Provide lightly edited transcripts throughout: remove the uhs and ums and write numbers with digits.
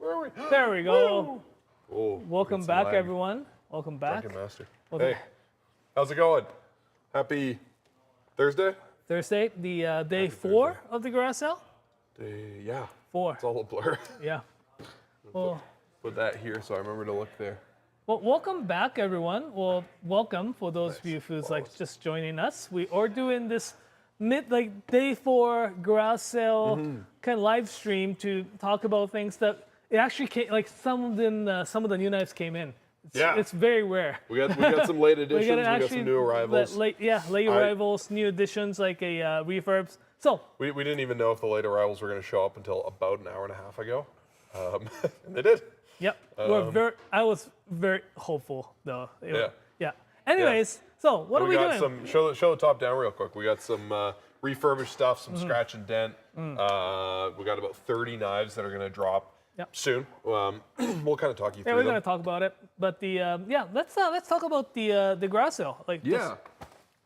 Where are we? There we go. Oh, Welcome back, everyone. Welcome back. Drunken Master. Welcome. Hey, how's it going? Happy Thursday? Thursday, the day 4 of the garage sale? Yeah. 4. It's all a blur. Yeah. Well, Put that here so I remember to look there. well, welcome back, everyone. Well, welcome for those of you who's like just joining us. We are doing this day 4 garage sale kind of live stream to talk about things that it actually came, like some of the new knives came in. It's very rare. We got some late additions. We got some new arrivals. Late arrivals, new additions like a refurbs. So we didn't even know if the late arrivals were going to show up until about an hour and a half ago, and they did. Yep. I was very hopeful though. Yeah. Anyways, so what are we doing? Show the top down real quick. We got some refurbished stuff, some scratch and dent. We got about 30 knives that are going to drop soon. We'll kind of talk you through we're them. going to talk about it. But let's talk about the garage sale.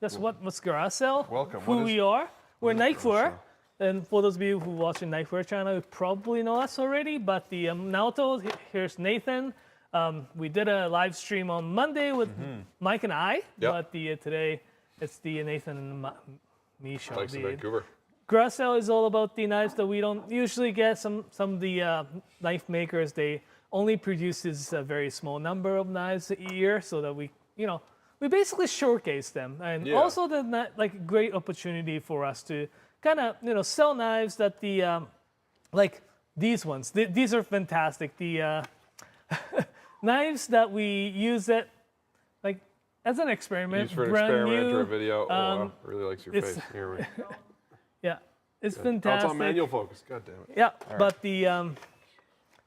That's what's garage sale. Welcome. Who we are. We're Knifewear. And for those of you who watch the Knifewear channel, you probably know us already. But the Naoto, here's Nathan. We did a live stream on Monday with Mike and I. But today it's the Nathan and me show. Mike's in Vancouver. Garage sale is all about the knives that we don't usually get. Some of the knife makers, they only produces a very small number of knives a year, so that we basically showcase them, and also the great opportunity for us to kind of sell knives that the like these ones. These are fantastic. The knives that we use it like as an experiment, Used for an brand experiment new. or a video. Wow, really likes your face. Here we. Yeah, it's Oh, fantastic. it's on manual focus. God damn it. Yeah, but the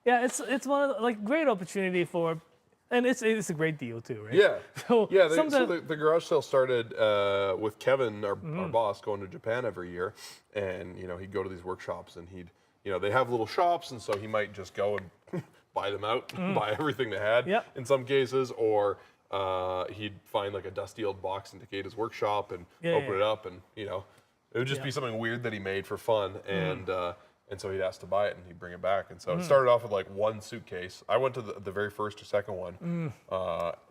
it's one of the great opportunity for, and it's a great deal too, right? Yeah. So the garage sale started with Kevin, our boss, going to Japan every year, and he'd go to these workshops, and he'd they have little shops, and so he might just go and buy them out, buy everything they had in some cases, or he'd find like a dusty old box in Takeda's workshop and open it up, and it would just be something weird that he made for fun, and so he'd ask to buy it, and he'd bring it back. And so it started off with like one suitcase. I went to the very first or second one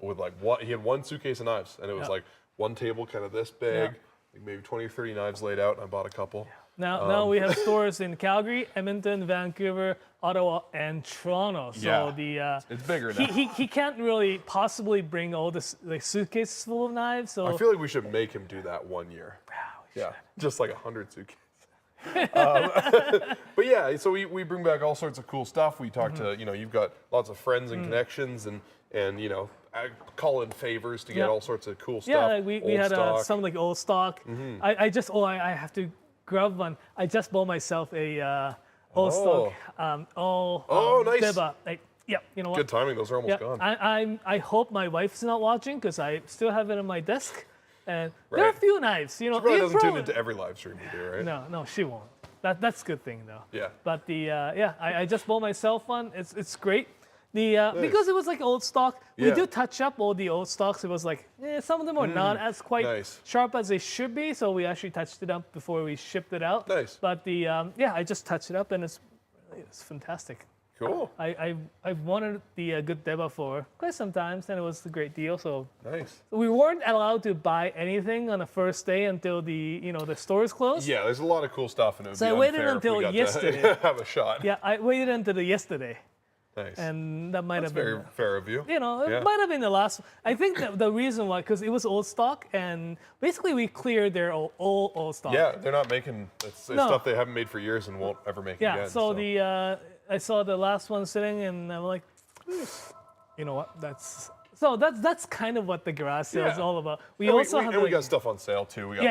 with like he had one suitcase of knives, and it was like one table kind of this big, like maybe 20 or 30 knives laid out, and I bought a couple. Now we have stores in Calgary, Edmonton, Vancouver, Ottawa, and Toronto. So it's bigger now. He can't really possibly bring all this suitcases full of knives. So I feel like we should make him do that one year. Just like 100 suitcases. But yeah, so we bring back all sorts of cool stuff. We talk to you've got lots of friends and connections, and I call in favors to get all sorts of cool stuff. Yeah, we had some like old stock. I have to grab one. I just bought myself a old stock. Nice. Deba. You know what? Good timing. Those are almost gone. I hope my wife's not watching because I still have it on my desk. And there are a few knives, She probably doesn't tune into every live stream we do, right? No, she won't. That's a good thing though. Yeah. But I just bought myself one. It's great. Because it was like old stock. We do touch up all the old stocks. It was like some of them are not as quite sharp as they should be. So we actually touched it up before we shipped it out. Nice. But I just touched it up, and it's fantastic. Cool. I've wanted the good Deba for quite some time, and it was a great deal. So nice. We weren't allowed to buy anything on the first day until the stores closed. Yeah, there's a lot of cool stuff, and it would be I waited until yesterday. Have a shot. Yeah, I waited until yesterday. Nice. And that might have been very fair of you. It might have been the last. I think that the reason why, because it was old stock, and basically we cleared their old stock. Yeah, they're not making it's stuff they haven't made for years and won't ever make again. Yeah, so I saw the last one sitting, and I'm like, you know what? That's kind of what the garage sale is all about. We got stuff on sale too. We got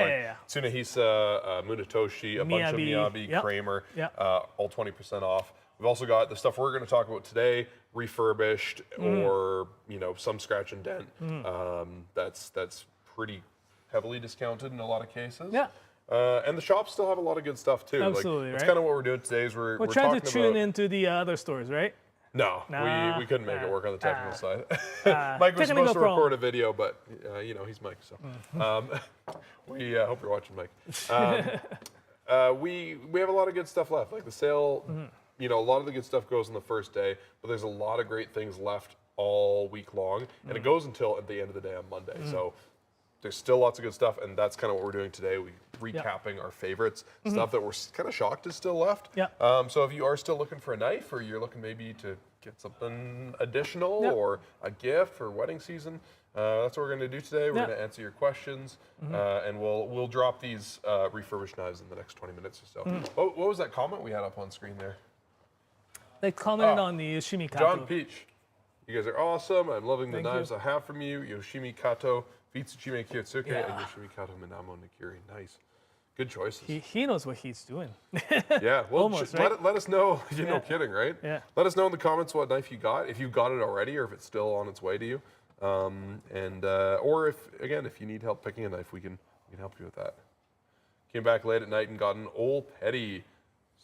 Tsunahisa, Munatoshi, a bunch of Miyabi, Kramer, all 20% off. We've also got the stuff we're going to talk about today, refurbished or some scratch and dent. That's pretty heavily discounted in a lot of cases. Yeah. And the shops still have a lot of good stuff too. Absolutely, That's kind of what we're doing today. Is we're trying to tune into the other stores, right? No, we couldn't make it work on the technical side. Mike was supposed to record a video, but he's Mike. So we hope you're watching, Mike. We have a lot of good stuff left. Like the sale you know, a lot of the good stuff goes on the first day, but there's a lot of great things left all week long, and it goes until at the end of the day on Monday. So there's still lots of good stuff, and that's kind of what we're doing today. We recapping our favorites, stuff that we're kind of shocked is still left. Yeah. So if you are still looking for a knife, or you're looking maybe to get something additional, or a gift for wedding season, that's what we're going to do today. We're going to answer your questions, and we'll drop these refurbished knives in the next 20 minutes or so. What was that comment we had up on screen there? They commented on the Yoshimi Kato. John Peach. You guys are awesome. I'm loving the knives I have from you. Yoshimi Kato, Fitsuchime Kiyotsuke, and Yoshimi Kato Minamo Nikiri. Nice. Good choices. He knows what he's doing. Yeah, well, Almost, right? let us know. You're no kidding, right? Yeah. Let us know in the comments what knife you got, if you got it already, or if it's still on its way to you. Or if you need help picking a knife, we can help you with that. Came back late at night and got an Old Petty.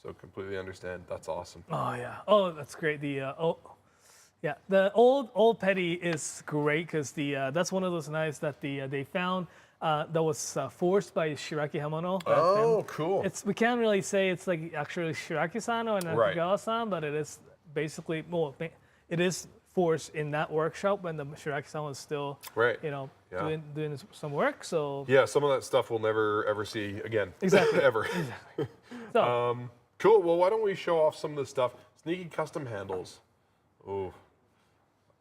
So completely understand. That's awesome. Oh yeah. Oh, that's great. The old Petty is great because that's one of those knives that they found that was forged by Shiraki Hamano. Oh, cool. We can't really say it's like actually Shiraki-san or Nakagawa-san, but it is basically it is forged in that workshop when the Shiraki-san was still doing some work. So yeah, some of that stuff we'll never ever see again. Exactly. Ever. Exactly. So cool. Well, why don't we show off some of the stuff? Sneaky custom handles. Oh.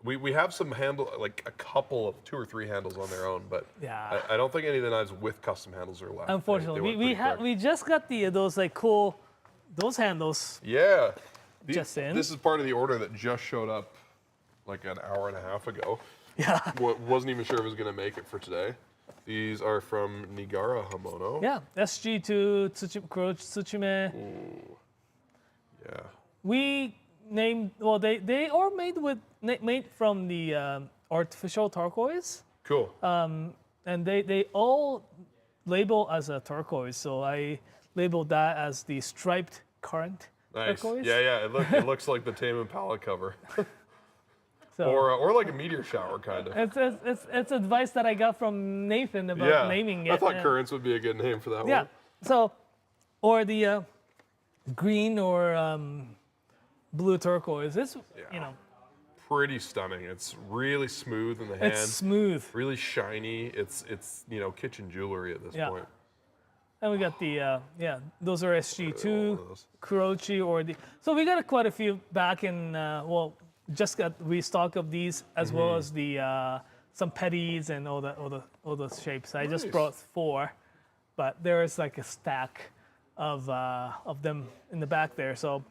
We have some like a couple of 2 or 3 handles on their own, but I don't think any of the knives with custom handles are left. Unfortunately, we just got those like cool handles. Yeah. Just in. This is part of the order that just showed up like an hour and a half ago. Yeah. Wasn't even sure it was going to make it for today. These are from Nigara Hamono. Yeah, SG2 Tsuchime. Ooh. Yeah. We named they are made from the artificial turquoise. Cool. And they all label as a turquoise, so I labeled that as the striped current turquoise. Yeah. It looks like the Tame Impala cover. So, or like a meteor shower, kind of. It's advice that I got from Nathan about naming it. I thought Currents would be a good name for that one. Yeah. So, or the green or blue turquoise. It's pretty stunning. It's really smooth in the hand. It's smooth. Really shiny. It's kitchen jewelry at this point. And we got the those are SG2 Kurochi so we got quite a few back in just got restock of these as well as the some petties and all the shapes. I just brought 4, but there is like a stack of them in the back there. So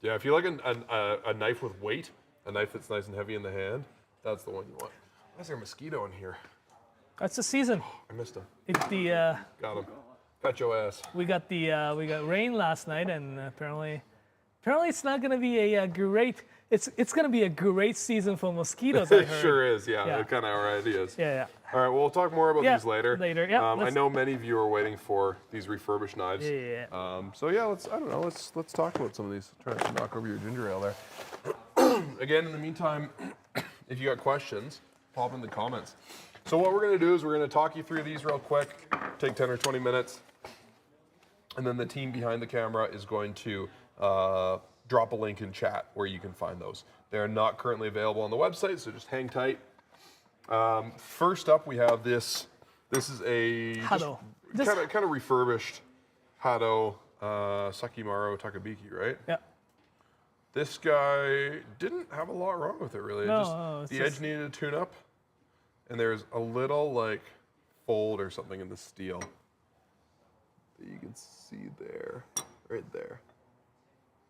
yeah, if you like a knife with weight, a knife that's nice and heavy in the hand, that's the one you want. Why is there a mosquito in here? That's the season. I missed him. It's the got him. Got your ass. We got rain last night, and apparently it's not gonna be a great. It's gonna be a great season for mosquitoes. It sure is. Yeah. Kind of our ideas. Yeah. All right. Well, we'll talk more about these later. Yeah. I know many of you are waiting for these refurbished knives. Yeah. So yeah, let's talk about some of these. Try to knock over your ginger ale there. Again, in the meantime, if you got questions, pop in the comments. So what we're gonna do is we're gonna talk you through these real quick. Take 10 or 20 minutes, and then the team behind the camera is going to drop a link in chat where you can find those. They're not currently available on the website, so just hang tight. First up, we have this. This is a kind of refurbished Hado Sakimaro Takabiki, right? Yeah. This guy didn't have a lot wrong with it, really. The edge needed a tune-up, and there's a little like fold or something in the steel that you can see there, right there.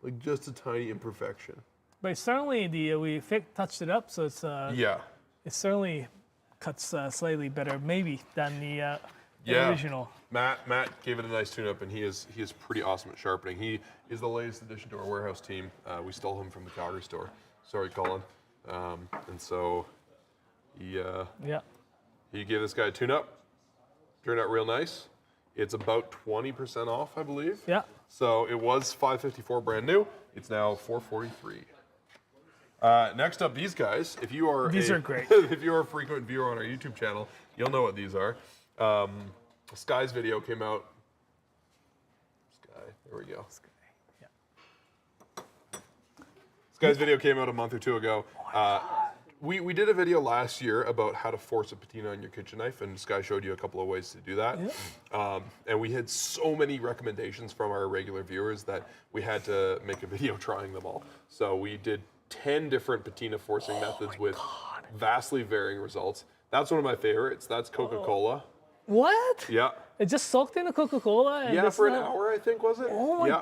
Like just a tiny imperfection. But certainly we touched it up, so it's it certainly cuts slightly better, maybe than the original. Matt gave it a nice tune-up, and he is pretty awesome at sharpening. He is the latest addition to our warehouse team. We stole him from the Calgary store. Sorry, Colin. And so he gave this guy a tune-up. Turned out real nice. It's about 20% off, I believe. Yeah. So it was $554 brand new. It's now $443. Next up, these guys. If you are are great. If you are a frequent viewer on our YouTube channel, you'll know what these are. Sky's video came out. Sky, there we go. Sky. Yeah. guy's video came out a month or two ago. We did a video last year about how to force a patina on your kitchen knife, and this guy showed you a couple of ways to do that. And we had so many recommendations from our regular viewers that we had to make a video trying them all. So we did 10 different patina forcing methods with vastly varying results. That's one of my favorites. That's Coca-Cola. What? Yeah. It just soaked in the Coca-Cola? And Yeah, for an hour, I think, was it? Oh my yeah.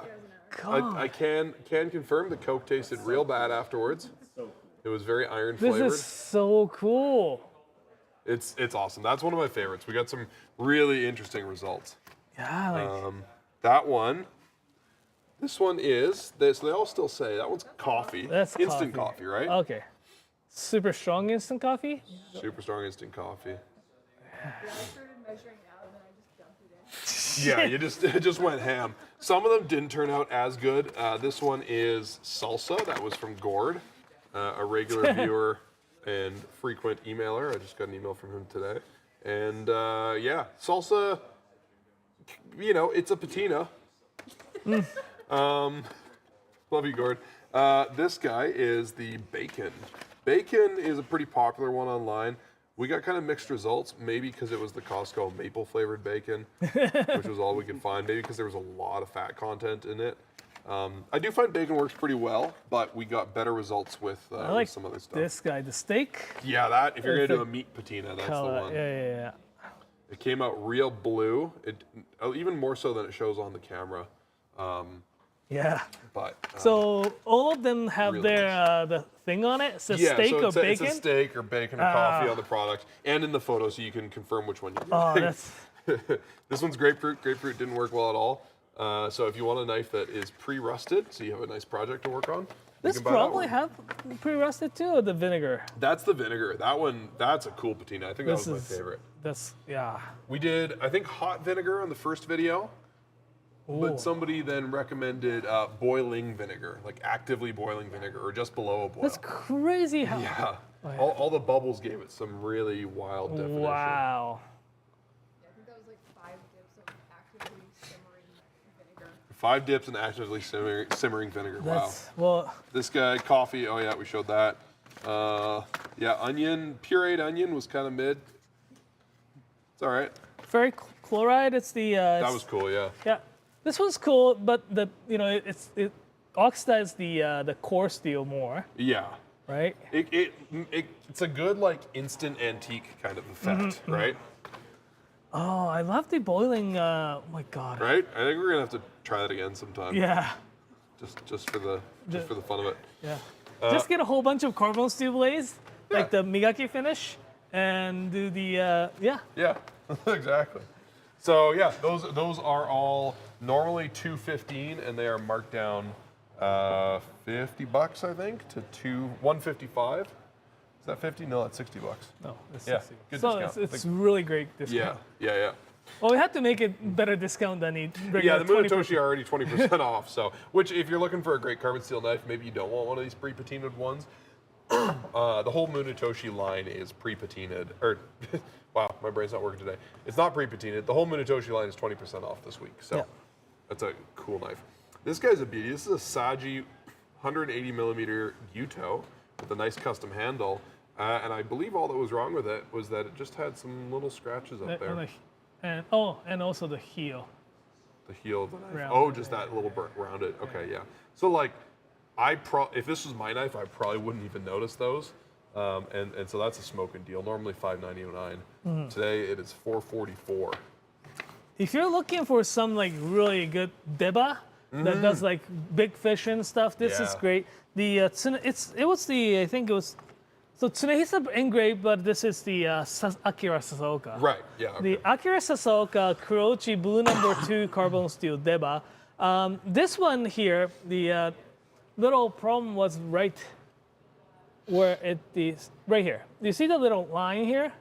God. I can confirm the Coke tasted real bad afterwards. It was very iron flavored. This is so cool. It's awesome. That's one of my favorites. We got some really interesting results. Yeah, like, That one, this one is, they all still say, that one's coffee. That's instant coffee, right? okay. Super strong instant coffee? Super strong instant coffee. I started measuring out and then I just dumped it in. Yeah, it just went ham. Some of them didn't turn out as good. This one is salsa. That was from Gord, a regular viewer and frequent emailer. I just got an email from him today. And yeah, salsa, you know, it's a patina. Love you, Gord. This guy is the bacon. Bacon is a pretty popular one online. We got kind of mixed results, maybe because it was the Costco maple flavored bacon, which was all we could find. Maybe because there was a lot of fat content in it. I do find bacon works pretty well, but we got better results with some other stuff. This guy, the steak. Yeah, that, if you're going to do It's a meat patina, that's the Color. one. Yeah. It came out real blue, even more so than it shows on the camera. Yeah. But So all of them have really their the thing on it. It says yeah, steak so or bacon. it's a steak or bacon or coffee on the product, and in the photo, so you can confirm which one you're Oh, using. that's This one's grapefruit. Grapefruit didn't work well at all. So if you want a knife that is pre-rusted, so you have a nice project to work on, you this can buy that probably one. have pre-rusted too, or the vinegar. That's the vinegar. That one, that's a cool patina. I think that This was my is- favorite. That's yeah. We did, I think, hot vinegar on the first video. Ooh. But somebody then recommended boiling vinegar, like actively boiling vinegar, or just below a boil. That's crazy how. Yeah. Oh, yeah. All the bubbles gave it some really wild definition. Wow. Yeah, I think that was like 5 dips of actively simmering vinegar. 5 dips in actively simmering vinegar. Wow. That's well. This guy, coffee. Oh yeah, we showed that. Yeah, onion, pureed onion was kind of mid. It's all right. Ferric chloride. It's the. That was cool. Yeah. Yeah. This one's cool, but it oxidizes the core steel more, Yeah. right? It's a good like instant antique kind of effect, right? Oh, I love the boiling. Oh my god. Right. I think we're gonna have to try that again sometime. Yeah. Just for the fun of it. Yeah. Just get a whole bunch of carbon steel blades, like the Migaki finish, and do the yeah. Yeah, exactly. So yeah, those are all normally $215, and they are marked down $50, I think, to $155. Is that 50? No, that's $60. No, it's Yeah, 60. good So discount. it's really great discount. Yeah. Well, we had to make it better discount than the regular Yeah, the 20%. Munitoshi are already 20% off. So, which if you're looking for a great carbon steel knife, maybe you don't want one of these pre-patinaed ones. The whole Munitoshi line is pre-patinaed. Or, wow, my brain's not working today. It's not pre-patinaed. The whole Munitoshi line is 20% off this week. So, Yeah. that's a cool knife. This guy's a beauty. This is a Saji 180 millimeter Yuto with a nice custom handle. And I believe all that was wrong with it was that it just had some little scratches up there. And also the heel. The heel of the knife. Round. Oh, just that little burnt rounded. Okay, yeah. So like, if this was my knife, I probably wouldn't even notice those. And so that's a smoking deal. Normally $5.99. Today it is $4.44. If you're looking for some like really good deba that does like big fish and stuff, this is Yeah. great. The I think it was so Tsunehisa engraved, but this is the Akira Sasaoka. Right. Yeah. Okay. The Akira Sasaoka Kuroichi Blue No. 2 carbon steel deba. This one here, the little problem was right where it is right here. Do you see the little line here?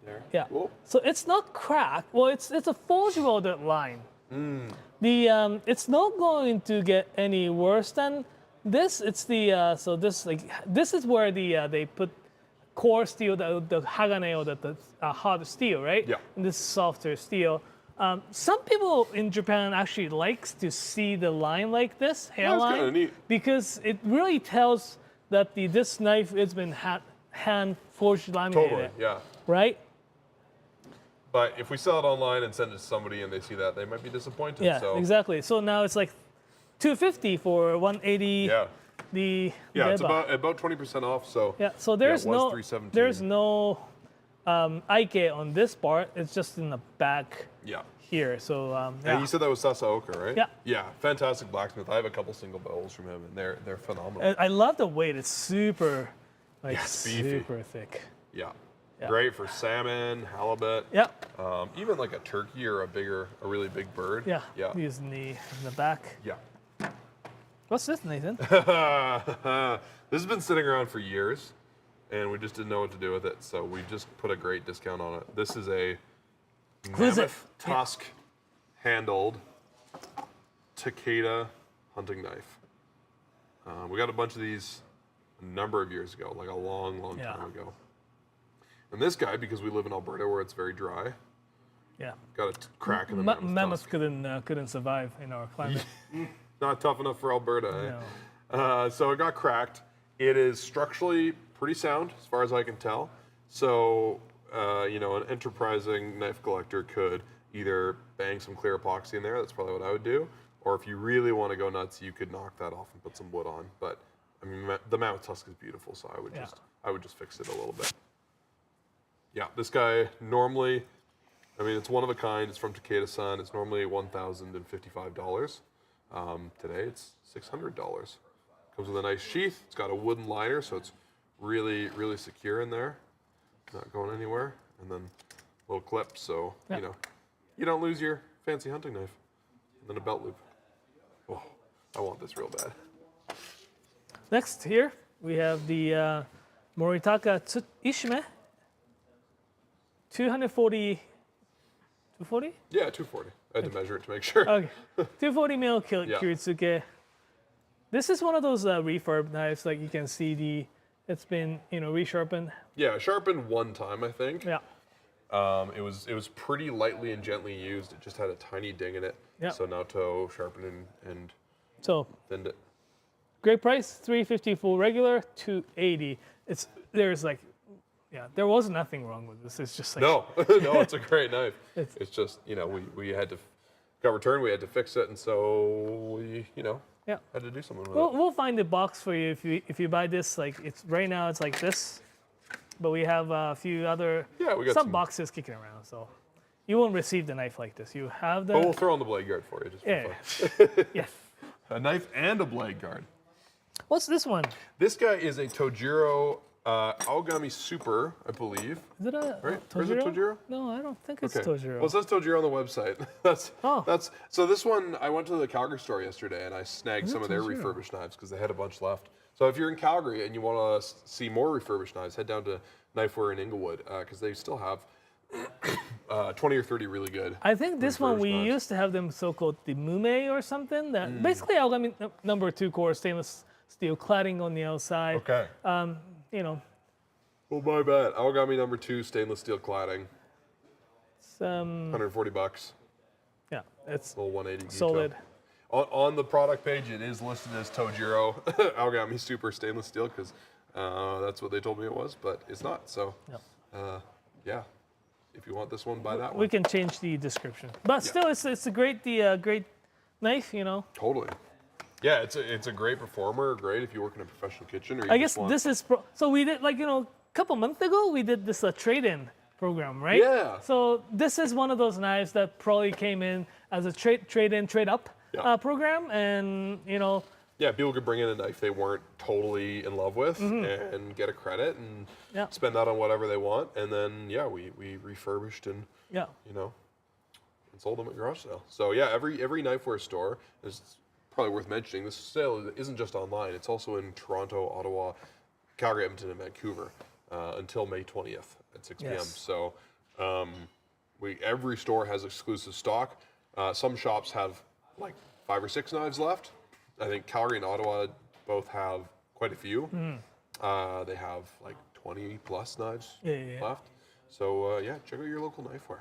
There. Yeah. Cool. So it's not cracked. Well, it's a forge welded line. The it's not going to get any worse than this. It's the this is where they put core steel, the Hagane or the hard steel, right? Yeah. And this is softer steel. Some people in Japan actually likes to see the line like this, Yeah, it's kinda hairline, neat. because it really tells that this knife has been hand forged laminated, Totally, yeah. right? But if we sell it online and send it to somebody and they see that, they might be disappointed. Yeah, so. exactly. So now it's like $250 for 180. Yeah. The Yeah, it's Deba. about 20% off. So Yeah, so it there's was no $317. Ike on this part. It's just in the back Yeah. here. So And yeah. you said that was Sasaoka, right? Yeah. Yeah, fantastic blacksmith. I have a couple single bells from him, and they're phenomenal. I love the weight. It's super, like Yeah, it's beefy. super thick. Yeah. Yeah. Great for salmon, halibut. Yeah, Even like a turkey or a really big bird. yeah. Yeah. Use in the back. Yeah. What's this, Nathan? This has been sitting around for years, and we just didn't know what to do with it, so we just put a great discount on it. This is a Who's it? mammoth tusk handled Takeda hunting knife. We got a bunch of these a number of years ago, like a long Yeah. time ago. And this guy, because we live in Alberta where it's very dry, Yeah. got a crack in the Mammoth mammoth tusk. couldn't survive in our climate. Not tough enough for Alberta. No. So it got cracked. It is structurally pretty sound, as far as I can tell. So, an enterprising knife collector could either bang some clear epoxy in there. That's probably what I would do. Or if you really want to go nuts, you could knock that off and put some wood on. But I mean, the mammoth tusk is beautiful, so I would just fix it a little bit. Yeah, this guy normally, I mean, it's one of a kind. It's from Takeda Sun. It's normally $1,055. Today it's $600. Comes with a nice sheath. It's got a wooden liner, so it's really, really secure in there. Not going anywhere. And then little clips, so Yeah. You don't lose your fancy hunting knife. And then a belt loop. Oh, I want this real bad. Next here we have the Moritaka Ishime. 240. 240? Yeah, 240. I had to measure it to make sure. Okay. 240 mil Yeah. Kiritsuke. This is one of those refurb knives, like you can see it's been resharpened. Yeah, sharpened one time, I think. Yeah. It was pretty lightly and gently used. It just had a tiny ding in it. Yeah. So Naoto sharpened and So thinned it. great price, $350 full regular, $280. There was nothing wrong with this. It's just like No, no, it's a great knife. It's- It's just, we had to, got returned, we had to fix it, and so we, yeah. had to do something with it. We'll find the box for you if you buy this. Like it's right now, it's like this, but we have a few other Yeah, we got some some- boxes kicking around. So you won't receive the knife like this. You have the But we'll throw on the blade guard for you, just for yeah. fun. Yes. A knife and a blade guard. What's this one? This guy is a Tojiro Aogami Super, I believe. Is it a Right? Tojiro? Or is it Tojiro? No, I don't think it's Okay. Tojiro. Well, it says Tojiro on the website. Oh. So this one, I went to the Calgary store yesterday and I snagged some of their Tojiro? refurbished knives because they had a bunch left. So if you're in Calgary and you want to see more refurbished knives, head down to Knifewear in Inglewood because they still have 20 or 30 really good. I think this one we refurbished knives. used to have them so-called the Mume or something. That basically Aogami number 2 core stainless steel cladding on the outside. Okay. Well, my bad. Aogami number 2 stainless steel cladding, It's, $140. yeah, it's Little 180 Gito. solid. On the product page, it is listed as Tojiro Aogami Super Stainless Steel because that's what they told me it was, but it's not. So, Yeah. yeah, if you want this one, buy that We one. can change the description, but still, it's a great great knife. Totally. Yeah, it's a great performer. Great if you work in a professional kitchen or you I just guess want. this is so we did a couple months ago we did this trade-in program, right? Yeah. So this is one of those knives that probably came in as a trade-in trade-up Yeah. program, and Yeah, people could bring in a knife they weren't totally in love with and get a credit and Mm-hmm. Yeah. spend that on whatever they want, and then we refurbished and yeah. and sold them at garage sale. So yeah, every Knifewear store is probably worth mentioning. This sale isn't just online; it's also in Toronto, Ottawa, Calgary, Edmonton, and Vancouver until May 20th at 6 p.m. Yes. So every store has exclusive stock. Some shops have like 5 or 6 knives left. I think Calgary and Ottawa both have quite a few. They have like 20 plus knives Yeah. left. So yeah, check out your local Knifewear.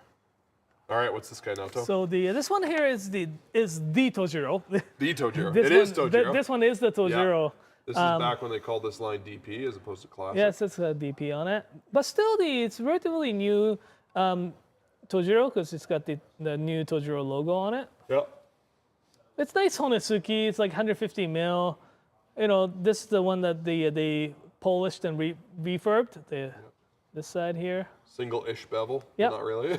All right, what's this guy, Naoto? So this one here is the Tojiro. The Tojiro. This It one, is Tojiro. This one is the Tojiro. This is back when they called this line DP as opposed to classic. Yes, it's a DP on it, but still it's relatively new Tojiro because it's got the new Tojiro logo on it. Yep. It's nice Honetsuki. It's like 150 mil. You know, this is the one that they polished and refurbed. This side here. Single-ish bevel. Yep. Not really.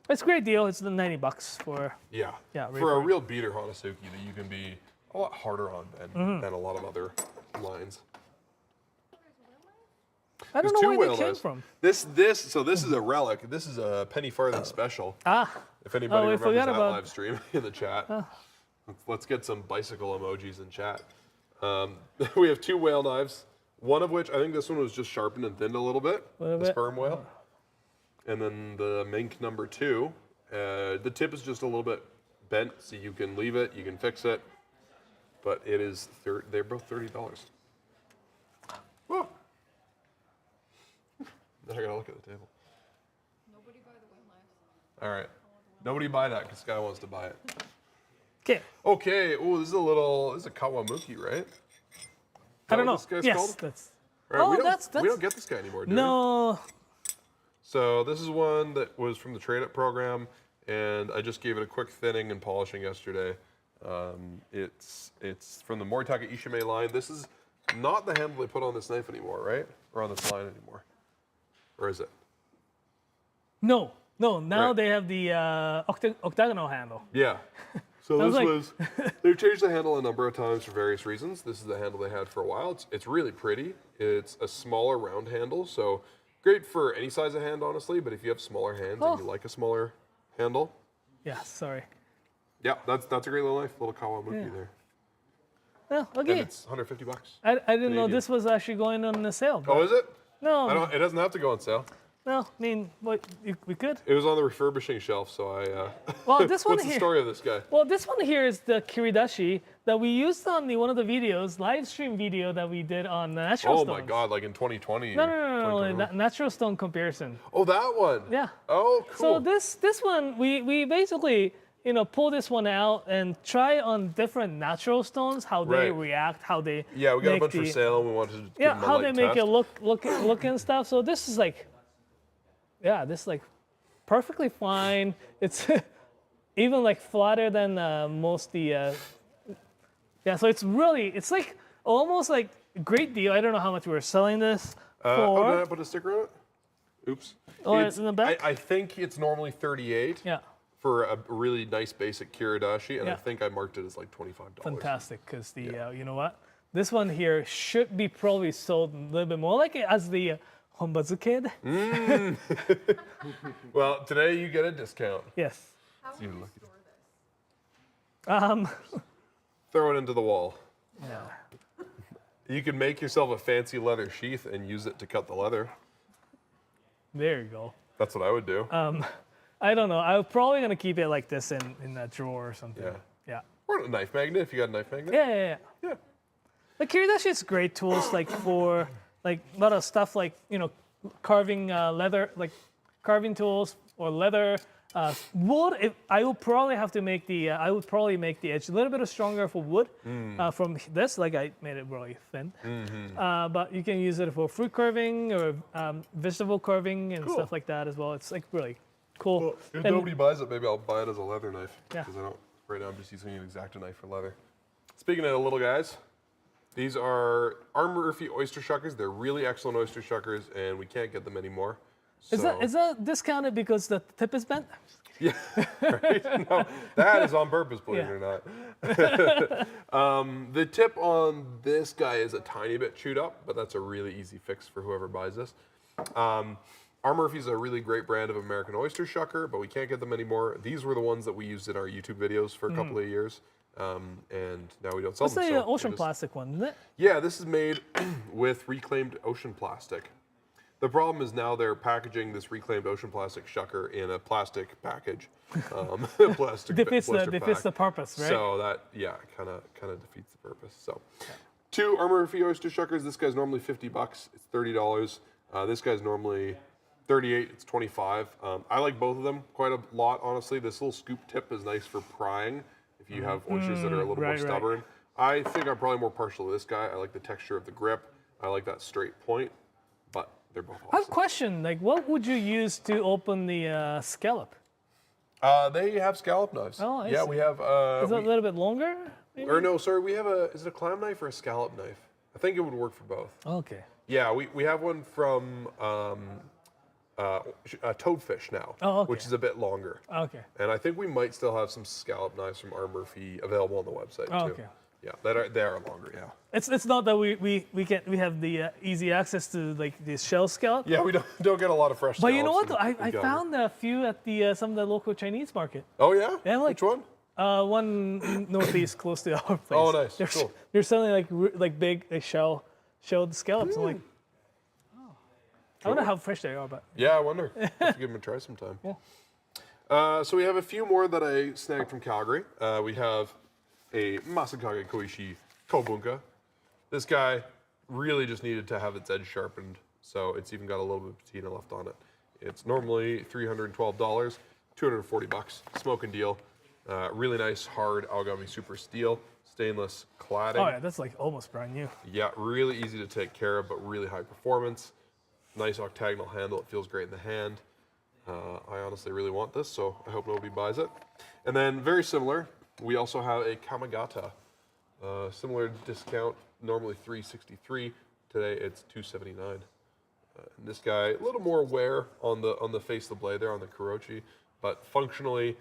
It's a great deal. It's the $90 for. Yeah. Yeah, For a real beater Honetsuki that you can be a lot harder on Mm-hmm. than a lot of other lines. I don't There's know two where whale they came knives. from. This is a relic. This is a penny farthing special. If anybody we remembers forgot that about- live stream in the chat. Let's get some bicycle emojis in chat. We have 2 whale knives, one of which I think this one was just sharpened and thinned a little bit. The sperm whale. And then the mink number 2. The tip is just a little bit bent, so you can leave it, you can fix it. But it is, they're both $30. Whoa. Now I gotta look at the table. Nobody buy the whale knives. All right. Nobody buy that because Sky wants to buy it. Okay. Okay. Oh, this is a Kawamuki, right? I don't know. This guy's Yes, called? that's. Right, we don't, that's we don't get this guy anymore, do we? no. So this is one that was from the trade-up program, and I just gave it a quick thinning and polishing yesterday. It's from the Moritaka Ishime line. This is not the handle they put on this knife anymore, right? Or on this line anymore. Or is it? No. Now Right. they have the octagonal handle. Yeah. So I was this like- was, they've changed the handle a number of times for various reasons. This is the handle they had for a while. It's really pretty. It's a smaller round handle, so great for any size of hand, honestly, but if you have smaller hands and you like a smaller handle, Yeah. Sorry. yeah, that's a great little knife, little Kawamuki there. Well, And okay. it's $150. I didn't know Canadian. this was actually going on the sale. Oh, but- is it? No. It doesn't have to go on sale. No. I mean, we could. It was on the refurbishing shelf, so I. Well, this one What's the here. story of this guy? Well, this one here is the Kiridashi that we used on one of the videos, live stream video that we did on the natural Oh stones. my God! Like in 2020. No, or no, 2021? natural stone comparison. Oh, that one. Yeah. Oh, cool. So this one, we basically, pull this one out and try on different natural stones, how they Right. react, how they Yeah, we got a make bunch for the- sale, and we wanted to give Yeah, them a how light they make test. it look and stuff. So this is like, yeah, this is like perfectly fine. It's even like flatter than most the. Yeah, so it's like almost like a great deal. I don't know how much we're selling this Oh, for. did I put a sticker on it? Oops. Oh, it's in the back? I think it's normally 38 Yeah, for a really nice basic Kiridashi, and I Yeah. think I marked it as like $25. fantastic. Because you know what, this one here should be probably sold a little bit more like it as the Honbazu kid. Well, today you get a discount. Yes. How would You you look store this? Throw it into the wall. Yeah. You can make yourself a fancy leather sheath and use it to cut the leather. There you go. That's what I would do. I don't know. I'm probably gonna keep it like this in that drawer or something. Yeah. Yeah. Or a knife magnet if you got a knife magnet. Yeah. Yeah. Like Kiridashi is great tools like for like a lot of stuff like carving leather, like carving tools or leather. Wood, I would probably have to make the edge a little bit stronger for wood from this. Like I made it really thin, but you can use it for fruit carving or vegetable carving and Cool. stuff like that as well. It's like really cool. Well, if And- nobody buys it, maybe I'll buy it as a leather knife. Yeah. Because I don't. Right now, I'm just using an X-Acto knife for leather. Speaking of little guys, these are Murphy oyster shuckers. They're really excellent oyster shuckers, and we can't get them anymore. Is So- that discounted because the tip is bent? Yeah, right? No, that is on purpose, believe it or not. The tip on this guy is a tiny bit chewed up, but that's a really easy fix for whoever buys this. R. Murphy's a really great brand of American oyster shucker, but we can't get them anymore. These were the ones that we used in our YouTube videos for a couple of years, and now we don't sell It's them. the so ocean we're just- plastic one, isn't it? Yeah, this is made with reclaimed ocean plastic. The problem is now they're packaging this reclaimed ocean plastic shucker in a plastic package. Plastic Defeats blister the pack. purpose, right? So that kind of defeats the purpose. So, 2 R. Murphy oyster shuckers. This guy's normally $50. It's $30. This guy's normally 38, it's 25. I like both of them quite a lot, honestly. This little scoop tip is nice for prying if you have oysters that are a little more stubborn. I think I'm probably more partial to this guy. I like the texture of the grip. I like that straight point, but they're both awesome. I have a question. Like, what would you use to open the scallop? They have scallop knives. Oh, I yeah, see. we have. Is it a little bit longer? Maybe? Or no, sorry, we have is it a clam knife or a scallop knife? I think it would work for both. Okay. Yeah, we have one from toadfish now, which is a bit longer. Okay. And I think we might still have some scallop knives from R. Murphy available on the website too. Okay. Yeah, they are longer. Yeah. It's not that we have the easy access to like the shell scallop. Yeah, we don't get a lot of fresh. But you know what? scallops Though? I in Calgary. found a few at the some of the local Chinese market. Oh yeah. Yeah, like- Which one? One northeast close to our place. Oh, nice. They're, Cool. they're selling like big shelled scallops. I'm like, I wonder how fresh they are, but Yeah, I wonder. Have to give them a try sometime. Yeah. So we have a few more that I snagged from Calgary. We have a Masakage Koishi Kobunka. This guy really just needed to have its edge sharpened, so it's even got a little bit of patina left on it. It's normally $312, $240, smoking deal. Really nice, hard Algami Super Steel, stainless cladding. oh yeah, that's like almost brand new. Yeah, really easy to take care of, but really high performance. Nice octagonal handle. It feels great in the hand. I honestly really want this, so I hope nobody buys it. And then very similar, we also have a Kamagata. Similar discount, normally $363. Today it's $279. And this guy, a little more wear on the face of the blade there on the Kurochi, but functionally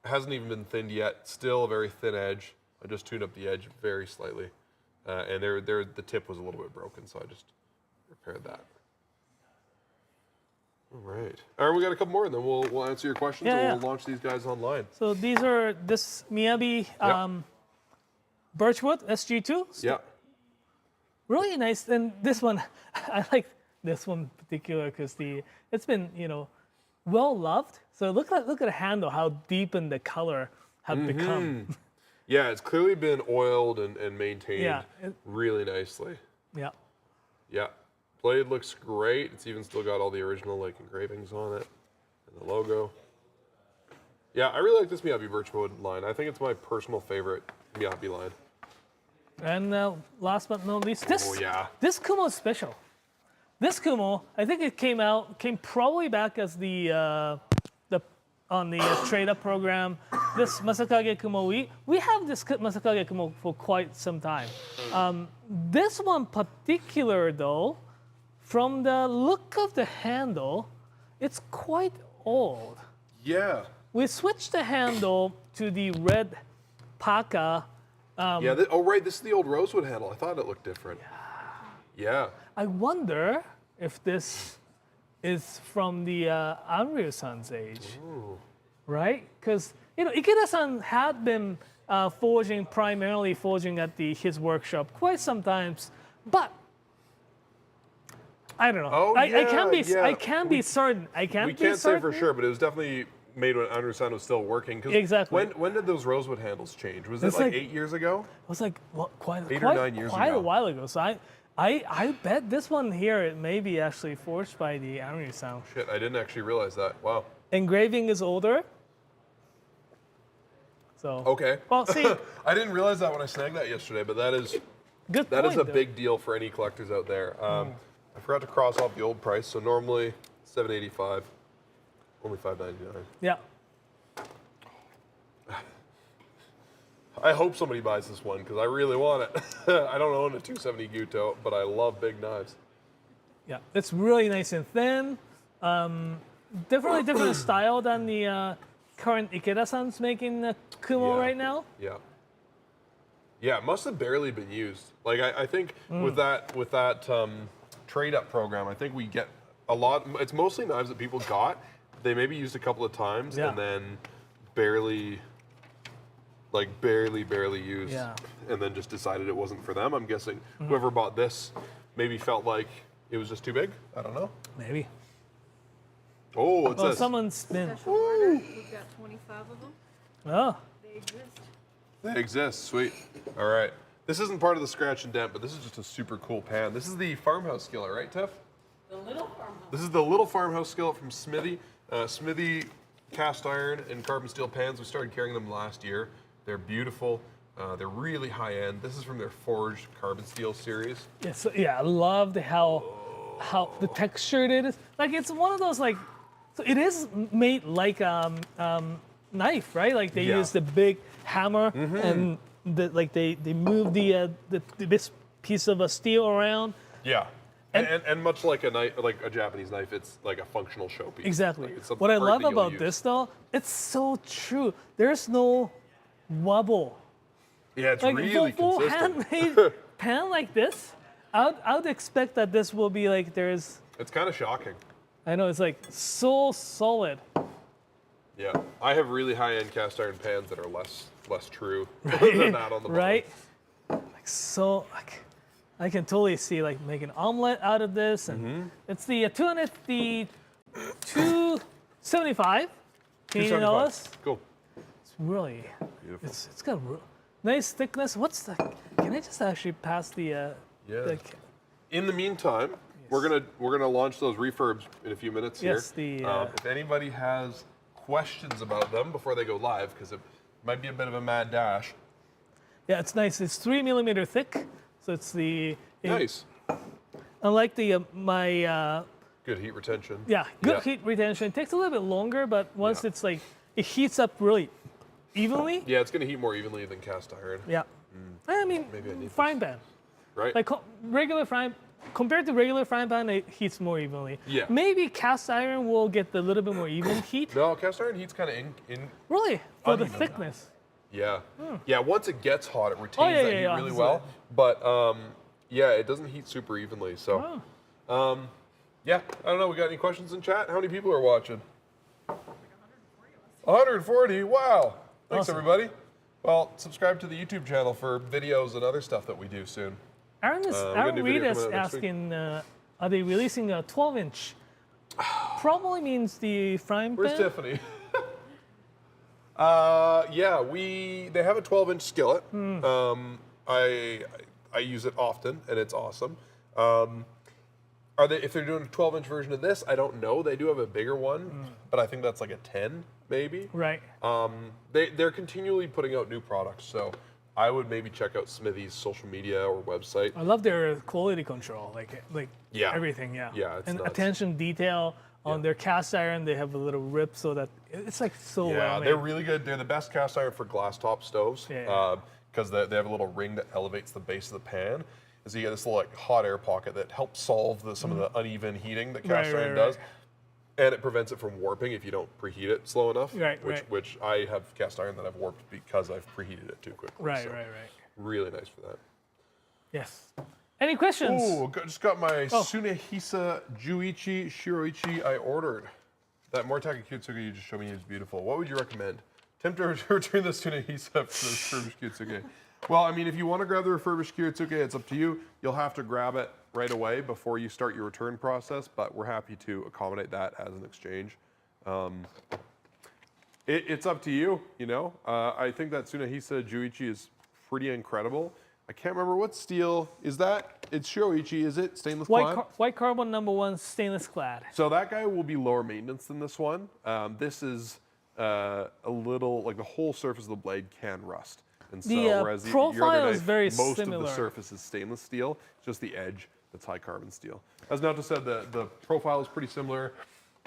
hasn't even been thinned yet. Still a very thin edge. I just tuned up the edge very slightly, and the tip was a little bit broken, so I just repaired that. All right. All right, we got a couple more, and then we'll answer your questions, and we'll launch these guys online. So these are this Miyabi Birchwood SG2. Yeah. Really nice, and this one I like this one in particular because it's been well loved. So look at the handle, how deepened the color have become. Yeah, it's clearly been oiled and maintained really nicely. Yeah. Yeah. Blade looks great. It's even still got all the original engravings on it and the logo. Yeah, I really like this Miyabi Birchwood line. I think it's my personal favorite Miyabi line. And last but not least, this Kumo is special. This Kumo, I think it came probably back as on the trade-up program. This Masakage Kumo, we have this Masakage Kumo for quite some time. This one particular though, from the look of the handle, it's quite old. Yeah. We switched the handle to the red Paka. Right, this is the old rosewood handle. I thought it looked different. Yeah. I wonder if this is from the Anryu-san's age, right? Because Ikeda-san had been primarily forging at his workshop quite some times, but I don't know. I can't be certain. We can't say for sure, but it was definitely made when Anryu-san was still working. Exactly. When did those rosewood handles change? Was it like 8 years ago? It was like quite 8 or 9 years quite ago. a while ago. So I bet this one here it may be actually forged by the Anryu-san. Shit, I didn't actually realize that. Wow. Engraving is older. So Okay. Well, see, I didn't realize that when I snagged that yesterday, but that is a big deal for any collectors out there. I forgot to cross off the old price, so normally $785, only $599. Yeah. I hope somebody buys this one because I really want it. I don't own a 270 Guto, but I love big knives. Yeah, it's really nice and thin. Definitely different style than the current Ikeda-san's making Kumo right now. Yeah. Yeah, it must have barely been used. Like I think with that trade-up program, I think we get a lot. It's mostly knives that people got. They maybe used a couple of times and then barely used, and then just decided it wasn't for them. I'm guessing whoever bought this maybe felt like it was just too big. I don't know. Maybe. Oh, what's this? Someone's been. Special order. We've got 25 of them. Oh. They exist. They exist. Sweet. All right. This isn't part of the scratch and dent, but this is just a super cool pan. This is the farmhouse skillet, right, Tiff? The little farmhouse This is the little farmhouse skillet from Smithy. Smithy cast iron and carbon steel pans. We started carrying them last year. They're beautiful. They're really high end. This is from their forged carbon steel series. Yeah, so, yeah, I love how the texture it is. Like it's one of those like, so it is made like knife, right? Like they use the big hammer and they move this piece of steel around. Yeah. And much like a knife, like a Japanese knife, it's like a functional showpiece. Exactly. Like it's a What I part love that you'll about use. this though, it's so true. There's no wobble. Yeah, it's Like really full consistent. handmade pan like this, I would expect that this will be like there's. It's kind of shocking. I know it's like so solid. Yeah, I have really high-end cast iron pans that are less true than that on the bottom. Right? Like so, like I can totally see like making an omelet out of this, and it's the 275 Canadian dollars. Cool. It's really, Beautiful. it's got nice thickness. What's the? Can I just actually pass the? Yeah. The, In the meantime, we're gonna launch those refurbs in a few minutes Yes, here. the, if anybody has questions about them before they go live, because it might be a bit of a mad dash. yeah, it's nice. It's 3 mm thick, so it's the. Nice. Unlike the my. Good heat retention. Yeah, good Yeah. heat retention. It takes a little bit longer, but once Yeah. it's like, it heats up really evenly. Yeah, it's gonna heat more evenly than cast iron. Yeah. I mean, Maybe I need frying pan. Right? Like regular frying, compared to regular frying pan, it heats more evenly. Yeah. Maybe cast iron will get a little bit more even heat. No, cast iron heat's kind of in. Really, for the Uneven. thickness. Yeah. Yeah. Once it gets hot, it retains yeah, that yeah, heat yeah, really absolutely. well. But yeah, it doesn't heat super evenly. So. Oh. Yeah, I don't know. We got any questions in chat? How many people are watching? 140. Wow. Thanks, Awesome. everybody. Well, subscribe to the YouTube channel for videos and other stuff that we do soon. Aaron we got Aaron a new Reed video is coming out next week. asking, are they releasing a 12-inch? Probably means the frying Where's pan. Tiffany? Yeah, they have a 12-inch skillet. I use it often, and it's awesome. If they're doing a 12-inch version of this, I don't know. They do have a bigger one, but I think that's like a 10, maybe. Right. They're continually putting out new products, so I would maybe check out Smithy's social media or website. I love their quality control, like Yeah. everything, yeah. Yeah, it's and nuts. attention detail on their cast iron. They have a little rip so that it's like so Yeah, well made. they're really good. They're the best cast iron for glass top stoves Yeah. because they have a little ring that elevates the base of the pan. And so you get this little like hot air pocket that helps solve some of the uneven heating that cast Right, iron right, does. right. And it prevents it from warping if you don't preheat it slow enough. Right, which, right. which I have cast iron that I've warped because I've preheated it too quickly. Right, so right. Really nice for that. Yes. Any questions? Ooh, just got my Tsunehisa Juichi Shiroichi I ordered. That Moritaka Kyutsuge you just showed me is beautiful. What would you recommend? Attempt to return this Tsunehisa for the refurbished Kyutsuge. Well, I mean, if you want to grab the refurbished Kyutsuge, it's up to you. You'll have to grab it right away before you start your return process, but we're happy to accommodate that as an exchange. It's up to you, you know. I think that Tsunehisa Juichi is pretty incredible. I can't remember what steel is that. It's Shoichi, is it? Stainless clad? White carbon #1 stainless clad. So that guy will be lower maintenance than this one. This is a little, like the whole surface of the blade can rust. And so The, whereas your profile other is knife, very most similar. of the surface is stainless steel, just the edge that's high carbon steel. As not to say the profile is pretty similar.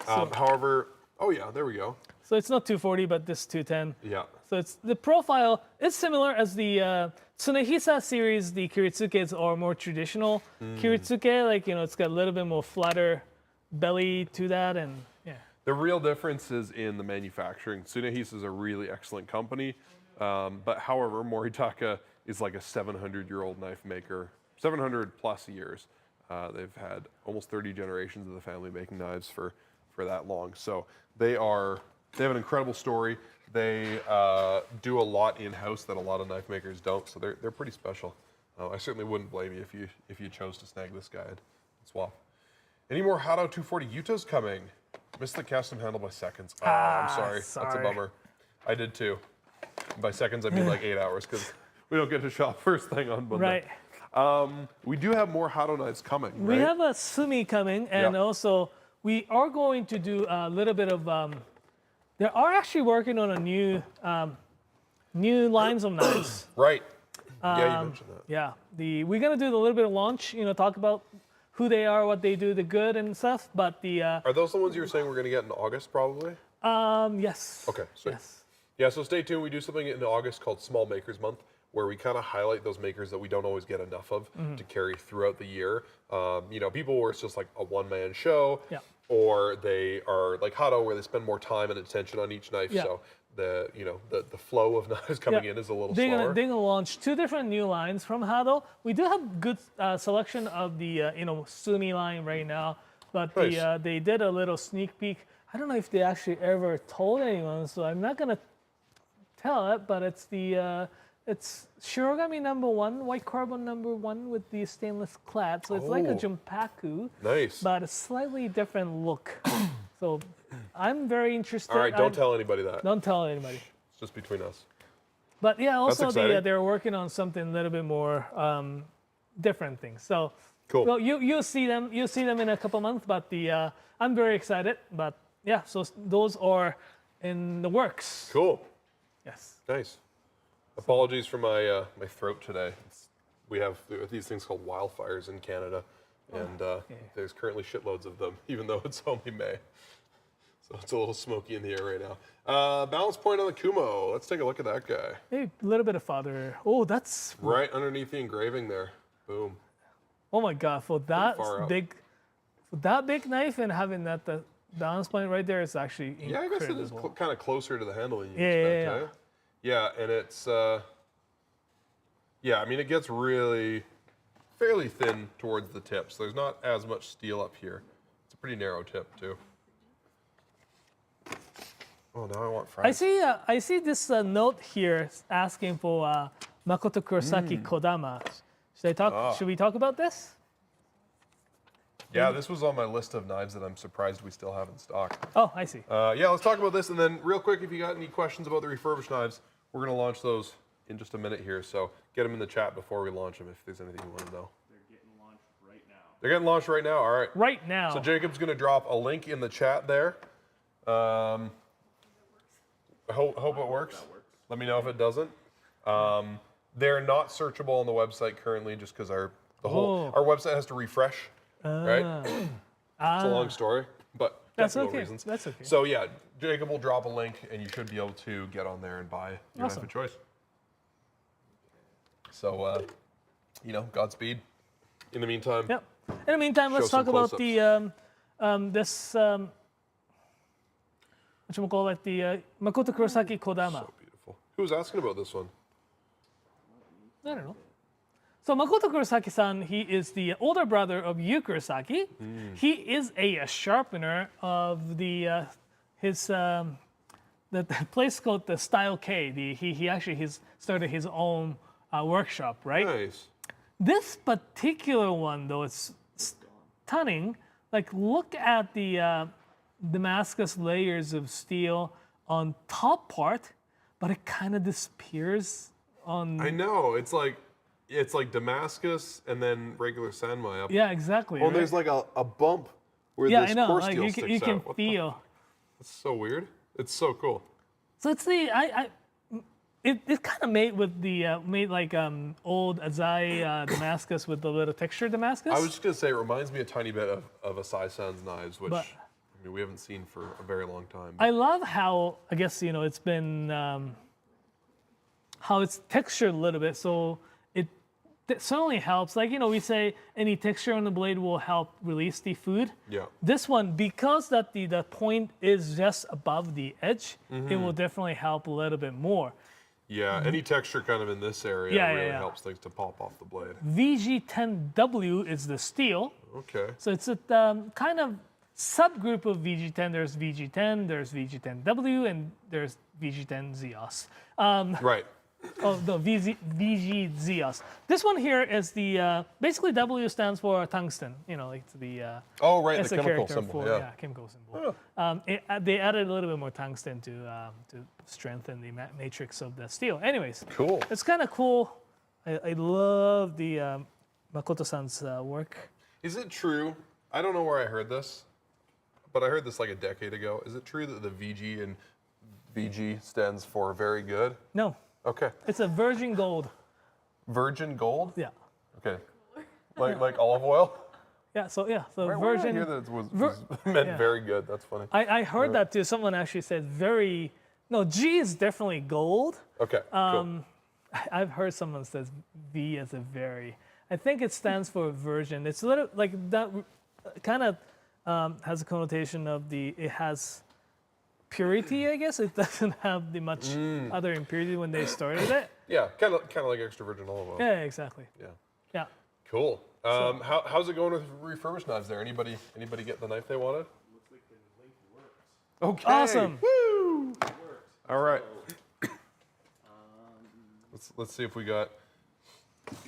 However, oh yeah, there we go. So it's not 240, but this 210. Yeah. So it's the profile is similar as the Tsunehisa series. The Kiritsukes are more traditional Kiritsuke, like it's got a little bit more flatter belly to that, and yeah. The real difference is in the manufacturing. Tsunehisa is a really excellent company, but however, Moritaka is like a 700-year-old knife maker, 700 plus years. They've had almost 30 generations of the family making knives for that long. So they have an incredible story. They do a lot in-house that a lot of knife makers don't, so they're pretty special. I certainly wouldn't blame you if you chose to snag this guy and swap. Any more Hado 240 Utahs coming? Missed the custom handle by seconds. Oh, I'm sorry. That's a sorry. bummer. I did too. By seconds, I mean like 8 hours because we don't get to shop first thing on Monday. Right. We do have more Hado knives coming, We right? have a sumi coming, and Yeah. also we are going to do a little bit of. They are actually working on a new lines of knives. Right. Yeah, you mentioned that. Yeah, we're gonna do a little bit of launch. Talk about who they are, what they do, the good and stuff. But Are those the ones you were saying we're going to get in August, probably? yes. Okay, sweet. Yes. Yeah, so stay tuned. We do something in August called Small Makers Month, where we kind of highlight those makers that we don't always get enough of to carry throughout the year. People where it's just like a one-man show, Yeah. or they are like Hado, where they spend more time and attention on each knife. Yeah. So the flow of knives coming in is a little slower. They're gonna launch 2 different new lines from Hado. We do have good selection of the Sumi line right now, but Nice. they did a little sneak peek. I don't know if they actually ever told anyone, so I'm not gonna tell it. But it's it's Shirogami #1, white carbon #1 with the stainless clad. So it's like a Oh. Junpaku, Nice. but a slightly different look. So I'm very interested. All right, don't tell anybody that. Don't tell anybody. It's just between us. But yeah, also exciting. they're working on something a little bit more different things. So Cool. well, you'll see them in a couple months. But I'm very excited. But yeah, so those are in the works. Cool. Yes. Nice. Apologies for my my throat today. We have these things called wildfires in Canada, and there's currently shitloads of them, even though it's only May. So it's a little smoky in the air right now. Balance point on the Kumo. Let's take a look at that guy. Hey, a little bit of father. Oh, that's Right underneath the engraving there. Boom. oh my god, for that far up. big knife and having that the balance point right there is actually Yeah, I guess it is incredible. kind of closer to the handle than you Yeah, expect, yeah, eh? Yeah, and it's I mean it gets really fairly thin towards the tip, so there's not as much steel up here. It's a pretty narrow tip too. Oh, now I want fries. I see this note here asking for Makoto Kurosaki Kodama. Should we talk about this? Yeah, this was on my list of knives that I'm surprised we still have in stock. Oh, I see. Yeah, let's talk about this, and then real quick, if you got any questions about the refurbished knives, we're gonna launch those in just a minute here. So get them in the chat before we launch them if there's anything you want to know. They're getting launched right now. They're getting launched right now. All right. Right now. So Jacob's gonna drop a link in the chat there. I hope it works. Let me know if it doesn't. They're not searchable on the website currently, just because our website has to refresh. Right? It's a long story, but That's technical okay. reasons. That's okay. So yeah, Jacob will drop a link, and you should be able to get on there and buy your knife Awesome. of choice. So, Godspeed. In the meantime, Yep. In the meantime, let's Show some talk about close-ups. the this whatchamacallit, the Makoto Kurosaki Kodama. so beautiful. Who was asking about this one? I don't know. So Makoto Kurosaki-san, he is the older brother of Yu Kurosaki. He is a sharpener of the place called the Style K. He actually started his own workshop, right? Nice. This particular one, though, it's stunning. Like, look at the Damascus layers of steel on top part, but it kind of disappears on. I know. It's like Damascus and then regular Sanmai up. Yeah, exactly. Oh, right? there's like a bump where Yeah, this I know. core Like steel you sticks can, you can out. What the- feel. That's so weird. It's so cool. So it's it's kind of made with the made like old Azai Damascus with the little texture Damascus. I was just gonna say it reminds me a tiny bit of Asai San's knives, which But- I mean we haven't seen for a very long time. I love how I guess it's been how it's textured a little bit. So it certainly helps. Like we say, any texture on the blade will help release the food. Yeah. This one, because that the point is just above the edge, it will definitely help a little bit more. Yeah, any texture kind of in this area Yeah, really yeah. helps things to pop off the blade. VG10W is the steel. Okay. So it's a kind of subgroup of VG10. There's VG10, there's VG10W, and there's VG10 Zeos. Right. Oh, the VG Zeos. This one here is the basically W stands for tungsten. Like the Oh, right, it's the a chemical character symbol. for Yeah. chemical symbol. They added a little bit more tungsten to strengthen the matrix of the steel. Anyways, Cool. it's kind of cool. I love the Makoto-san's work. Is it true? I don't know where I heard this, but I heard this like a decade ago. Is it true that the VG and VG stands for very good? No, Okay. it's a virgin gold. Virgin gold? Yeah. Okay. Like olive oil? Yeah, so Where virgin. did I hear that it was meant yeah. very good? That's funny. I heard that too. Someone actually said very. No, G is definitely gold. Okay. Cool. I've heard someone says V as a very. I think it stands for virgin. It's a little like that. Kind of has a connotation of it has purity. I guess it doesn't have the much other impurity when they started it. Yeah, kind of like extra virgin olive oil. Yeah, exactly. Yeah. Yeah. Cool. How's it going with refurbished knives there? Anybody get the knife they wanted? Looks like the link works. Okay. Awesome. Woo! It works. All right. So, Let's see if we got.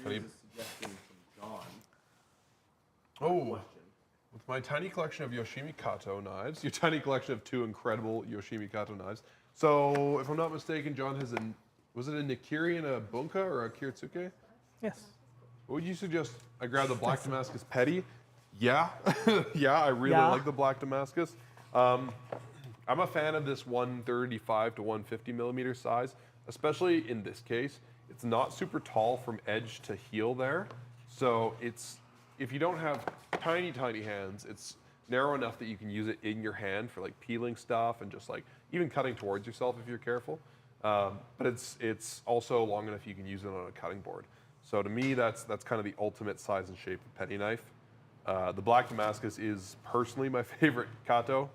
here's a suggestion from John. Oh, Question. with my tiny collection of Yoshimi Kato knives, your tiny collection of 2 incredible Yoshimi Kato knives. So, if I'm not mistaken, John has was it a Nikiri and a Bunka or a Kiritsuke? Yes. What would you suggest? I grab the Black Damascus Petty. Yeah, yeah, I really Yeah. like the Black Damascus. I'm a fan of this 135 to 150 millimeter size, especially in this case. It's not super tall from edge to heel there, so if you don't have tiny hands, it's narrow enough that you can use it in your hand for like peeling stuff and just like even cutting towards yourself if you're careful. But it's also long enough you can use it on a cutting board. So to me, that's kind of the ultimate size and shape of petty knife. The Black Damascus is personally my favorite Kato.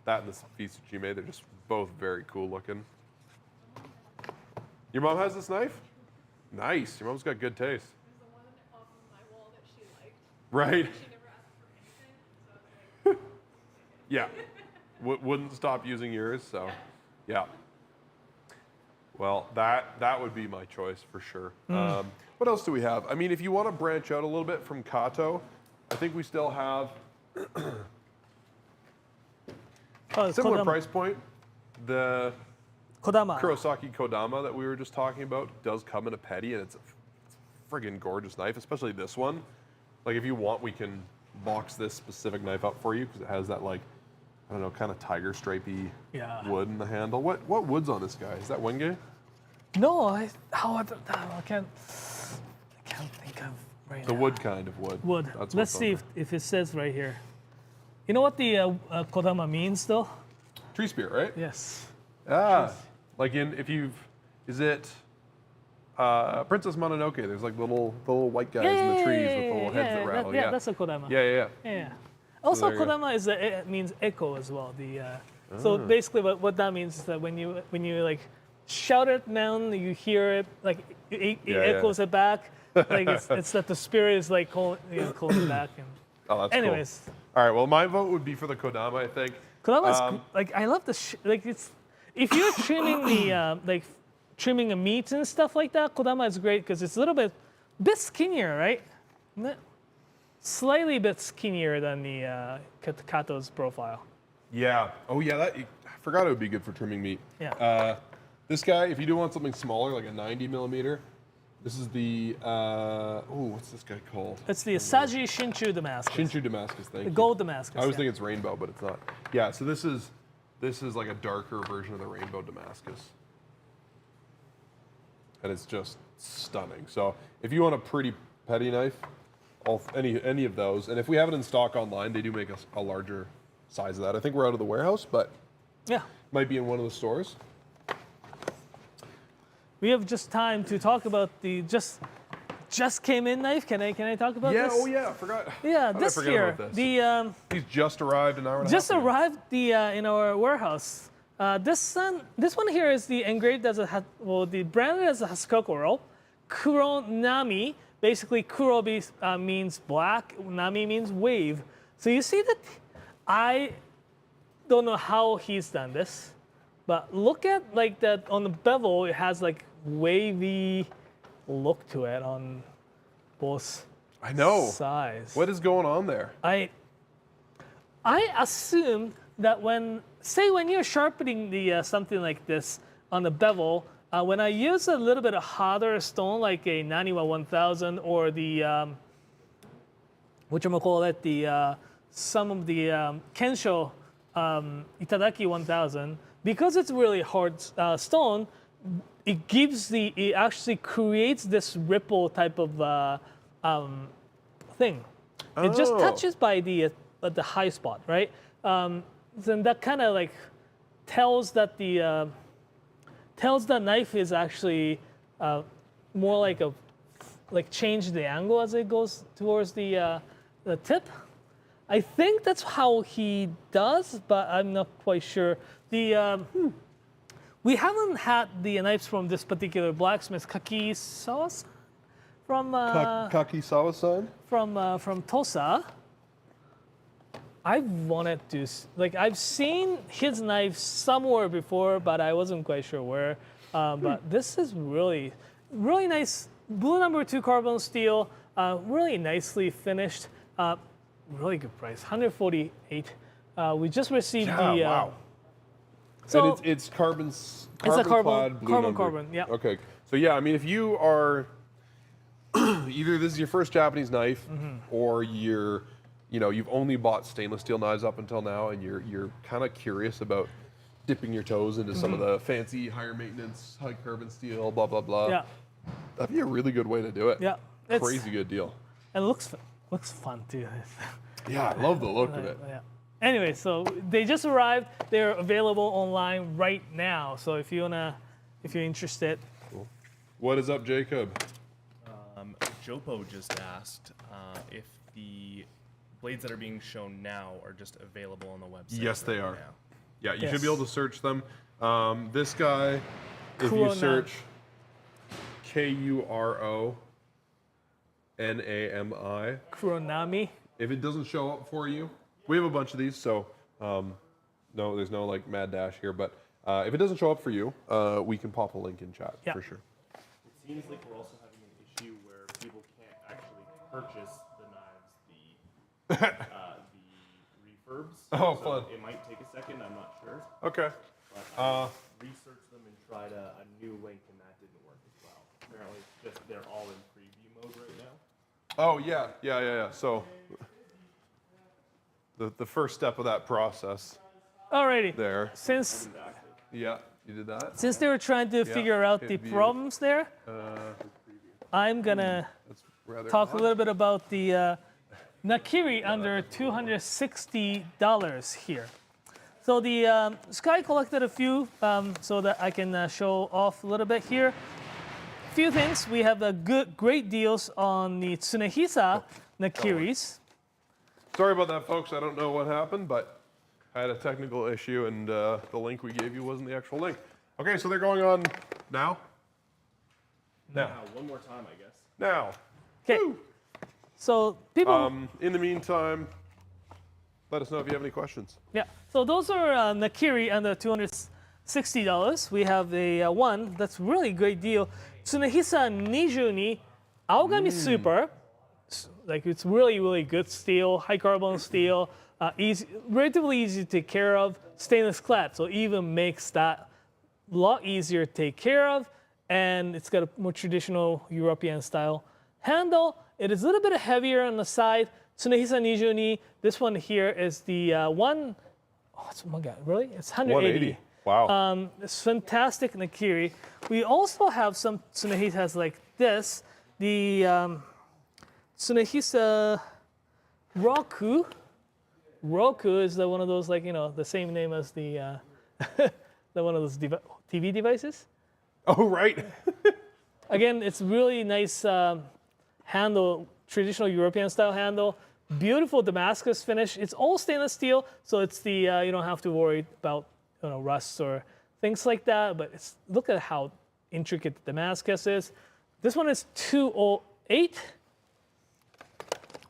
That and the Fisuchime, they're just both very cool looking. Your mom has this knife? Nice. Your mom's got good taste. There's the one off of my wall that she liked. Right. She never asked for anything, so I was like, Yeah. Wouldn't stop using yours, so yeah. Well, that would be my choice for sure. What else do we have? I mean, if you want to branch out a little bit from Kato, I think we still have similar Kodama. price point. The Kodama. Kurosaki Kodama that we were just talking about does come in a petty, and it's a friggin' gorgeous knife, especially this one. Like, if you want, we can box this specific knife up for you because it has that, like, I don't know, kind of tiger stripey Yeah. wood in the handle. What wood's on this guy? Is that Wenge? No, I can't think of right The now. wood kind of wood. Wood. That's Let's what's on see there. if it says right here. You know what the Kodama means, though? Tree spear, right? Yes. Ah, like is it Princess Mononoke? There's like the little white guys in the trees with the little heads that rattle. Yeah, that's a Kodama. Yeah. Yeah. Also, there you go. Kodama it means echo as well. So basically, what that means is that when you like shout it down, you hear it like it Yeah. echoes it back. Like it's that the spirit is like calling back. And Oh, that's anyways, cool. All right, well, my vote would be for the Kodama, I think. Kodama's like I love the like it's if you're trimming the like trimming a meat and stuff like that, Kodama is great because it's a little bit skinnier, right? Slightly bit skinnier than the Kato's profile. Yeah. Oh, yeah. I forgot it would be good for trimming meat. Yeah. This guy, if you do want something smaller, like a 90 millimeter, this is the what's this guy called? It's the Asaji Shinchu Damascus. Shinchu Damascus. Thank The you. gold Damascus. I always yeah. think it's rainbow, but it's not. Yeah. So this is like a darker version of the rainbow Damascus, and it's just stunning. So if you want a pretty petty knife, any of those, and if we have it in stock online, they do make a larger size of that. I think we're out of the warehouse, but Yeah. might be in one of the stores. We have just time to talk about the just came in knife. Can I talk about Yeah. this? Oh yeah. I forgot. Yeah, How did I this forget here, about this? the He's just arrived an hour and a just half ago. arrived in our warehouse. This one here is the engraved as the branded as a Haskoko roll. Kuronami, basically Kurobi means black, Nami means wave. So you see that I don't know how he's done this, but look at like that on the bevel. It has like wavy look to it on both I know. sides. What is going on there? I assume that when you're sharpening the something like this on the bevel, when I use a little bit of hotter stone like a Naniwa 1000 or the whatchamacallit, some of the Kensho Itadaki 1000, because it's really hard stone, it actually creates this ripple type of thing. It just Oh. touches by the high spot, right? Then that kind of like tells that the knife is actually more like change the angle as it goes towards the tip. I think that's how he does, but I'm not quite sure. We haven't had the knives from this particular blacksmith, Kakisawa from Kakisawa-san? from Tosa. I've wanted to I've seen his knife somewhere before, but I wasn't quite sure where. But this is really nice. Blue number 2 carbon steel, really nicely finished. Really good price, 148. We just received the. Wow. So and it's carbon a clad blue number. carbon, yeah. Okay. So yeah, I mean, if you are either this is your first Japanese knife, or you've only bought stainless steel knives up until now, and you're kind of curious about dipping your toes into some of the fancy, higher maintenance, high carbon steel, blah blah blah. Yeah. That'd be a really good way to do it. Yeah. It's, Crazy good deal. And it looks fun too. Yeah, I love the look of it. Yeah. Anyway, so they just arrived. They're available online right now. So if you're interested. Cool. What is up, Jacob? Jopo just asked if the blades that are being shown now are just available on the website. Yes, they right are. now. Yeah, you Yes. should be able to search them. This guy, if you Kurona- search Kuronami, Kuronami. if it doesn't show up for you, we have a bunch of these, so no, there's no like mad dash here, but if it doesn't show up for you, we can pop a link in chat Yeah. for sure. It seems like we're also having an issue where people can't actually purchase the knives, the refurbs. Oh, So fun. It might take a second, I'm not sure. Okay. But I researched them and tried a new link and that didn't work as well. Apparently it's just they're all in preview mode right now. Oh yeah. So the first step of that process Alrighty. there. Since Yeah, you did that. they were trying to figure out the hit view. problems there, I'm gonna That's rather talk a odd. little bit about the Nakiri under $260 here. So the Sky collected a few so that I can show off a little bit here. Few things. We have great deals on the Tsunehisa Nakiris. Sorry about that, folks. I don't know what happened, but I had a technical issue, and the link we gave you wasn't the actual link. Okay, so they're going on now? Now. One more time, I guess. Now. Okay. Woo! So people. In the meantime, let us know if you have any questions. Yeah, so those are Nakiri under $260. We have a one that's really great deal. Tsunehisa Nijuni Aogami Super. Like it's really good steel, high carbon steel, relatively easy to take care of, stainless clad. So even makes that a lot easier to take care of. And it's got a more traditional European style handle. It is a little bit heavier on the side. Tsunehisa Nijuni, this one here is the one, oh my God, really? It's 180. Wow. It's fantastic Nakiri. We also have some Tsunehisa like this. The Tsunehisa Roku. Roku is one of those the same name as the one of those TV devices. Oh, right. Again, it's really nice handle, traditional European style handle. Beautiful Damascus finish. It's all stainless steel, so it's the you don't have to worry about rust or things like that. But look at how intricate the Damascus is. This one is 208.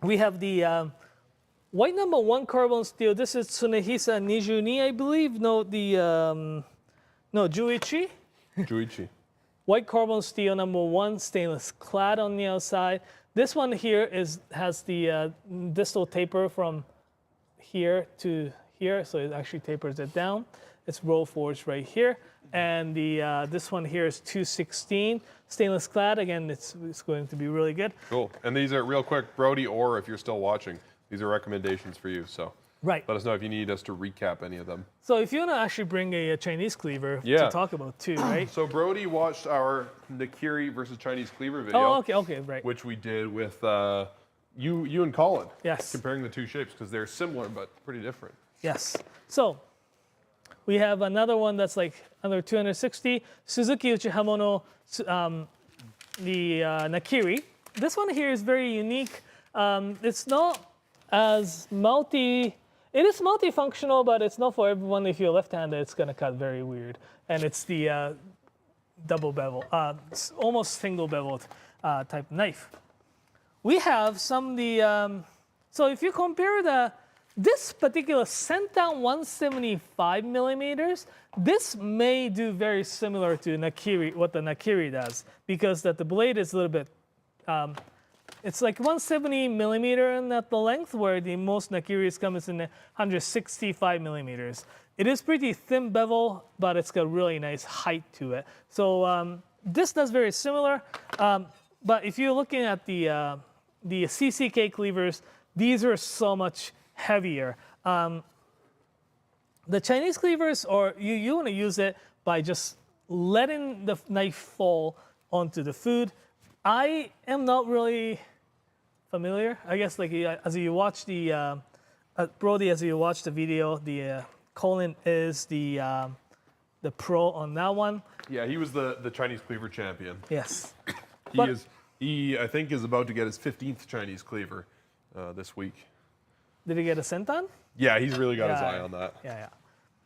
We have the white number 1 carbon steel. This is Tsunehisa Nijuni, I believe. No, Juichi. Juichi. White carbon steel number 1, stainless clad on the outside. This one here has the distal taper from here to here, so it actually tapers it down. It's roll forged right here. And the this one here is 216 stainless clad. Again, it's going to be really good. Cool. And these are real quick, Brody, or if you're still watching, these are recommendations for you. So Right. let us know if you need us to recap any of them. So if you want to actually bring a Chinese cleaver Yeah. to talk about too, right? So Brody watched our Nakiri versus Chinese cleaver video, Oh, okay, right. which we did with you and Colin. Yes. Comparing the two shapes because they're similar but pretty different. Yes. So we have another one that's like under 260, Suzuki Uchihamono, the Nakiri. This one here is very unique. It's not as it is multifunctional, but it's not for everyone. If you're left-handed, it's gonna cut very weird. And it's the double bevel, almost single beveled type knife. We have some so if you compare this particular Sentan 175 millimeters, this may do very similar to Nakiri, what the Nakiri does, because that the blade is a little bit, it's like 170 millimeter at the length, where the most Nakiris come in 165 millimeters. It is pretty thin bevel, but it's got really nice height to it. So this does very similar, but if you're looking at the CCK cleavers, these are so much heavier. The Chinese cleavers, or you want to use it by just letting the knife fall onto the food. I am not really familiar. I guess like as you watch the Brody, as you watch the video, the Colin is the pro on that one. Yeah, he was the Chinese cleaver champion. Yes. He I think is about to get his 15th Chinese cleaver this week. Did he get a Sentan? Yeah, he's really got his Yeah. eye on that. Yeah.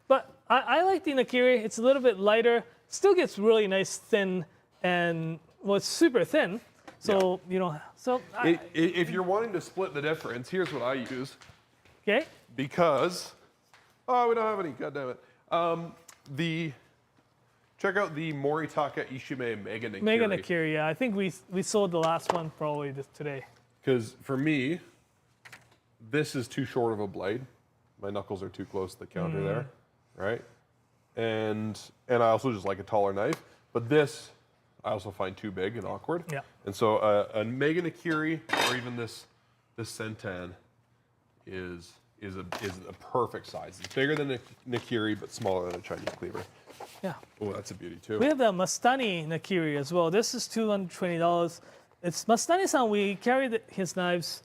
But I like the Nakiri. It's a little bit lighter. Still gets really nice thin, and it's super thin. So If you're wanting to split the difference, here's what I use. Okay. Because we don't have any. God damn it. Check out the Moritaka Ishime Mega Nakiri. Mega Nakiri. Yeah, I think we sold the last one probably today. Because for me, this is too short of a blade. My knuckles are too close to the counter there, right? And I also just like a taller knife. But this, I also find too big and awkward. Yeah. And so a Mega Nakiri or even this Sentan is a perfect size. It's bigger than a Nakiri, but smaller than a Chinese cleaver. Yeah. Oh, that's a beauty too. We have the Mastani Nakiri as well. This is $220. It's Mastani-san. We carried his knives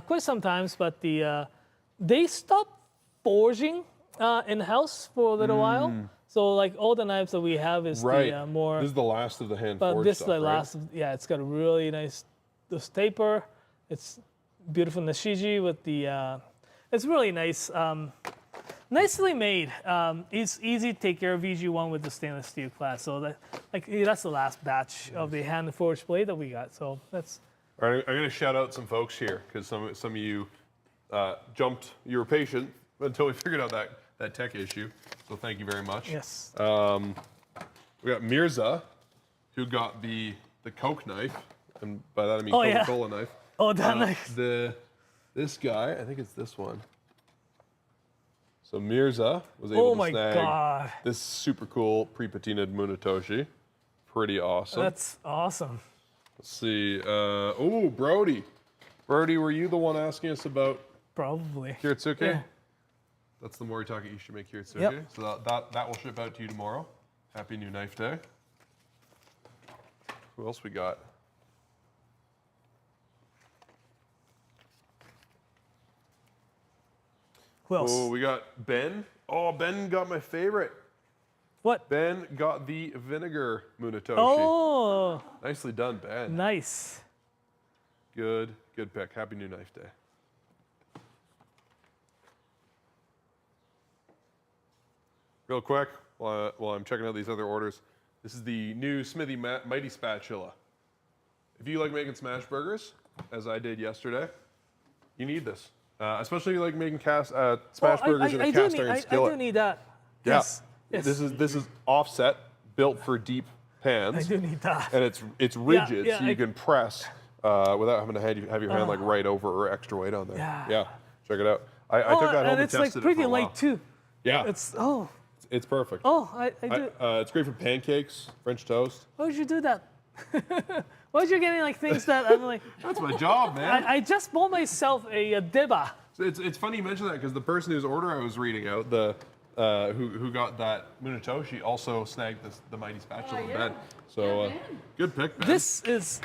quite some times, but they stopped forging in-house for a little while. So like all the knives that we have is the more. This is the last of the hand But forged this stuff, is the right? last. Yeah, it's got a really nice this taper. It's beautiful Nishiji with the. It's really nice. Nicely made. It's easy to take care of VG1 with the stainless steel class. So that's the last batch of the hand forged blade that we got. So that's. All right, I'm going to shout out some folks here because some of you jumped. You were patient until we figured out that tech issue. So thank you very much. Yes. We got Mirza, who got the Coke knife, and by that I mean Oh, yeah. Coca-Cola knife. Oh, that knife. This guy, I think it's this one. So Mirza was able Oh to my snag God. this super cool pre-patinaed Munatoshi. Pretty awesome. That's awesome. Let's see. Brody. Brody, were you the one asking us about Probably. Kiritsuke? Yeah. That's the Moritaka Ishime Kiritsuke. Yep. So that will ship out to you tomorrow. Happy New Knife Day. Who else we got? Who else? Oh, we got Ben. Oh, Ben got my favorite. What? Ben got the vinegar Munatoshi. Oh, Nicely done, Ben. nice. Good pick. Happy New Knife Day. Real quick, while I'm checking out these other orders, this is the new Smithy Mighty Spatula. If you like making smash burgers, as I did yesterday, you need this. Especially if you like making smash burgers in a cast iron skillet. I do need that. Yeah. Yes. Yes. This is offset, built for deep pans. I do need that. And it's rigid, yeah, so you can press without having to have your hand like right over or extra weight on there. Yeah. Yeah, check it out. I took that home and and it's like tested pretty it for a while. light too. Yeah, It's It's perfect. Oh, I do. It's great for pancakes, French toast. Why would you do that? Why would you getting like things that I'm like? That's my job, man. I just bought myself a dibba. It's funny you mention that because the person whose order I was reading out, who got that Munitoshi, also snagged the mighty spatula in bed. So good pick, man. This is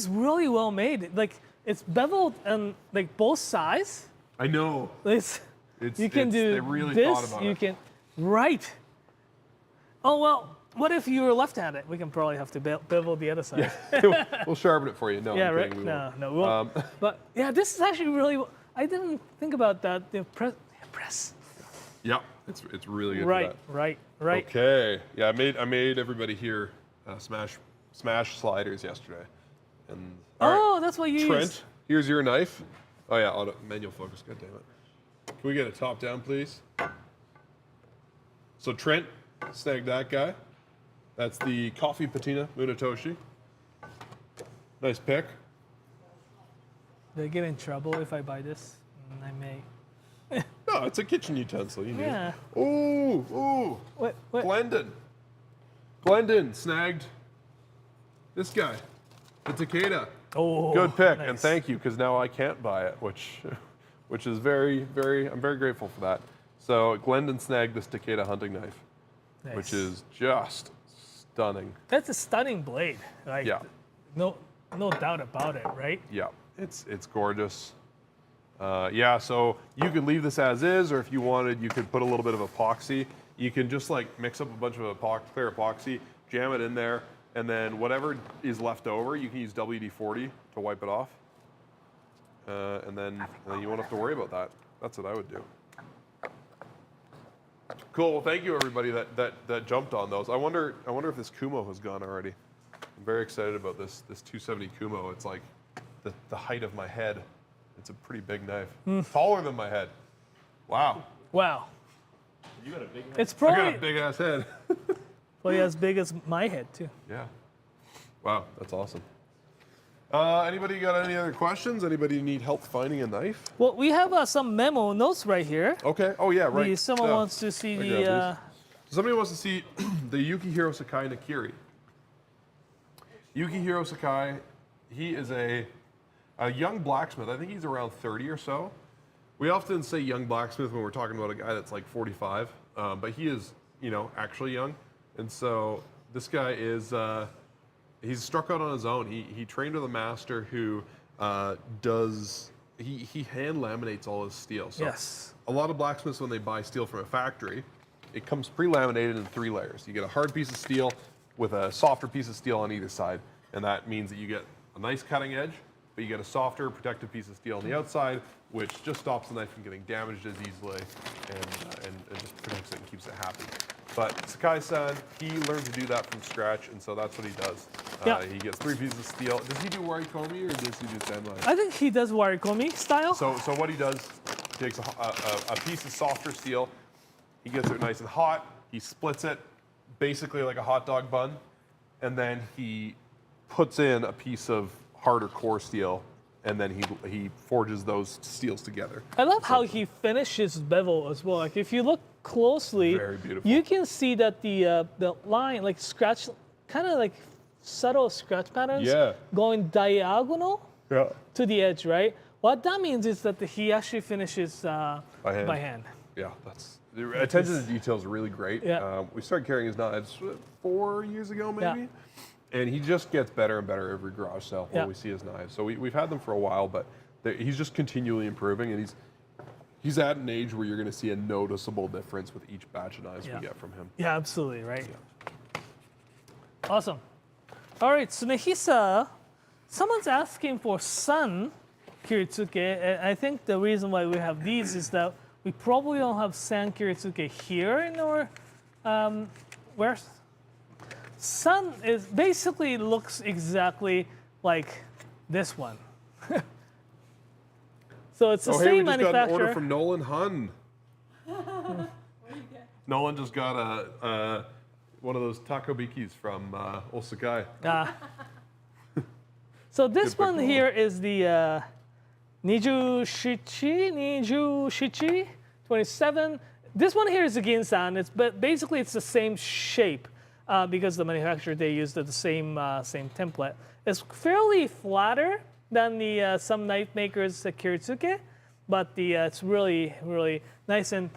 really well made. Like it's beveled on like both sides. I know. You can do they really this. thought about You it. can right. Oh well. What if you were left-handed? We can probably have to bevel the other side. We'll sharpen it for you. No, Yeah, I'm right. kidding, we No, won't. no, we won't. But yeah, this is actually really. I didn't think about that. The press. Yep, it's really good. Right, For right, that. right. Okay. Yeah, I made everybody here smash sliders yesterday. And all right, Oh, that's what you Trent, used. here's your knife. Oh yeah, manual focus. God damn it. Can we get a top down, please? So Trent snagged that guy. That's the coffee patina Munitoshi. Nice pick. Do I get in trouble if I buy this? I may. No, it's a kitchen utensil. You need Yeah. it. Ooh. What? Glendon snagged this guy, the Takeda. Oh, Good pick, and nice. thank you, because now I can't buy it, which is very, I'm very grateful for that. So Glendon snagged this Takeda hunting knife, Nice. which is just stunning. That's a stunning blade. Like, Yeah. No doubt about it, right? Yeah, it's gorgeous. Yeah, so you could leave this as is, or if you wanted, you could put a little bit of epoxy. You can just like mix up a bunch of clear epoxy, jam it in there, and then whatever is left over, you can use WD-40 to wipe it off. And then you won't have to worry about that. That's what I would do. Cool. Well, thank you everybody that jumped on those. I wonder if this Kumo has gone already. I'm very excited about this 270 Kumo. It's like the height of my head. It's a pretty big knife. Taller than my head. Wow. Wow. You got a big head. It's I got a probably big ass head. as big as my head too. Yeah. Wow, that's awesome. Anybody got any other questions? Anybody need help finding a knife? Well, we have some memo notes right here. Okay. Oh yeah, right. Someone Yeah. wants to see I grabbed the. Somebody wants to see the Yukihiro Sakai Nakiri. Yukihiro Sakai, he is a young blacksmith. I think he's around 30 or so. We often say young blacksmith when we're talking about a guy that's like 45, but he is, actually young. And so this guy is, he's struck out on his own. He trained with a master who he hand laminates all his steel. So Yes. a lot of blacksmiths, when they buy steel from a factory, it comes pre-laminated in 3 layers. You get a hard piece of steel with a softer piece of steel on either side, and that means that you get a nice cutting edge, but you get a softer protective piece of steel on the outside, which just stops the knife from getting damaged as easily and just protects it and keeps it happy. But Sakai-san, he learned to do that from scratch, and so that's what he does. Yeah. He gets 3 pieces of steel. Does he do warikomi or does he do senmai? I think he does warikomi style. So what he does, he takes a piece of softer steel, he gets it nice and hot, he splits it basically like a hot dog bun, and then he puts in a piece of harder core steel, and then he forges those steels together. I love how he finishes bevel as well. Like if you look closely, Very beautiful. you can see that the line, like scratch, kind of like subtle scratch patterns, Yeah. going diagonal Yeah. to the edge, right? What that means is that he actually finishes hand. by hand. Yeah, that's the attention to detail is really great. Yeah. We started carrying his knives 4 years ago, maybe. Yeah. And he just gets better and better every garage sale when Yeah. we see his knives. So we've had them for a while, but he's just continually improving, and he's at an age where you're going to see a noticeable difference with each batch of knives Yeah. we get from him. Yeah, absolutely, right? Awesome. All right, so Nahisa, someone's asking for Sun Kiritsuke, and I think the reason why we have these is that we probably don't have San Kiritsuke here in our, where's? Sun is basically looks exactly like this one. So it's the Oh, hey, same we just got an manufacturer. order from Nolan Hun. Nolan just got one of those takobikis from Osakai. So this Good pick. one here is the Niju Shichi 27. This one here is a Ginsan. But basically it's the same shape because the manufacturer they used the same template. It's fairly flatter than the some knife makers Kiritsuke, but it's really nice and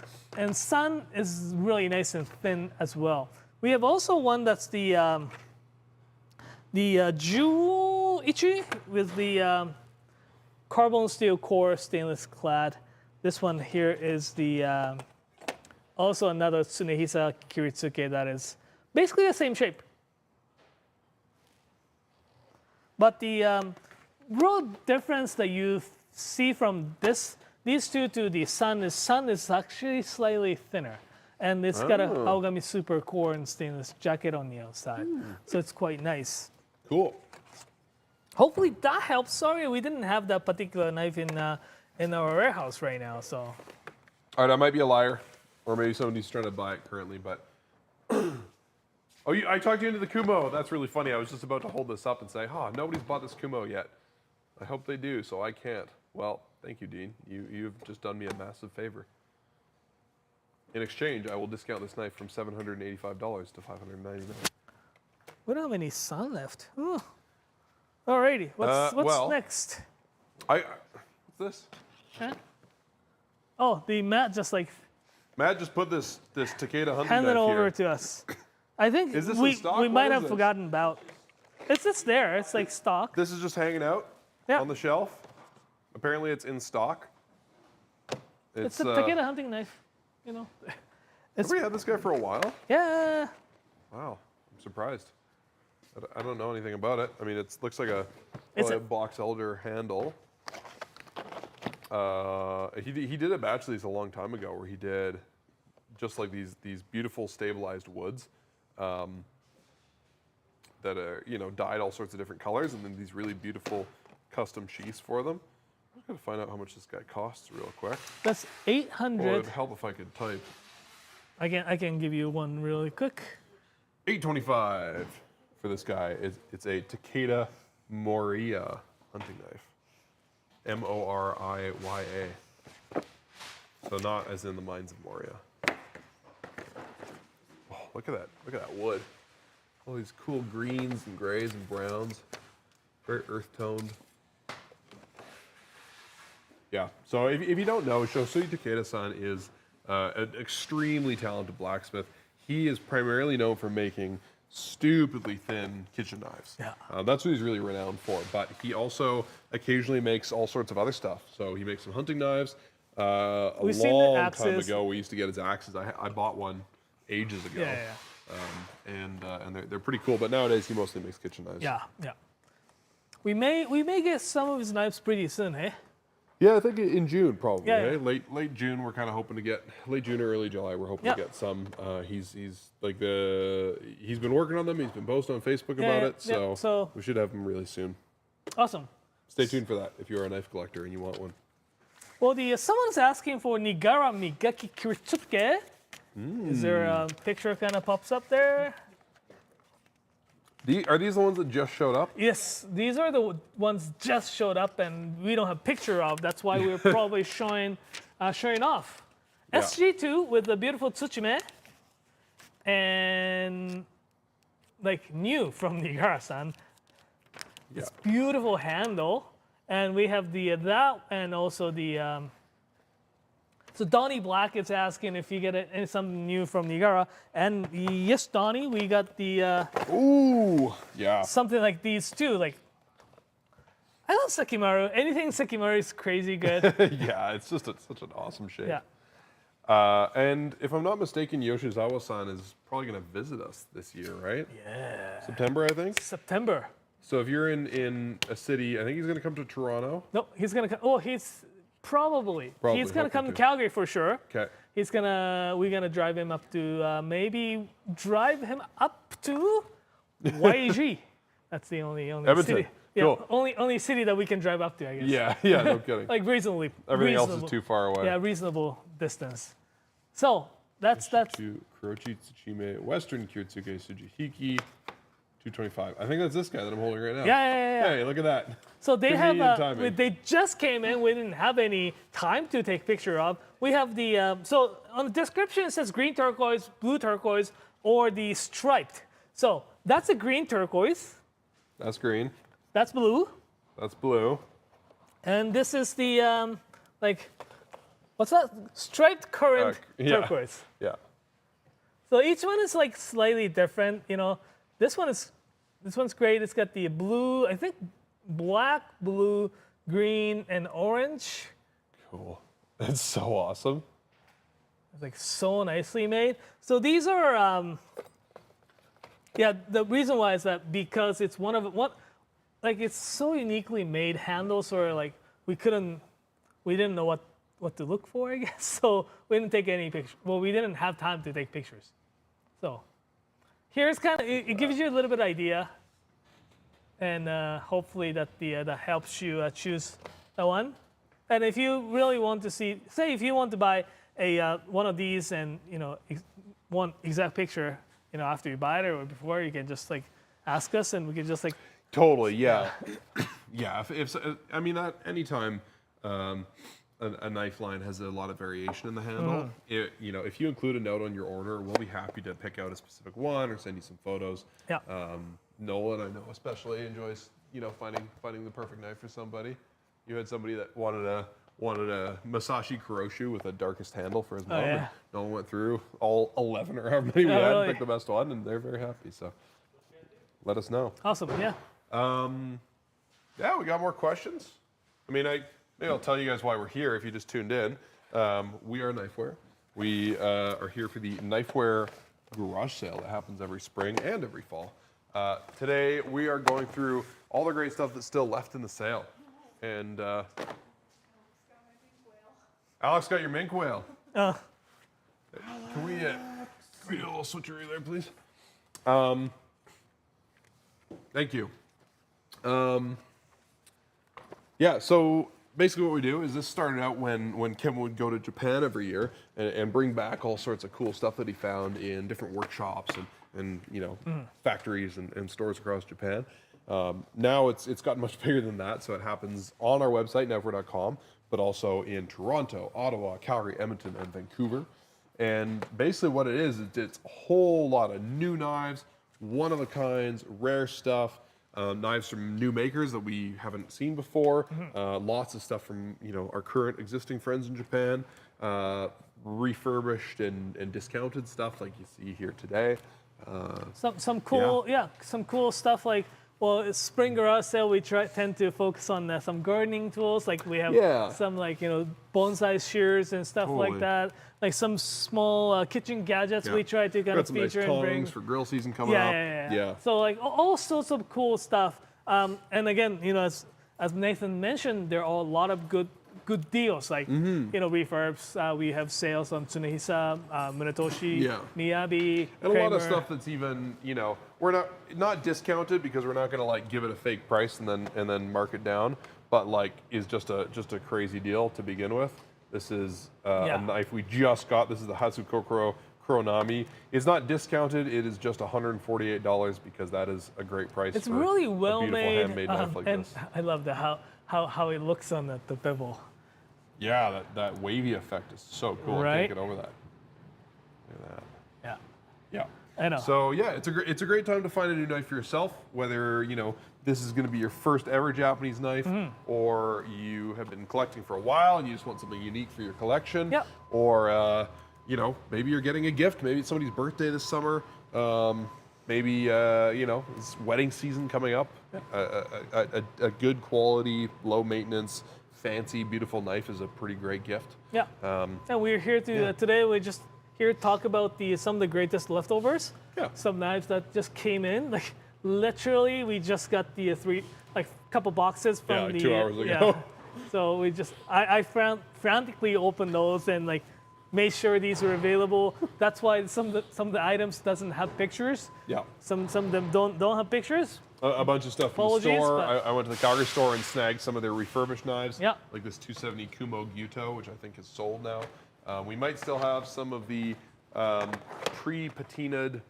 sun is really nice and thin as well. We have also one that's the Jewel Ichi with the carbon steel core stainless clad. This one here is the also another Tsunehisa Kiritsuke that is basically the same shape. But the real difference that you see from these two to the sun is actually slightly thinner. And it's got a Aogami Super core and stainless jacket on the outside. So it's quite nice. Cool. Hopefully that helps. Sorry, we didn't have that particular knife in our warehouse right now. So. All right, I might be a liar, or maybe somebody's trying to buy it currently, but. I talked you into the Kumo. That's really funny. I was just about to hold this up and say, nobody's bought this Kumo yet. I hope they do, so I can't. Well, thank you, Dean. You've just done me a massive favor. In exchange, I will discount this knife from $785 to $599. We don't have any sun left. Oh. Alrighty, what's next? What's this? Huh? Oh, the Matt just put this Takeda hunting hand knife it over here. to us. I think Is this in stock? we What might is have this? forgotten about. It's just there. It's like stock. This is just hanging out on the shelf. Apparently, it's in stock. It's a Takeda hunting knife. You know. Have we had this guy for a while? Yeah. Wow, I'm surprised. I don't know anything about it. I mean, it looks like a box elder handle. He did a batch of these a long time ago where he did just like these beautiful stabilized woods that are dyed all sorts of different colors, and then these really beautiful custom sheaths for them. I'm gonna find out how much this guy costs real quick. That's Well, 800. it'd help if I could type. I can give you one really quick. $825 for this guy. It's a Takeda Moriya hunting knife. Moriya. So not as in the mines of Moria. Oh, look at that. Look at that wood. All these cool greens and grays and browns. Very earth toned. Yeah. So if you don't know, Shosui Takeda-san is an extremely talented blacksmith. He is primarily known for making stupidly thin kitchen knives. Yeah. That's what he's really renowned for. But he also occasionally makes all sorts of other stuff. So he makes some hunting knives. We've seen the long time axes. ago, we used to get his axes. I bought one ages ago. Yeah. And they're pretty cool. But nowadays, he mostly makes kitchen knives. Yeah. We may get some of his knives pretty soon, eh? Yeah, I think in June probably. Yeah, eh? yeah. Late June, we're kind of hoping to get late June or early July. We're hoping to get some. He's been working on them. He's been posting on Facebook about it. So we should have them really soon. Awesome. Stay tuned for that if you're a knife collector and you want one. Well, someone's asking for Nigara Migaki Kiritsuke. Is there a picture kind of pops up there? Are these the ones that just showed up? Yes, these are the ones just showed up and we don't have picture of. That's why we're probably showing off. Yeah. SG2 with the beautiful Tsuchime and like new from Nigara-san. Yeah. It's beautiful handle, and we have that and also the. So Donnie Black is asking if you get something new from Nigara, and yes, Donnie, we got the. Ooh, yeah. Something like these too. Like, I love Sekimaru. Anything Sekimaru is crazy good. Yeah, it's just such an awesome shape. Yeah. And if I'm not mistaken, Yoshizawa-san is probably going to visit us this year, right? Yeah. September, I think. September. So if you're in a city, I think he's going to come to Toronto. No, he's gonna come. Oh, he's probably he's gonna come to Calgary for sure. Okay. We're gonna drive him up to maybe drive him up to YG. That's the only Edmonton. city. Yeah, Cool. only city that we can drive up to, I guess. Yeah, no kidding. Like reasonably. Everything else reasonable. is too far away. Yeah, reasonable distance. So that's To Kurochi Tsuchime, Western Kiritsuke Tsujihiki. 225. I think that's this guy that I'm holding right now. Yeah. Hey, look at that. So they Convenient have, timing. they just came in. We didn't have any time to take picture of. We have the, so on the description it says green turquoise, blue turquoise, or the striped. So that's a green turquoise. That's green. That's blue. That's blue. And this is the, like, what's that? Striped currant yeah. turquoise. Yeah. So each one is like slightly different, you know. This one's great. It's got the blue, I think black, blue, green, and orange. Cool. That's so awesome. It's like so nicely made. So these are, yeah, the reason why is that because it's like it's so uniquely made handles, or like we didn't know what to look for, I guess. So we didn't take any pictures. Well, we didn't have time to take pictures. So here's kind of, it gives you a little bit idea, and hopefully that helps you choose the one. And if you really want to see, say if you want to buy a one of these and one exact picture, after you buy it or before, you can just like ask us and we can just like. Totally, yeah. Yeah, if I mean, at any time, a knife line has a lot of variation in the handle. If you include a note on your order, we'll be happy to pick out a specific one or send you some photos. Yeah. Nolan, I know especially enjoys finding the perfect knife for somebody. You had somebody that wanted a Masashi Kuroshu with the darkest handle for his mom. yeah. And Nolan went through all 11 or however many we had really? and picked the best one, and they're very happy. So let us know. Awesome. Yeah. Yeah, we got more questions. I mean, maybe I'll tell you guys why we're here if you just tuned in. We are Knifewear. We are here for the Knifewear garage sale that happens every spring and every fall. Today, we are going through all the great stuff that's still left in the sale. And Alex got your mink whale. Can we do a little switcheroo there, please? Thank you. Yeah, so basically what we do is this started out when Kevin would go to Japan every year and bring back all sorts of cool stuff that he found in different workshops and factories and stores across Japan. Now it's gotten much bigger than that, so it happens on our website, knifewear.com, but also in Toronto, Ottawa, Calgary, Edmonton, and Vancouver. And basically what it is, it's a whole lot of new knives, one-of-a-kinds, rare stuff, knives from new makers that we haven't seen before, lots of stuff from our current existing friends in Japan, refurbished and discounted stuff like you see here today. Some cool, some cool stuff like, well, spring garage sale, we tend to focus on some gardening tools. Like we have some like, bonsai shears and stuff like Totally. that. Like some small kitchen gadgets we try to kind Got of some nice feature and bring. tongs for grill season coming up. Yeah. So like all sorts of cool stuff. And again, as Nathan mentioned, there are a lot of good deals. Like refurbs. We have sales on Tsunehisa, Munetoshi, Miyabi, And Kramer. a lot of stuff that's even, we're not discounted because we're not going to like give it a fake price and then mark it down, but like is just a crazy deal to begin with. This is a knife we just got. This is the Hatsukokoro Kuronami. It's not discounted. It is just $148 because that is a great price. It's for really well a beautiful made, handmade knife like and this. I love how it looks on the bevel. Yeah, that wavy effect is so cool. I Right? can't get over that. Look at that. Yeah. Yeah. I know. So yeah, it's a great time to find a new knife for yourself. Whether this is going to be your first ever Japanese knife, or you have been collecting for a while and you just want something unique for your collection, or maybe you're getting a gift. Maybe it's somebody's birthday this summer. Maybe it's wedding season coming up. A good quality, low maintenance, fancy, beautiful knife is a pretty great gift. Yeah. And we're here to today. We're just here to talk about some of the greatest leftovers. Yeah. Some knives that just came in. Like literally, we just got the couple boxes from 2 hours ago. Yeah. So we just I frantically opened those and like made sure these were available. That's why some of the items doesn't have pictures. Yeah. Some of them don't have pictures. A bunch of stuff from Apologies, the store. but- I went to the Calgary store and snagged some of their refurbished knives. Yeah. Like this 270 Kumo Gyuto, which I think is sold now. We might still have some of the pre-patinaed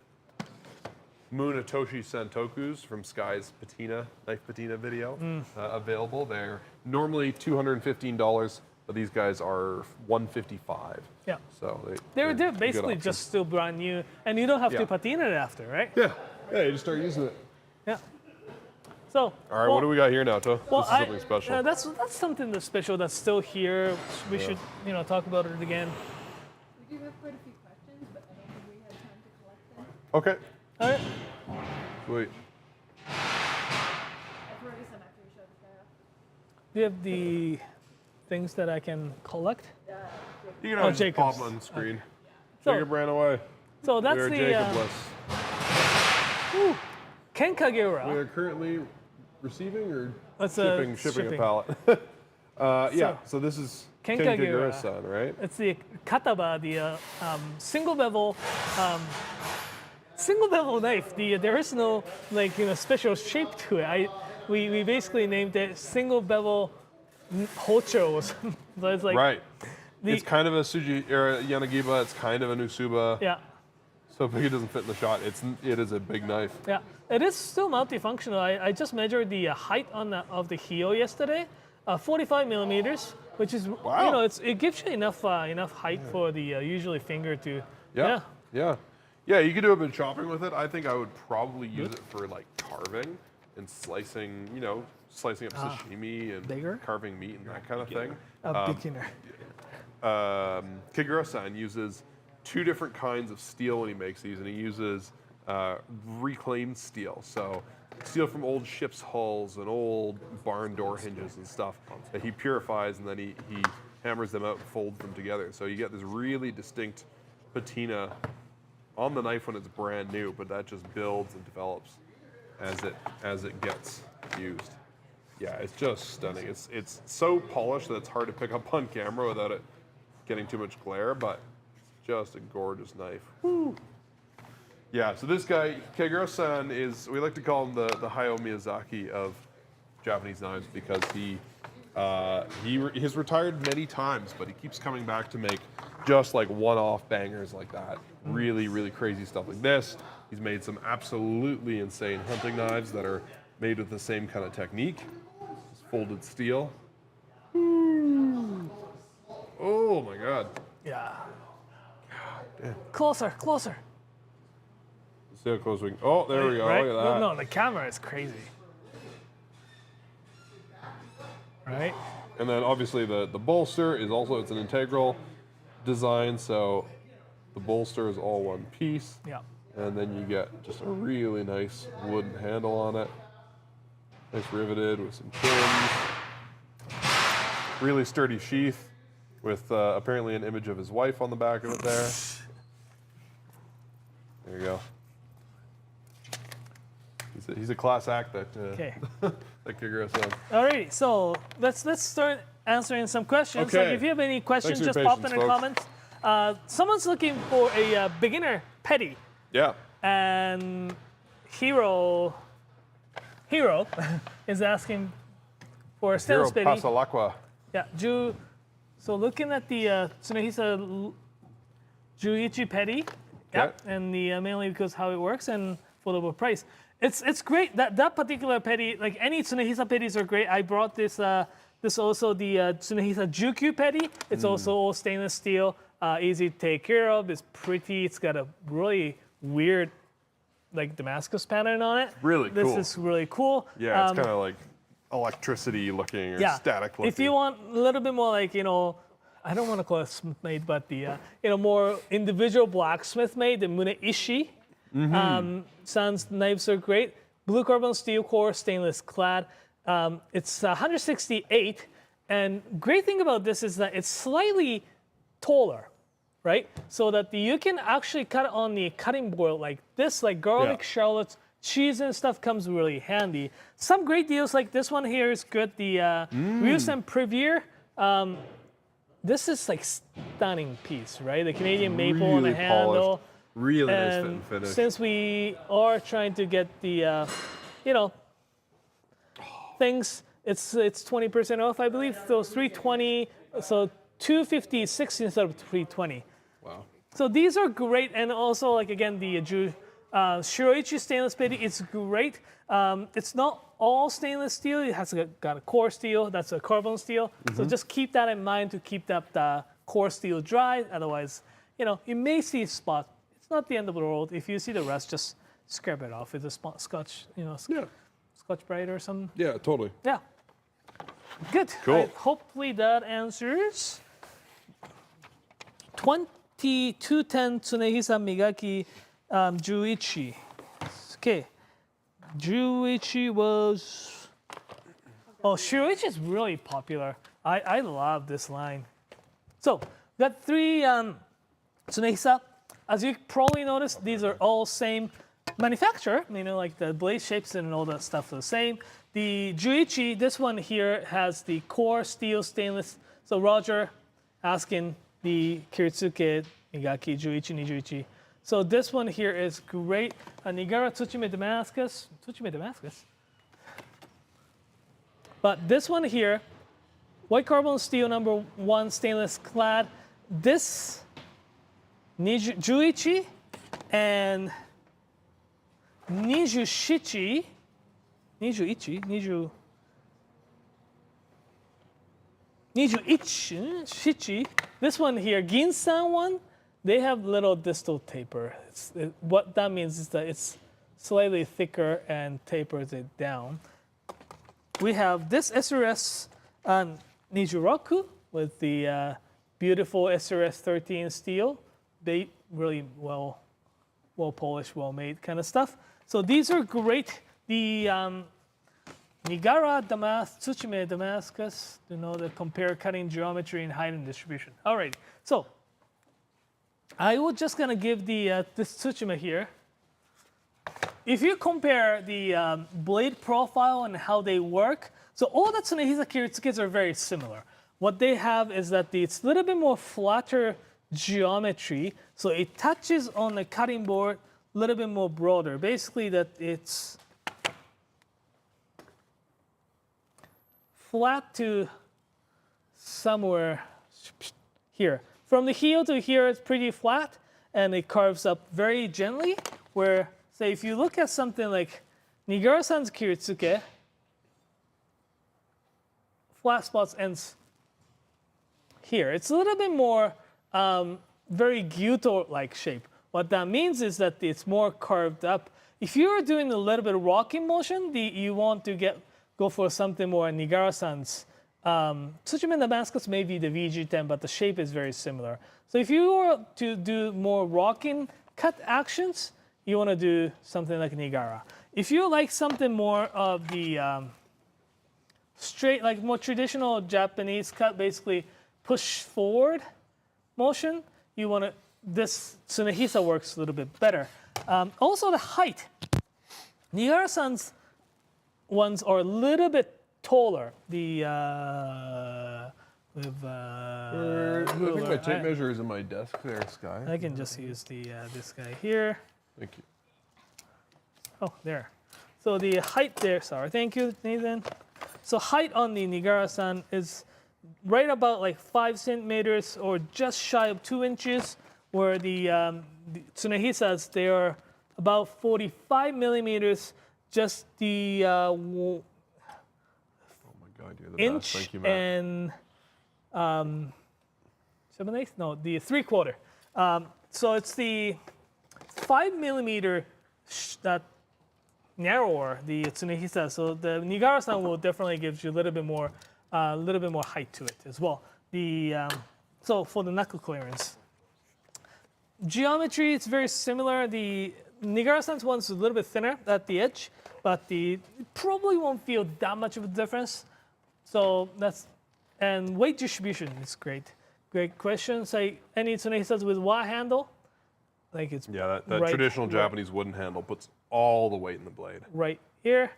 Munetoshi Santokus from Sky's knife patina video available. They're normally $215, but these guys are $155. Yeah. So They're good basically option. just still brand new, and you don't have Yeah. to patina it after, right? Yeah, you just start using it. Yeah. So. All right, what do we got here now, To? Well, this is something special. that's something that's special that's still here. We should talk about it again. We do have quite a few questions, but I don't think we had time to collect them. Okay, All right. sweet. I've already sent after you showed this guy off. Do you have the things that I can collect? You can Oh, always just Jacob's. pop on the screen. So- Jacob ran away. So that's We are the Jacobless. Ken We Kagura. are currently receiving or That's shipping a shipping. pallet. Yeah, so this is Ken Ken Kagura. Kagura's son, right? It's the kataba, the single bevel knife. There is no special shape to it. We basically named it single bevel hochos. So it's like Right. the- It's kind of a Suji or a Yanagiba. It's kind of an Usuba. yeah. So big it doesn't fit in the shot. It is a big knife. Yeah, it is still multifunctional. I just measured the height of the heel yesterday, 45 millimeters, which is Wow. it gives you enough height for the usually finger to Yeah. You could do a bit of chopping with it. I think I would probably use it for like carving and slicing, slicing up sashimi and Bigger? carving meat and that kind of thing. a beginner. Kagura-san uses 2 different kinds of steel when he makes these, and he uses reclaimed steel. So steel from old ships' hulls and old barn door hinges and stuff that he purifies, and then he hammers them out and folds them together. So you get this really distinct patina on the knife when it's brand new, but that just builds and develops as it gets used. Yeah, it's just stunning. It's so polished that it's hard to pick up on camera without it getting too much glare, but it's just a gorgeous knife. Woo. Yeah, so this guy, Kagura-san, we like to call him the Hayao Miyazaki of Japanese knives because he has retired many times, but he keeps coming back to make just like one-off bangers like that. Really, really crazy stuff like this. He's made some absolutely insane hunting knives that are made with the same kind of technique. It's folded steel. Oh my God. Yeah. damn. Closer. See how close we can. Oh, there we go. Right? Look at that. No, the camera is crazy. Right? And then obviously the bolster is also, it's an integral design, so the bolster is all one piece. Yeah. And then you get just a really nice wooden handle on it. Nice riveted with some pins. Really sturdy sheath with apparently an image of his wife on the back of it there. There you go. He's a class act that that Kagura-san. Alrighty, so let's start answering some questions. Okay. Like if you have any questions, Thanks for just your pop in patience, the folks. comments. Someone's looking for a beginner petty, Yeah. and Hero is asking for a Hero stainless petty. Pasalacqua. Yeah, so looking at the Tsunehisa Juichi petty, yep, and the mainly because how it works and for the low price. It's great that particular petty, like any Tsunehisa petties are great. I brought this also the Tsunehisa Jukyu petty. It's also all stainless steel, easy to take care of. It's pretty. It's got a really weird like Damascus pattern on it. Really this cool. is really cool. Yeah, it's kind of like electricity looking or static looking. If you want a little bit more like, I don't want to call it Smith made, but the, more individual blacksmith made, the Mune Ishi. Sans knives are great. Blue carbon steel core, stainless clad. It's 168. And great thing about this is that it's slightly taller, right? So that you can actually cut it on the cutting board like this, like garlic, shallots, cheese and stuff comes really handy. Some great deals like this one here is good. The Ryusen Previer. This is like stunning piece, right? The Canadian maple on the Really handle. polished. Really nice fit And and finish. since we are trying to get the, things, it's 20% off, I believe. So 320, so 256 instead of 320. Wow. So these are great, and also like again the Shiroichi stainless plate is great. It's not all stainless steel. It has got a core steel. That's a carbon steel. So just keep that in mind to keep that core steel dry. Otherwise, you may see spot. It's not the end of the world. If you see the rust, just scrub it off with a Scotch, Scotch Brite or something. Yeah, totally. Yeah. Good. Cool. Hopefully that answers. 2210 Tsunehisa Migaki 11. Okay. 11 was. Oh, Shiroichi is really popular. I love this line. So, got 3 Tsunehisa. As you probably noticed, these are all same manufacturer, like the blade shapes and all that stuff are the same. The Juichi, this one here has the core steel stainless. So Roger asking the Kiritsuke Migaki Juichi Nijuichi. So this one here is great. Nigara Tsuchime Damascus. But this one here, white carbon steel #1 stainless clad. This Juichi and Nijuichi. This one here, Ginsan one, they have little distal taper. What that means is that it's slightly thicker and tapers it down. We have this SRS Nijuroku with the beautiful SRS 13 steel. They really well polished, well made kind of stuff. So these are great. The Nigara Tsuchime Damascus, the compare cutting geometry and height and distribution. All right, so I was just gonna give this Tsuchime here. If you compare the blade profile and how they work, so all the Tsunehisa Kiritsukes are very similar. What they have is that it's a little bit more flatter geometry, so it touches on the cutting board a little bit more broader. Basically, that it's flat to somewhere here. From the heel to here, it's pretty flat, and it carves up very gently. Where, say, if you look at something like Nigara-san's Kiritsuke, flat spots ends here. It's a little bit more very Gyuto-like shape. What that means is that it's more carved up. If you're doing a little bit of rocking motion, you want to go for something more Nigara-san's. Tsuchime Damascus may be the VG10, but the shape is very similar. So if you were to do more rocking cut actions, you want to do something like Nigara. If you like something more of the straight, like more traditional Japanese cut, basically push forward motion, you want to, this Tsunehisa works a little bit better. Also the height. Nigara-san's ones are a little bit taller. I think my tape measure is in my desk there, Sky. I can just use this guy here. Thank you. Oh, there. So the height there, sorry. Thank you, Nathan. So height on the Nigara-san is right about like 5 centimeters or just shy of 2 inches, where the Tsunehisas, they are about 45 millimeters, just the Oh my God, you're the best. inch Thank you, Matt. and 7/8? No, the 3/4. So it's the 5 millimeter that narrower, the Tsunehisa. So the Nigara-san will definitely give you a little bit more height to it as well. So for the knuckle clearance, geometry, it's very similar. The Nigara-san's one's a little bit thinner at the edge, but you probably won't feel that much of a difference. So and weight distribution is great. Great question. Say any Tsunehisas with wa handle, like it's that right- traditional right- Japanese wooden handle puts all the weight in the blade. right here.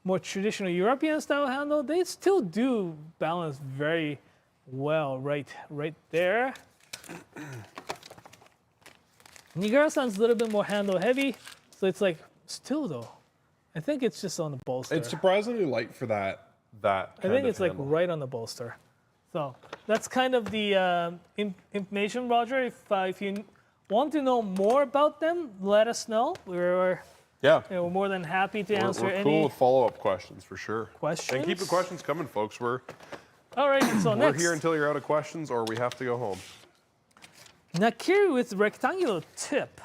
More traditional European style handle, they still do balance very well right there. Nigara-san's a little bit more handle heavy, so it's like still though. I think it's just on the bolster. It's surprisingly light for that. I think it's like right on the bolster. So that's kind of the information, Roger. If you want to know more about them, let us know. We're we're more than happy to answer We're any cool with follow-up questions for sure. questions. And keep the questions coming, folks. We're Alright, so we're next. here until you're out of questions or we have to go home. Nakiri with rectangular tip.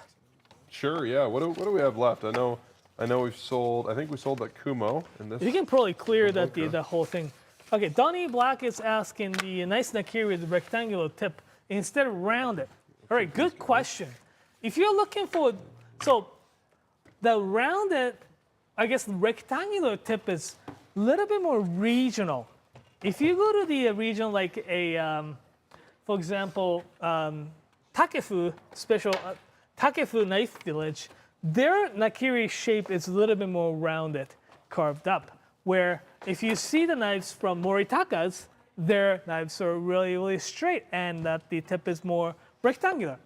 Sure, yeah. What do we have left? I know we've sold. I think we sold that Kumo in this. You can probably clear that Okay. the whole thing. Okay, Donnie Black is asking the nice Nakiri with rectangular tip instead of rounded. All right, good question. If you're looking for, so the rounded, I guess the rectangular tip is a little bit more regional. If you go to the region like for example, Takefu Takefu Knife Village, their Nakiri shape is a little bit more rounded, carved up. Where if you see the knives from Moritaka's, their knives are really, really straight and that the tip is more rectangular.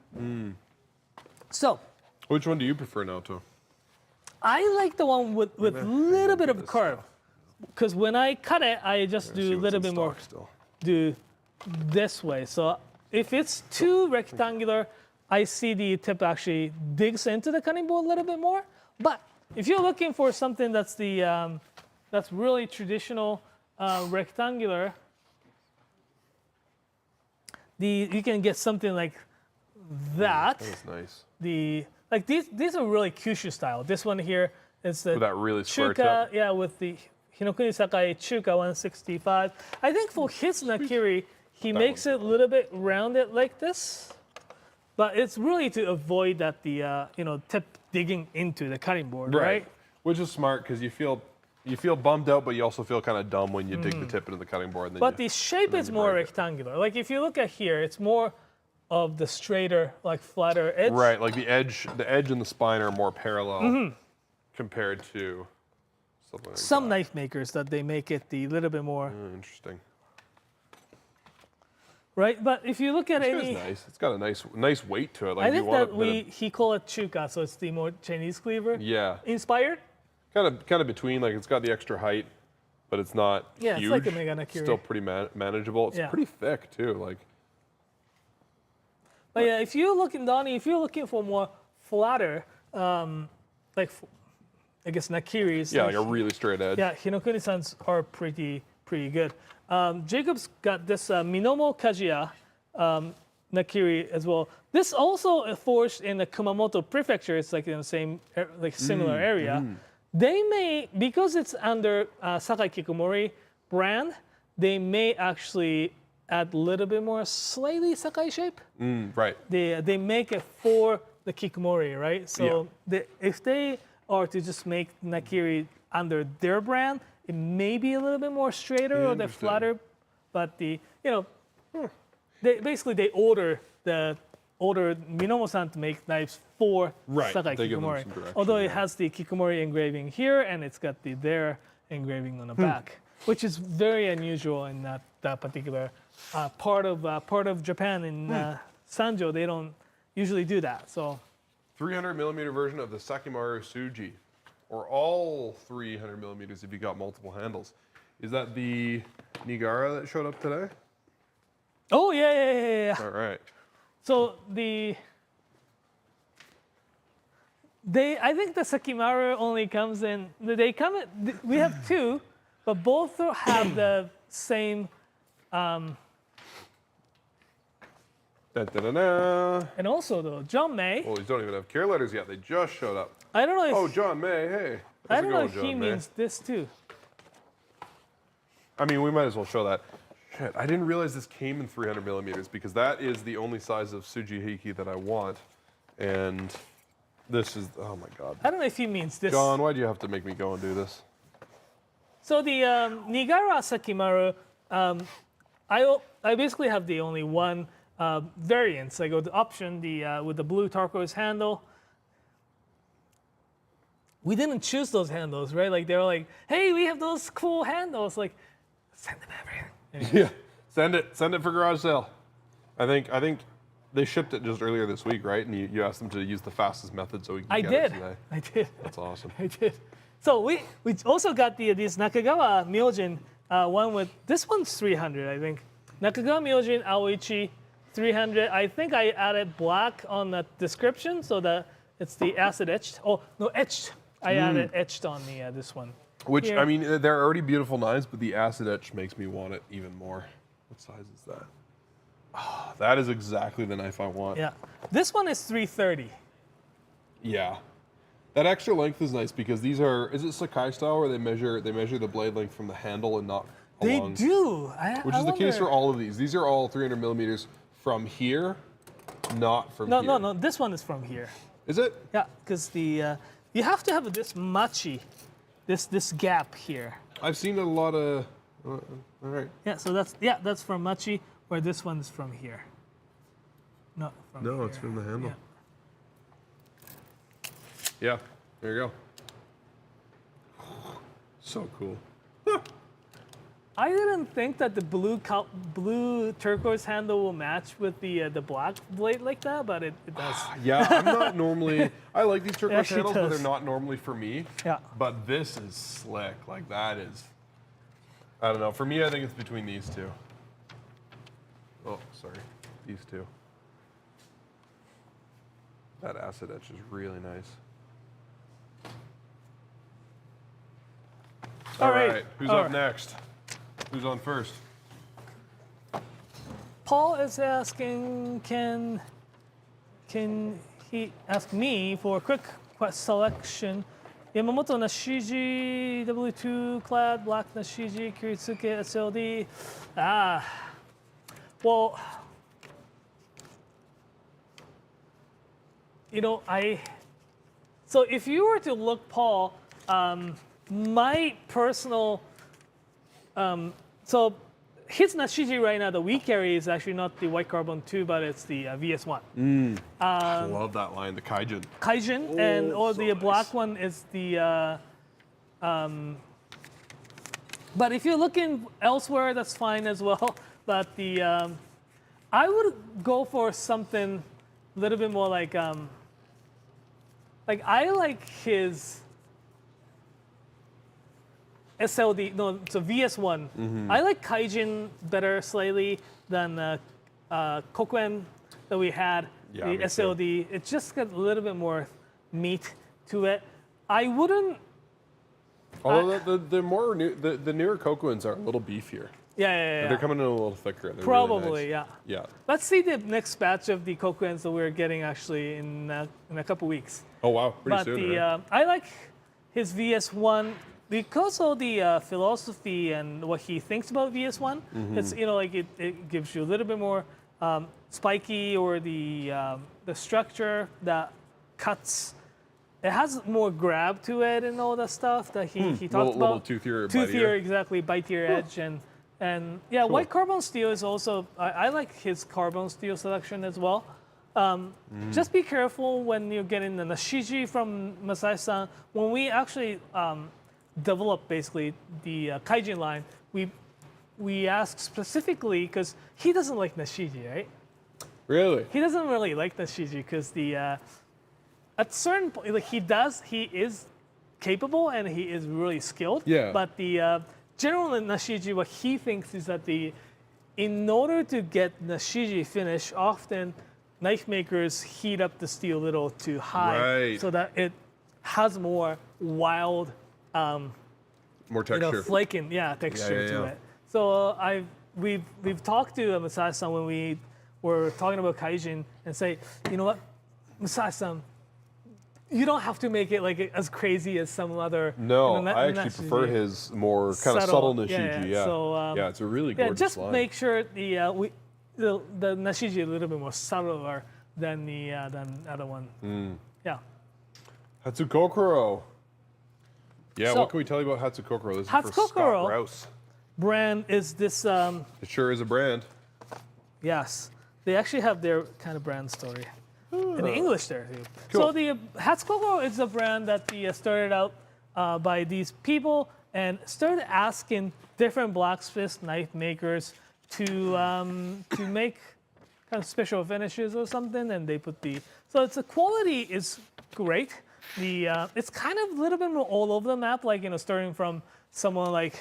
So, Which one do you prefer, Naoto? I like the one with a little bit of curve. Because when I cut it, I just do a little bit more, do this way. So if it's too rectangular, I see the tip actually digs into the cutting board a little bit more. But if you're looking for something that's that's really traditional rectangular, you can get something like that. That's nice. These are really Kyushu style. This one here is the With that really square Chuka, tip. yeah, with the Hinokuni Sakai Chuka 165. I think for his Nakiri, he makes it a little bit rounded like this, but it's really to avoid that the tip digging into the cutting board, right? Which is smart because you feel bummed out, but you also feel kind of dumb when you dig the tip into the cutting board. And then But the shape is more rectangular. Like if you look at here, it's more of the straighter, like flatter edge. Right, like the edge and the spine are more parallel compared to something like Some that. knife makers that they make it the little bit more, Interesting. right? But if you look at It's any, nice. It's got a nice weight to it. Like I you think want that a bit he call it Chuka, so it's the more Chinese cleaver. yeah, Inspired? kind of between. Like it's got the extra height, but it's not Yeah, it's huge. like a Mega Nakiri. Still pretty manageable. It's Yeah. pretty thick too. Like But yeah, if you're looking, Donnie, if you're looking for more flatter, like I guess Nakiris. yeah, like a really straight edge. Yeah, Hinokuni-sans are pretty good. Jacob's got this Minomo Kajiya Nakiri as well. This also forged in the Kumamoto Prefecture. It's like in the same, similar area. They may, because it's under Sakai Kikomori brand, they may actually add a little bit more slightly Sakai shape. Right. They make it for the Kikomori, right? So if they are to just make Nakiri under their brand, it may be a little bit more straighter or the Interesting. flatter, but they basically order Minomo-san to make knives for Right, Sakai they give them Kikomori. some direction, Although it yeah. has the Kikomori engraving here and it's got their engraving on the back, which is very unusual in that particular part of Japan. In Sanjo, they don't usually do that. So 300 millimeter version of the Sakimaru Tsuji, or all 300 millimeters if you got multiple handles. Is that the Nigara that showed up today? oh yeah. All right. So I think the Sakimaru only comes in. We have two, but both have the same. Da-da-da-da. And also though, John May. Well, these don't even have care letters yet. They just showed up. I don't know if Oh, John May, hey. I How's it don't know going, if he John May? means this too. I mean, we might as well show that. Shit, I didn't realize this came in 300 millimeters because that is the only size of Tsujihiki that I want. And this is, oh my God. I don't know if he means this. John, why do you have to make me go and do this? So the Nigara Sakimaru, I basically have the only one variant. I go to option with the blue turquoise handle. We didn't choose those handles, right? Like they were like, hey, we have those cool handles. Like, send them everywhere. Anyway. Yeah, send it for garage sale. I think they shipped it just earlier this week, right? And you asked them to use the fastest method so we can get it today. I did. That's awesome. I did. So we also got this Nakagawa Myojin one with, this one's 300, I think. Nakagawa Myojin Aoichi 300. I think I added black on the description so that it's the acid etched. Oh no, etched. I added etched on the this one. Which, Here. I mean, they're already beautiful knives, but the acid etch makes me want it even more. What size is that? Oh, that is exactly the knife I want. Yeah, this one is 330. Yeah. That extra length is nice because these are, is it Sakai style where they measure the blade length from the handle and not They along? do. Which is the case for all of these. These are all 300 millimeters from here, not from here. No. This one is from here. Is it? Yeah, because the you have to have this machi, this gap here. I've seen a lot of, all right. Yeah, so that's from machi, where this one's from here. No, from No, here. it's from the handle. Yeah. Yeah, there you go. So cool. I didn't think that the blue turquoise handle will match with the black blade like that, but it does. Yeah, I'm not normally, I like these turquoise actually handles, but does. they're not normally for me. Yeah. But this is slick. Like that is, I don't know. For me, I think it's between these two. Oh, sorry. These two. That acid etch is really nice. All right. Who's All up right. next? Who's on first? Paul is asking, can he ask me for a quick selection? Yamamoto Nashiji W2 clad black Nashiji Kiritsuke SLD. Well, you know, so if you were to look, Paul, my personal, so his Nashiji right now that we carry is actually not the white carbon 2, but it's the VS1. I love that line, the Kaijin. Kaijin, and Oh, so the black nice. one is the. But if you're looking elsewhere, that's fine as well. But the, I would go for something a little bit more like I like his SLD. No, so VS1. I like Kaijin better slightly than Kokuen that we had. Yeah, the me too. SLD. It just got a little bit more meat to it. I wouldn't. Although the more new, the newer Kokuins are a little beefier. Yeah. They're coming in a little thicker. They're Probably, really nice. yeah. Yeah. Let's see the next batch of the Kokuens that we're getting actually in a couple weeks. Oh wow, pretty But soon. the right? I like his VS1 because of the philosophy and what he thinks about VS1. It's like it gives you a little bit more spiky, or the structure that cuts. It has more grab to it and all that stuff that he talked about. Little toothier, Toothier, bitier. exactly, bitier edge and yeah, white carbon steel is also. I like his carbon steel selection as well. Just be careful when you're getting the Nashiji from Masai-san. When we actually developed basically the Kaijin line, we asked specifically because he doesn't like Nashiji, right? Really? He doesn't really like Nashiji because the at certain point, like he is capable and he is really skilled. Yeah. But the general Nashiji, what he thinks is that in order to get Nashiji finish, often knife makers heat up the steel a little too high, Right. so that it has more wild, More texture. flaking, texture yeah, to yeah. it. So we've talked to Masai-san when we were talking about Kaijin and say, you know what, Masai-san, you don't have to make it like as crazy as some other. No, you know, I actually Nashiji. prefer his more kind of subtle Nashiji. Yeah. So, Yeah, it's a really yeah, gorgeous just line. make sure the Nashiji a little bit more subtler than the other one. Yeah. Hatsukokoro. Yeah, So- what can we tell you about Hatsukokoro? This is for Hatsukokoro- Scott Rouse. Brand is this. It sure is a brand. Yes, they actually have their kind of brand story in English there too. Cool. So the Hatsukokoro is a brand that started out by these people and started asking different blacksmith knife makers to make kind of special finishes or something, and they put so the quality is great. It's kind of a little bit more all over the map, like starting from someone like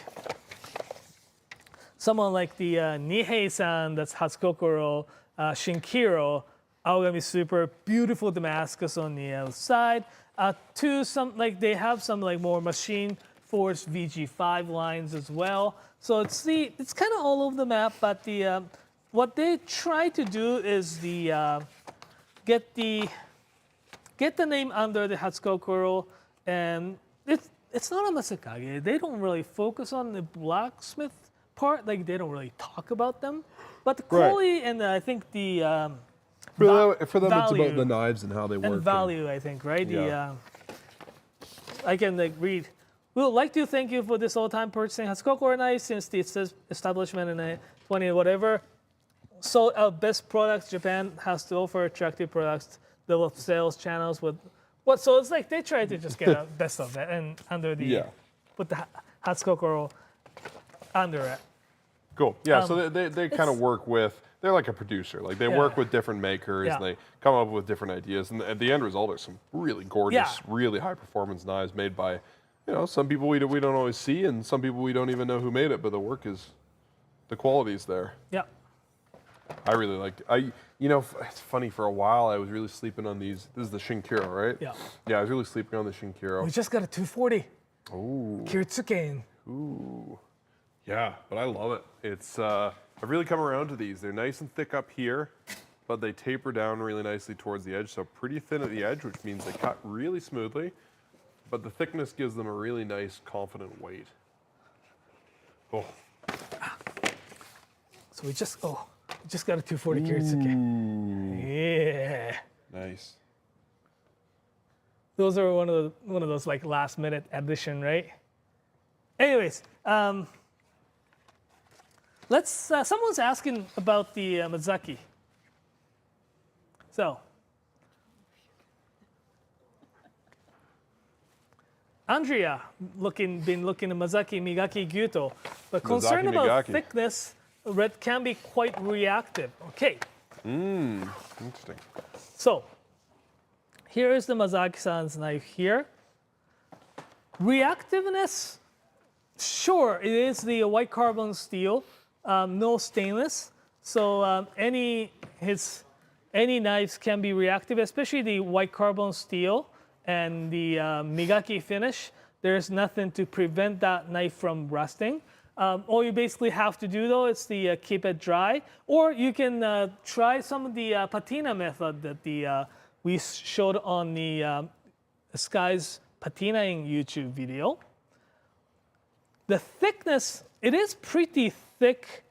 the Nihei-san, that's Hatsukokoro, Shinkiro, origami super, beautiful Damascus on the outside. To some, like they have some like more machine forged VG5 lines as well. So it's kind of all over the map, but the what they try to do is get the name under the Hatsukokoro, and it's not a Masakage. They don't really focus on the blacksmith part. Like they don't really talk about them, but the quality and I think the For them, it's value about the knives and how they work. and value, I think, right? Yeah. I can like read. We would like to thank you for this all-time purchasing Hatsukokoro knife since the establishment in 20 whatever. So our best products, Japan has to offer attractive products, develop sales channels with what? So it's like they try to just get a best of it and under the put the Hatsukokoro under it. Cool. Yeah. So they kind of work with. They're like a producer. Like they work with different makers. Yeah. And they come up with different ideas, and the end result are some really gorgeous, really high performance knives made by, some people we don't always see, and some people we don't even know who made it. But the quality's there. Yeah. I really liked it. It's funny, for a while I was really sleeping on these. This is the Shinkiro, right? Yeah. Yeah, I was really sleeping on the Shinkiro. We just got a 240. Ooh. Kiritsuken. Ooh. Yeah, but I love it. It's I've really come around to these. They're nice and thick up here, but they taper down really nicely towards the edge, so pretty thin at the edge, which means they cut really smoothly, but the thickness gives them a really nice, confident weight. Oh. So we just got a 240 Kiritsuke. Yeah. Nice. Those are one of those like last minute edition, right? Anyways, let's. Someone's asking about the Mazaki. So, Andrea been looking at Mazaki Migaki Gyuto, but concerned about thickness. Red can be quite reactive. Okay. Interesting. So, here is the Mazaki-san's knife here. Reactiveness, sure, it is the white carbon steel, no stainless. So any knives can be reactive, especially the white carbon steel and the Migaki finish. There's nothing to prevent that knife from rusting. All you basically have to do, though, is keep it dry. Or you can try some of the patina method that we showed on the Sky's patinaing YouTube video. The thickness, it is pretty thick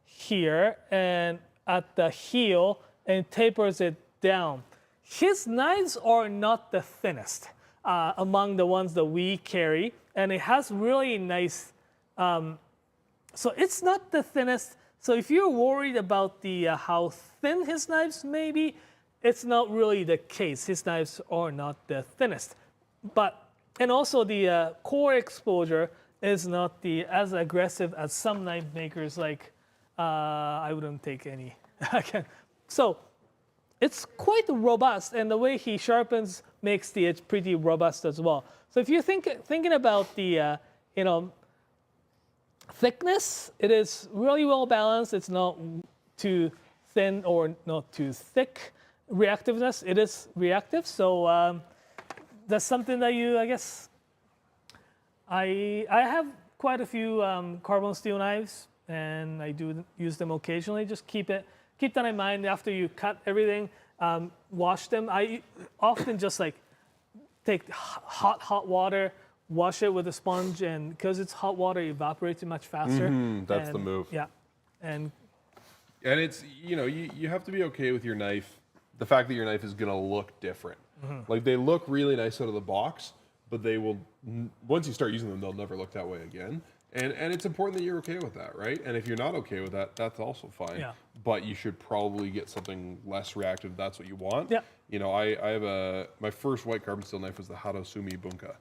here and at the heel, and tapers it down. His knives are not the thinnest among the ones that we carry, and it has really nice. So it's not the thinnest. So if you're worried about how thin his knives may be, it's not really the case. His knives are not the thinnest. And also the core exposure is not as aggressive as some knife makers like, I wouldn't take any. So it's quite robust, and the way he sharpens makes the edge pretty robust as well. So if you're thinking about the, thickness, it is really well balanced. It's not too thin or not too thick. Reactiveness, it is reactive. So that's something that I guess, I have quite a few carbon steel knives, and I do use them occasionally. Just keep that in mind after you cut everything. Wash them. I often just like take hot water, wash it with a sponge, and because it's hot water, it evaporates much faster. That's the move. Yeah, and it's you have to be okay with your knife. The fact that your knife is gonna look different. Like they look really nice out of the box, but they will once you start using them, they'll never look that way again. And it's important that you're okay with that, right? And if you're not okay with that, that's also fine. Yeah. But you should probably get something less reactive if that's what you want. Yeah. I have my first white carbon steel knife was the Harosumi Bunka.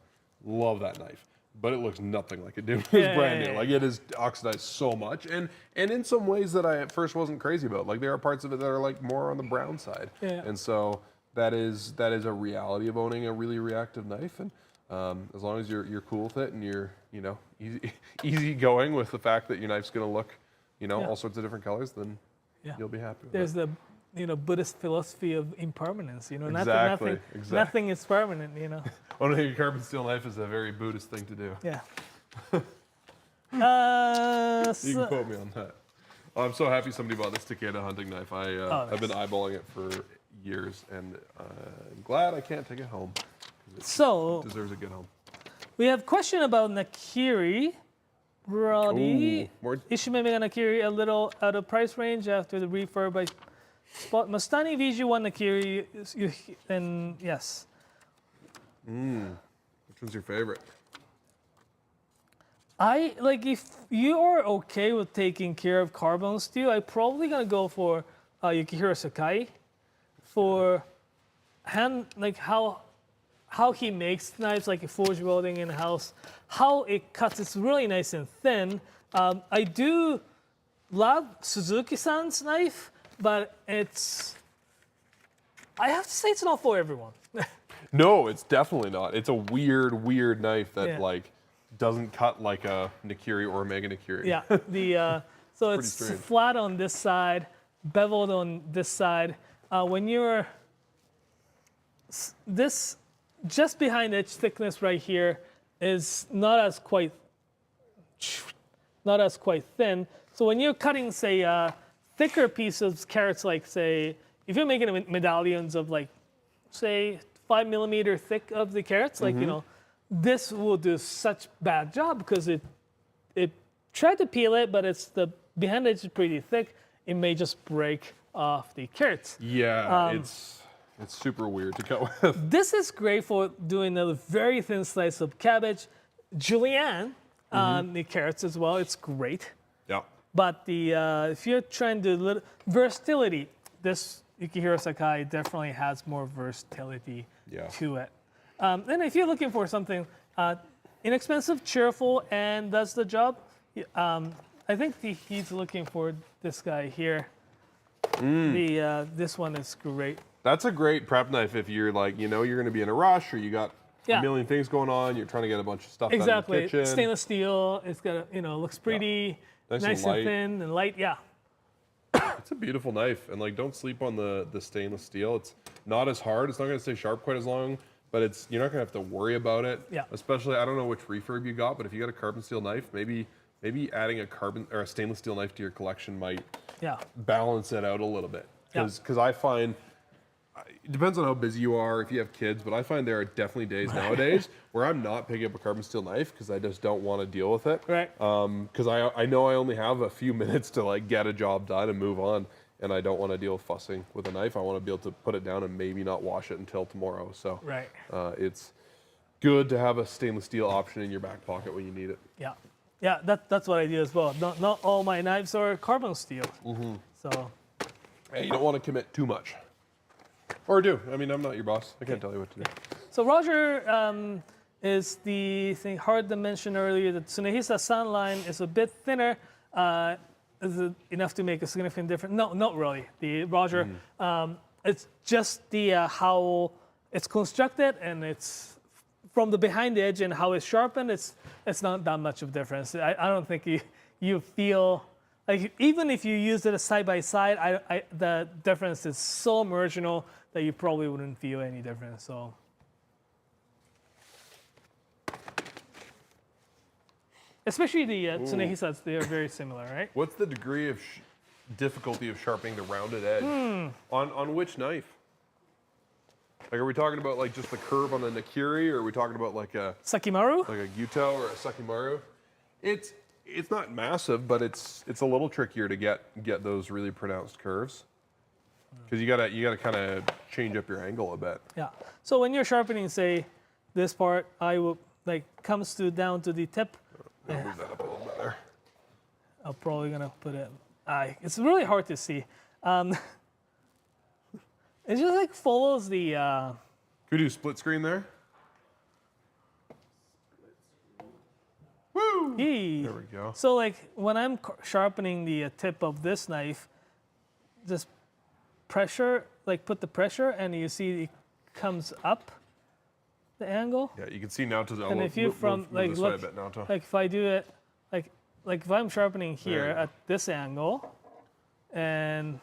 Love that knife. But it looks nothing like it did when it was brand new. Like it is oxidized so much. And in some ways that I at first wasn't crazy about. Like there are parts of it that are like more on the brown side. Yeah. And so that is a reality of owning a really reactive knife. And as long as you're cool with it and you're easy going with the fact that your knife's gonna look all sorts of different colors, then you'll be happy with there's it. Buddhist philosophy of impermanence. Exactly. Nothing is permanent. Owning a carbon steel knife is a very Buddhist thing to do. Yeah. You can quote me on that. I'm so happy somebody bought this Takeda hunting knife. I've been eyeballing it for years, and I'm glad I can't take it home. So It deserves a good home. we have a question about Nakiri. Brody. Ooh, more- Ishimeme Nakiri a little out of price range after the refurb by Spot. Mustani VG1 Nakiri. And yes. Which one's your favorite? If you are okay with taking care of carbon steel, I'm probably gonna go for Yukihiro Sakai for how he makes knives, like forge welding in house, how it cuts. It's really nice and thin. I do love Suzuki-san's knife, but I have to say it's not for everyone. No, it's definitely not. It's a weird knife that Yeah. doesn't cut like a Nakiri or a Mega Nakiri. Yeah, so it's strange. flat on this side, beveled on this side. When you're this just behind edge thickness right here is not as quite thin. So when you're cutting, say, thicker pieces of carrots, like say, if you're making medallions of like, say, 5 millimeter thick of the carrots, this will do such bad job because it tried to peel it, but the behind edge is pretty thick. It may just break off the carrots. Yeah, it's super weird to cut with. This is great for doing a very thin slice of cabbage, julienne, the carrots as well. It's great. Yeah. But if you're trying to do versatility, this Yukihiro Sakai definitely has more versatility to it. And if you're looking for something inexpensive, cheerful, and does the job, I think he's looking for this guy here. This one is great. That's a great prep knife if you're like, you're going to be in a rush or you got a million things going on. You're trying to get a bunch of stuff done in the kitchen. Stainless steel. It's got looks pretty nice and thin and light. Yeah. It's a beautiful knife, and don't sleep on the stainless steel. It's not as hard. It's not going to stay sharp quite as long, but you're not going to have to worry about it. Yeah. Especially, I don't know which refurb you got, but if you got a carbon steel knife, maybe adding a carbon or a stainless steel knife to your collection might balance it out a little bit. Because I find it depends on how busy you are, if you have kids, but I find there are definitely days nowadays where I'm not picking up a carbon steel knife because I just don't want to deal with it. Right. Because I know I only have a few minutes to get a job done and move on, and I don't want to deal with fussing with a knife. I want to be able to put it down and maybe not wash it until tomorrow. So it's good to have a stainless steel option in your back pocket when you need it. Yeah, that's what I do as well. Not all my knives are carbon steel. So. Hey, you don't want to commit too much. Or do. I mean, I'm not your boss. I can't tell you what to do. So Roger is the thing hard to mention earlier. The Tsunehisa Sun line is a bit thinner. Is it enough to make a significant difference? No, not really. The Roger, it's just the how it's constructed, and it's from the behind edge and how it's sharpened. It's not that much of a difference. I don't think you feel. Even if you use it side by side, the difference is so marginal that you probably wouldn't feel any difference. So, especially the Tsunehisas, they are very similar, right? What's the degree of difficulty of sharpening the rounded edge on which knife? Are we talking about just the curve on the Nakiri, or are we talking about a Sakimaru? like a Gyuto or a Sakimaru? It's not massive, but it's a little trickier to get those really pronounced curves because you gotta kind of change up your angle a bit. Yeah. So when you're sharpening, say, this part, I will comes down to the tip. I'll move that up a little bit there. I'm probably gonna put it. It's really hard to see. It just follows the. Could we do split screen there? Woo! There we go. So when I'm sharpening the tip of this knife, just pressure, put the pressure, and you see it comes up the angle. Yeah, you can see now to the. And if you move this way a bit, Naoto. if I do it, if I'm sharpening here at this angle, and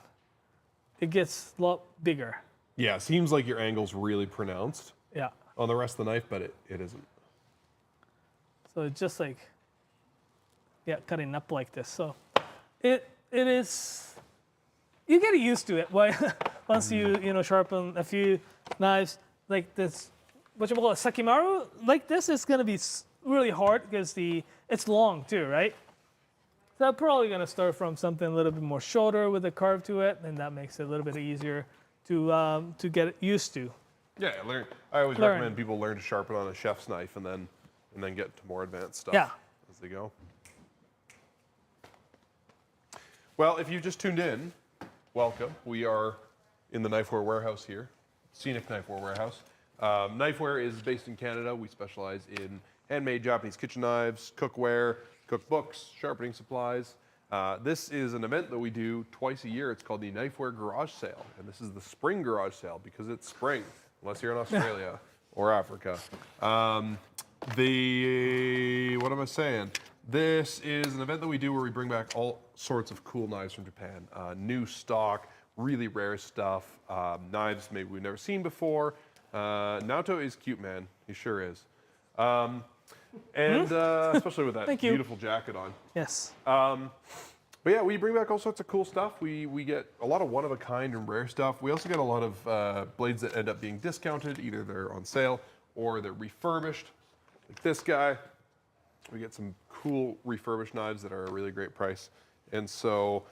it gets a lot bigger. Yeah, seems like your angle's really pronounced Yeah. on the rest of the knife, but it isn't. So it's just like, yeah, cutting up like this. So it is, you get used to it. Once you sharpen a few knives like this, what you call a Sakimaru, like this, it's gonna be really hard because it's long too, right? So I'm probably gonna start from something a little bit more shorter with a curve to it, and that makes it a little bit easier to get used to. Yeah, I always recommend people learn to sharpen on a chef's knife and then get to more advanced stuff as they go. Well, if you just tuned in, welcome. We are in the Knifewear warehouse here, scenic Knifewear warehouse. Knifewear is based in Canada. We specialize in handmade Japanese kitchen knives, cookware, cookbooks, sharpening supplies. This is an event that we do twice a year. It's called the Knifewear Garage Sale, and this is the spring garage sale because it's spring, unless you're in Australia or Africa. What am I saying? This is an event that we do where we bring back all sorts of cool knives from Japan. New stock, really rare stuff, knives maybe we've never seen before. Naoto is cute, man. He sure is. Especially with that beautiful jacket on. Yes. But yeah, we bring back all sorts of cool stuff. We get a lot of one-of-a-kind and rare stuff. We also get a lot of blades that end up being discounted. Either they're on sale or they're refurbished, like this guy. We get some cool refurbished knives that are a really great price. And so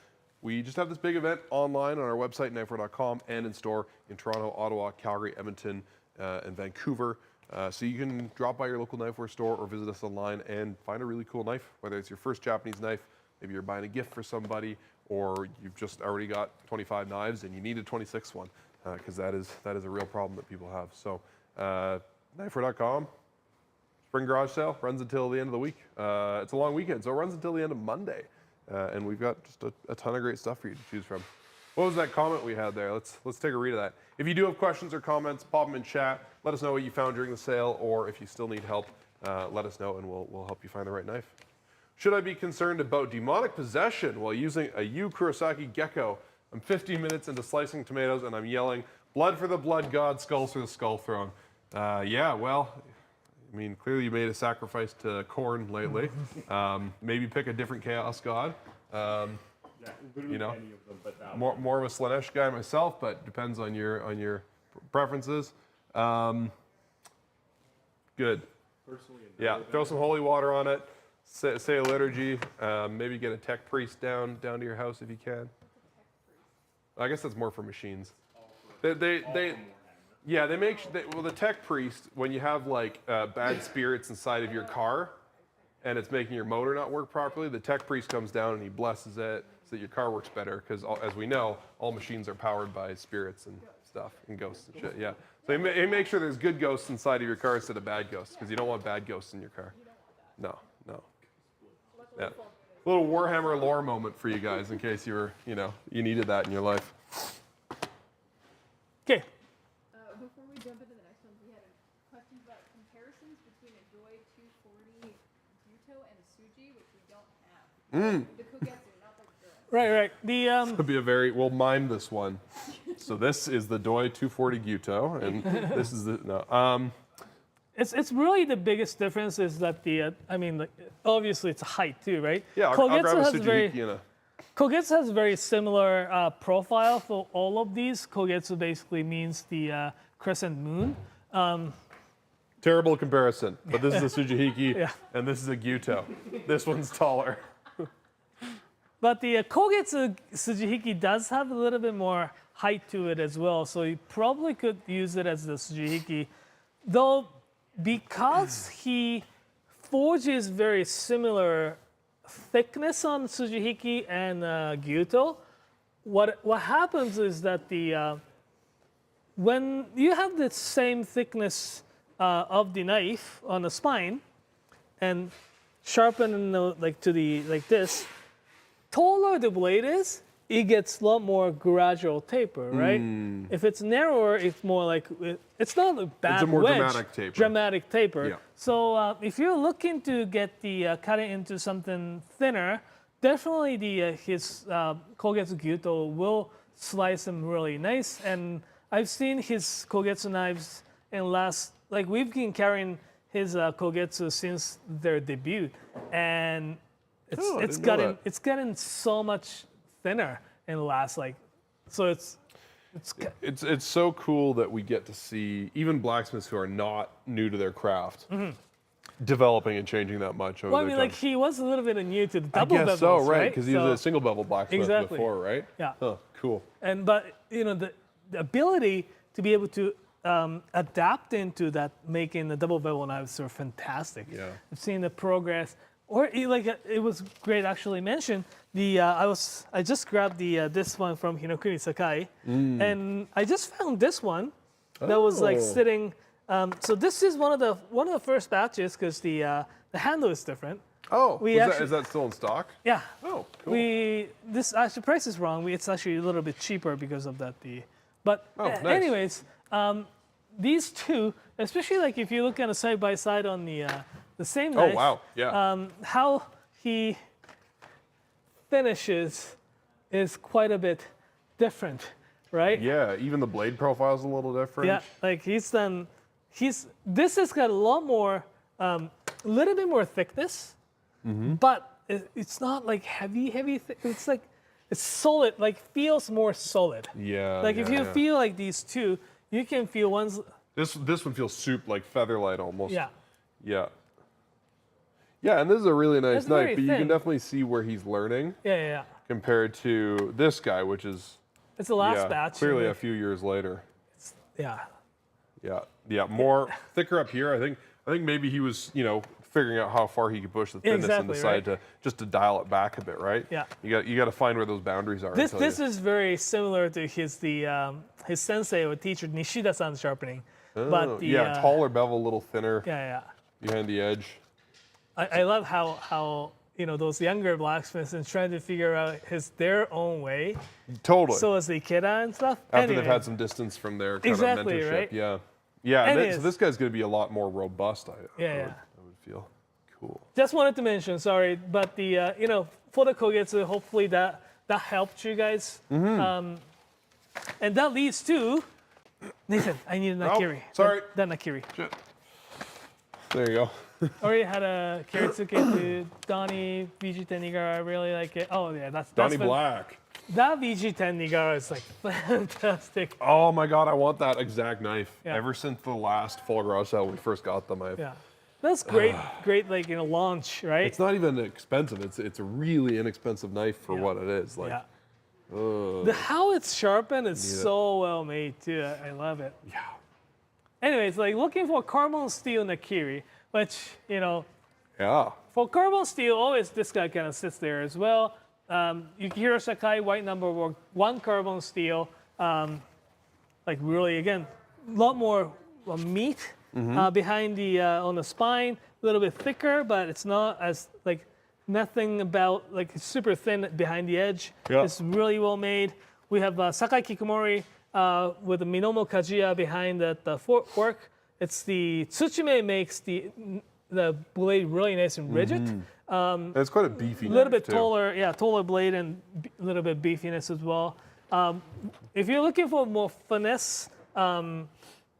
we just have this big event online on our website, knifewear.com, and in store in Toronto, Ottawa, Calgary, Edmonton, and Vancouver. So you can drop by your local Knifewear store or visit us online and find a really cool knife, whether it's your first Japanese knife, maybe you're buying a gift for somebody, or you've just already got 25 knives and you need a 26th one, because that is a real problem that people have. So knifewear.com, spring garage sale, runs until the end of the week. It's a long weekend, so it runs until the end of Monday. And we've got just a ton of great stuff for you to choose from. What was that comment we had there? Let's take a read of that. If you do have questions or comments, pop them in chat. Let us know what you found during the sale, or if you still need help, let us know and we'll help you find the right knife. Should I be concerned about demonic possession while using a Yu Kurosaki Gecko? I'm 15 minutes into slicing tomatoes and I'm yelling, blood for the blood god, skulls for the skull throne. Yeah, well, I mean, clearly you made a sacrifice to corn lately. Maybe pick a different chaos god. Yeah, literally any of them, but that more of a Slanesh guy myself, but depends on your preferences. Good. personally. Yeah, throw some holy water on it. Say a liturgy. Maybe get a tech priest down to your house if you can. I guess that's more for machines. Yeah, they make well, the tech priest, when you have like bad spirits inside of your car and it's making your motor not work properly, the tech priest comes down and he blesses it so that your car works better, because as we know, all machines are powered by spirits and stuff and ghosts and shit. Yeah, so he makes sure there's good ghosts inside of your car instead of bad ghosts, because you don't want bad ghosts in your car. No. Yeah. A little Warhammer lore moment for you guys in case you were, you needed that in your life. Okay. Before we jump into the next one, we had a question about comparisons between a Joy 240 Gyuto and a Suji, which we don't have. The Kogetsu, not the Right. We'll mime this one. So this is the Doi 240 Gyuto, and this is the, It's really the biggest difference is that obviously it's height too, right? Yeah, I'll grab a Tsujihiki in a... Kogetsu has a very similar profile for all of these. Kogetsu basically means the crescent moon. Terrible comparison, but this is a Tsujihiki, and this is a Gyuto. This one's taller. But the Kogetsu Tsujihiki does have a little bit more height to it as well, so you probably could use it as the Tsujihiki. Though, because he forges very similar thickness on Tsujihiki and Gyuto, what happens is that when you have the same thickness of the knife on the spine and sharpen like this, taller the blade is, it gets a lot more gradual taper, right? If it's narrower, it's more like, it's not a bad It's a more wedge, dramatic taper. Dramatic taper. Yeah. So if you're looking to get the cutting into something thinner, definitely his Kogetsu Gyuto will slice them really nice. And I've seen his kogetsu knives in we've been carrying his kogetsu since their debut, and it's gotten so much thinner in the last so It's so cool that we get to see even blacksmiths who are not new to their craft developing and changing that much over well, I their mean, time. he was a little bit new to the double bevels, so, right? right? Because he was a single bevel blacksmith Exactly. before, right? Yeah. Huh, cool. But the ability to be able to adapt into that, making the double bevel knives are fantastic. Yeah. I've seen the progress. It was great actually mentioned. I just grabbed this one from Hinokuni Sakai, and I just found this one that was sitting. So this is one of the first batches because the handle is different. Oh, Actually, is that still in stock? Yeah. Oh, cool. This actually price is wrong. It's actually a little bit cheaper because of that. Nice. Anyways, these two, especially if you look at a side by side on the same knife. Oh, wow. Yeah. How he finishes is quite a bit different, right? Yeah, even the blade profile is a little different. Yeah, this has got a lot more, little bit more thickness, but it's not heavy. It's it's solid, feels more solid. Yeah. If you feel these two, you can feel one's. This one feels featherlight almost. Yeah. Yeah. Yeah, and this is a really nice It's very knife, but you thin. can definitely see where he's learning Yeah. compared to this guy, which is It's the last batch. clearly a few years later. Yeah. Yeah, more thicker up here. I think maybe he was, figuring out how far he could push the thinness on the Exactly, side to dial it back a bit, right? Yeah. You got to find where those boundaries are. This is very similar to his sensei or teacher Nishida-san's sharpening, but taller bevel, a little thinner Yeah. behind the edge. I love how those younger blacksmiths and trying to figure out their own way. Totally. So as the Ikeda and stuff. After they've had some distance from their kind Exactly, of mentorship. right? Yeah. Yeah. Anyways. So this guy's going to be a lot more robust. I would feel. Cool. Just wanted to mention, sorry, but for the kogetsu, hopefully that helped you guys. And that leads to Nathan. I need a nakiri. sorry. That nakiri. Shit. There you go. Already had a Kiritsuke to Donnie VG10 Nigara. I really like it. Oh yeah, that's Donnie Black. That VG10 Nigara is fantastic. Oh my God, I want that exact knife. Yeah. Ever since the last full garage sale when we first got them, Yeah, that's great. Great launch, right? It's not even expensive. It's a really inexpensive knife for what it is. How it's sharpened is so well made too. I love it. Yeah. Anyways, looking for carbon steel nakiri, which Yeah. for carbon steel, always this guy kind of sits there as well. Yukihiro Sakai, white number 1 carbon steel. Really, again, a lot more meat behind on the spine, a little bit thicker, but it's not as nothing about it's super thin behind the edge. Yeah. It's really well made. We have Sakai Kikomori with the Minomo Kajiya behind the fork. It's the Tsuchime makes the blade really nice and rigid. It's quite a beefy A little knife, bit too. taller blade and a little bit beefiness as well. If you're looking for more finesse,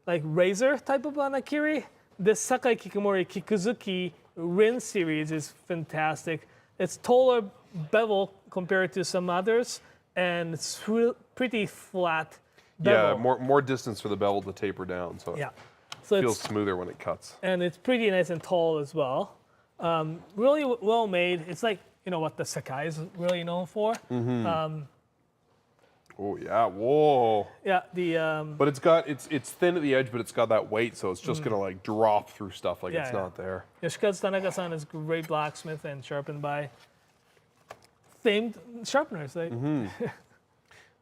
razor type of nakiri, this Sakai Kikomori Kikuzuki Rin series is fantastic. It's taller bevel compared to some others, and it's pretty flat bevel. Yeah, more distance for the bevel to taper down, so Yeah. it So feels it's smoother when it cuts. and it's pretty nice and tall as well. Really well made. It's what the Sakai is really known for. Oh yeah, whoa! Yeah, But it's thin at the edge, but it's got that weight, so it's just gonna drop through stuff like it's not there. Yoshikazu Tanaka-san is a great blacksmith and sharpened by famed sharpeners.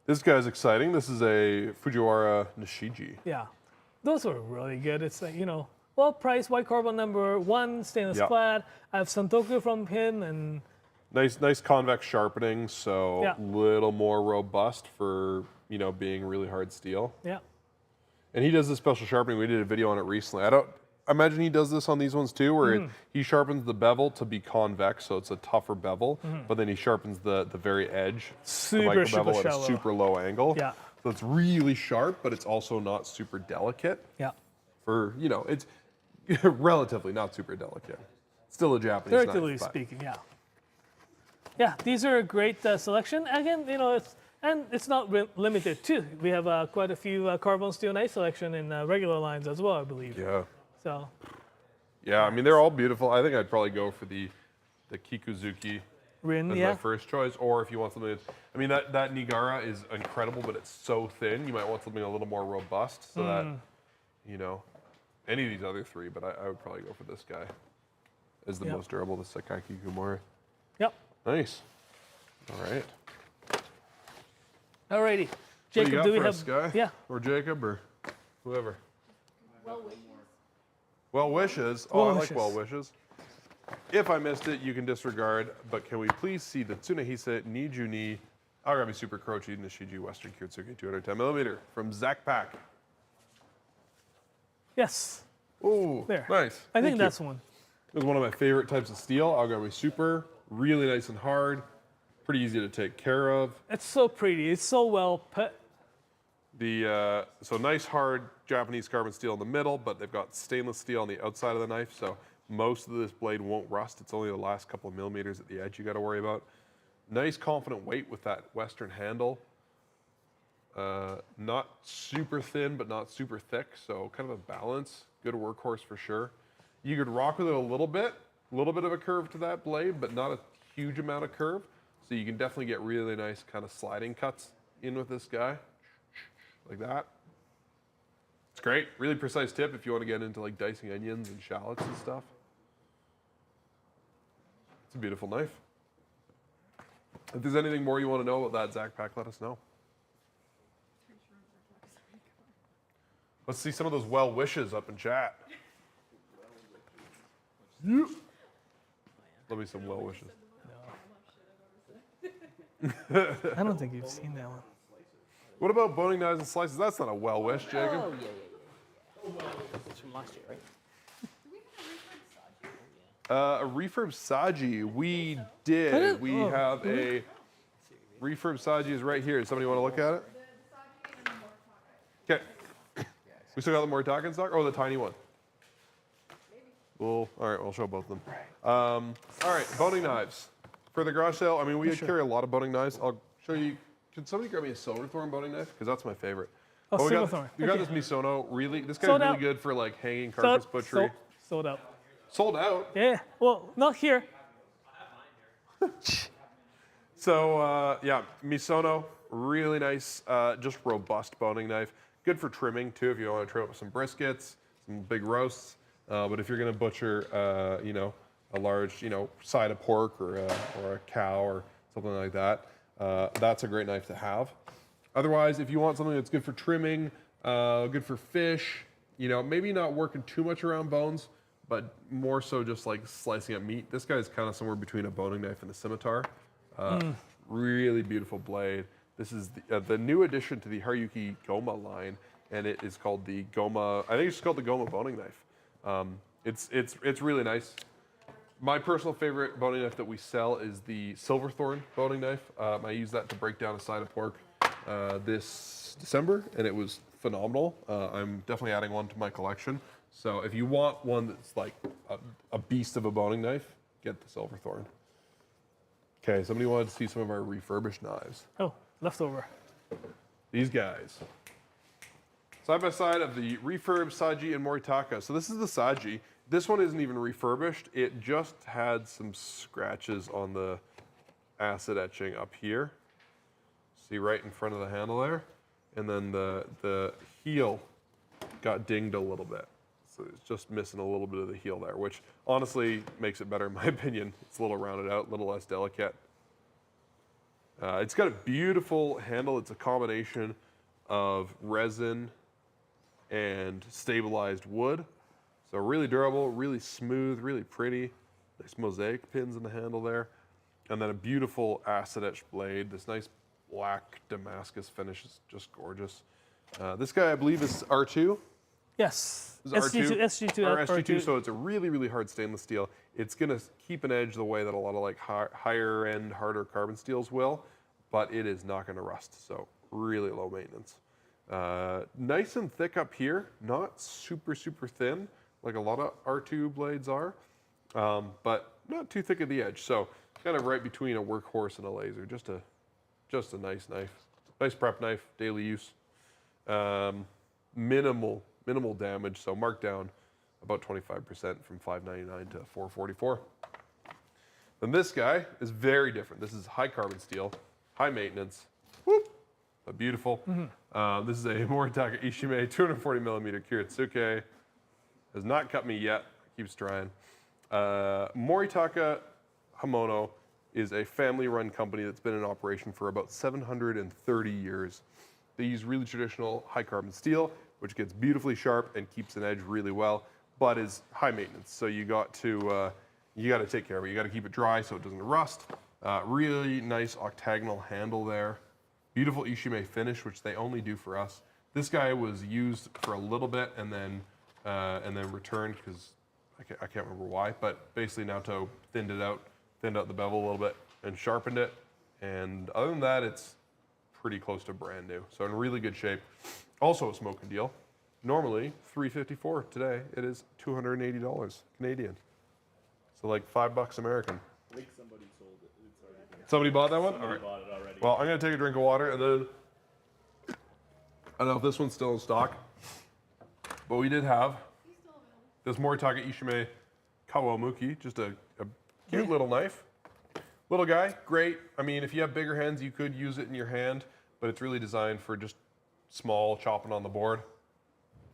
This guy's exciting. This is a Fujiwara Nishiji. Yeah, those were really good. It's well priced, white carbon number 1, stainless clad. I have Santoku from him, and Nice convex sharpening, so Yeah. a little more robust for being really hard steel. yeah, And he does this special sharpening. We did a video on it recently. I imagine he does this on these ones too, where he sharpens the bevel to be convex, so it's a tougher bevel, but then he sharpens the very edge, the micro bevel at a shallow. super low angle. Yeah. So it's really sharp, but it's also not super delicate. Yeah. For, you know, it's relatively not super delicate. Still a Japanese Relatively knife, but- speaking, yeah. Yeah, these are a great selection. Again, you know, it's not limited too. We have quite a few carbon steel knife selection in regular lines as well, I believe. Yeah. So, Yeah, I mean, they're all beautiful. I think I'd probably go for the Kikuzuki Rin, as yeah. my first choice, or if you want something that's, I mean, that Nigara is incredible, but it's so thin, you might want something a little more robust, so that, you know, any of these other three, but I would probably go for this guy as the Yep. most durable, the Sakai Kikumori. Yep. Nice. All right. Alrighty. What Jacob, do you got do we for have? us, Guy? Yeah. Or Jacob, or whoever. Well wishes. Well wishes. Oh, Well I like wishes. well wishes. If I missed it, you can disregard, but can we please see the Tsunehisa Niju ni Agami Super Crochi Nishiji Western Kyotsuki 210mm from Zach Pack. Yes. Ooh, There. nice. I Thank think you. that's one. It was one of my favorite types of steel. Agami Super, really nice and hard, pretty easy to take care of. It's so pretty. It's so well put. So nice hard Japanese carbon steel in the middle, but they've got stainless steel on the outside of the knife, so most of this blade won't rust. It's only the last couple of millimeters at the edge you got to worry about. Nice confident weight with that Western handle. Not super thin, but not super thick, so kind of a balance. Good workhorse for sure. You could rock with it a little bit of a curve to that blade, but not a huge amount of curve. So you can definitely get really nice kind of sliding cuts in with this guy, like that. It's great, really precise tip if you want to get into like dicing onions and shallots and stuff. It's a beautiful knife. If there's anything more you want to know about that Zach Pack, let us know. Let's see some of those well wishes up in chat. Yep. Love me some well wishes. I don't think you've seen that one. What about boning knives and slices? That's not a well wish, Jacob. Oh, yeah. It's from last year, right? A refurb Saji. We did. We have a refurb Saji is right here. Does somebody want to look at it? Okay. We still got the Moritaka in stock? Oh, the tiny one. Well, all right, we'll show both of them. All right, boning knives. For the garage sale, I mean, we carry a lot of boning knives. I'll show you. Can somebody grab me a Silverthorn boning knife? Because that's my favorite. Oh, we got, Silverthorn. we got Okay. this Misono. Really, this guy's Sold really out. good for like hanging carcass butchery. Sold out. Sold out. Yeah. Well, not here. So yeah, Misono, really nice, just robust boning knife. Good for trimming too, if you want to trim up some briskets, some big roasts. But if you're gonna butcher, you know, a large, you know, side of pork or a cow or something like that, that's a great knife to have. Otherwise, if you want something that's good for trimming, good for fish, you know, maybe not working too much around bones, but more so just like slicing up meat. This guy's kind of somewhere between a boning knife and a scimitar. Really beautiful blade. This is the new addition to the Haruki Goma line, and it is called the Goma. I think it's called the Goma boning knife. It's really nice. My personal favorite boning knife that we sell is the Silverthorn boning knife. I used that to break down a side of pork this December, and it was phenomenal. I'm definitely adding one to my collection. So if you want one that's like a beast of a boning knife, get the Silverthorn. Okay, somebody wanted to see some of our refurbished knives. Oh, leftover. These guys. Side by side of the refurb Saji and Moritaka. So this is the Saji. This one isn't even refurbished. It just had some scratches on the acid etching up here. See right in front of the handle there? And then the heel got dinged a little bit. So it's just missing a little bit of the heel there, which honestly makes it better in my opinion. It's a little rounded out, a little less delicate. It's got a beautiful handle. It's a combination of resin and stabilized wood. So really durable, really smooth, really pretty. Nice mosaic pins in the handle there. And then a beautiful acid etched blade. This nice black Damascus finish is just gorgeous. This guy, I believe, is R2. Yes. This is SG2, SG2, or SG2, R2. so it's a really, really hard stainless steel. It's gonna keep an edge the way that a lot of like higher end, harder carbon steels will, but it is not gonna rust. So really low maintenance. Nice and thick up here, not super, super thin like a lot of R2 blades are, but not too thick at the edge. So kind of right between a workhorse and a laser. Just a nice knife, nice prep knife, daily use. Minimal damage, so marked down about 25% from $5.99 to $4.44. Then this guy is very different. This is high carbon steel, high maintenance, whoop, but beautiful. This is a Moritaka Ishime 240 millimeter Kiritsuke. Has not cut me yet, keeps trying. Moritaka Hamono is a family-run company that's been in operation for about 730 years. They use really traditional high-carbon steel, which gets beautifully sharp and keeps an edge really well, but is high maintenance. So you got to take care of it. You got to keep it dry so it doesn't rust. Really nice octagonal handle there. Beautiful Ishime finish, which they only do for us. This guy was used for a little bit and then returned because I can't remember why, but basically Naoto thinned out the bevel a little bit and sharpened it. And other than that, it's pretty close to brand new. So in really good shape. Also a smokin deal. Normally $354. Today it is $280 Canadian. So like $5 American. I think somebody sold it. It's already been. Somebody bought that one? Somebody All right. bought it already. Well, I'm gonna take a drink of water and then I don't know if this one's still in stock, but we did have this Moritaka Ishime Kawamuki, just a cute little knife. Little guy, great. I mean, if you have bigger hands, you could use it in your hand, but it's really designed for just small chopping on the board.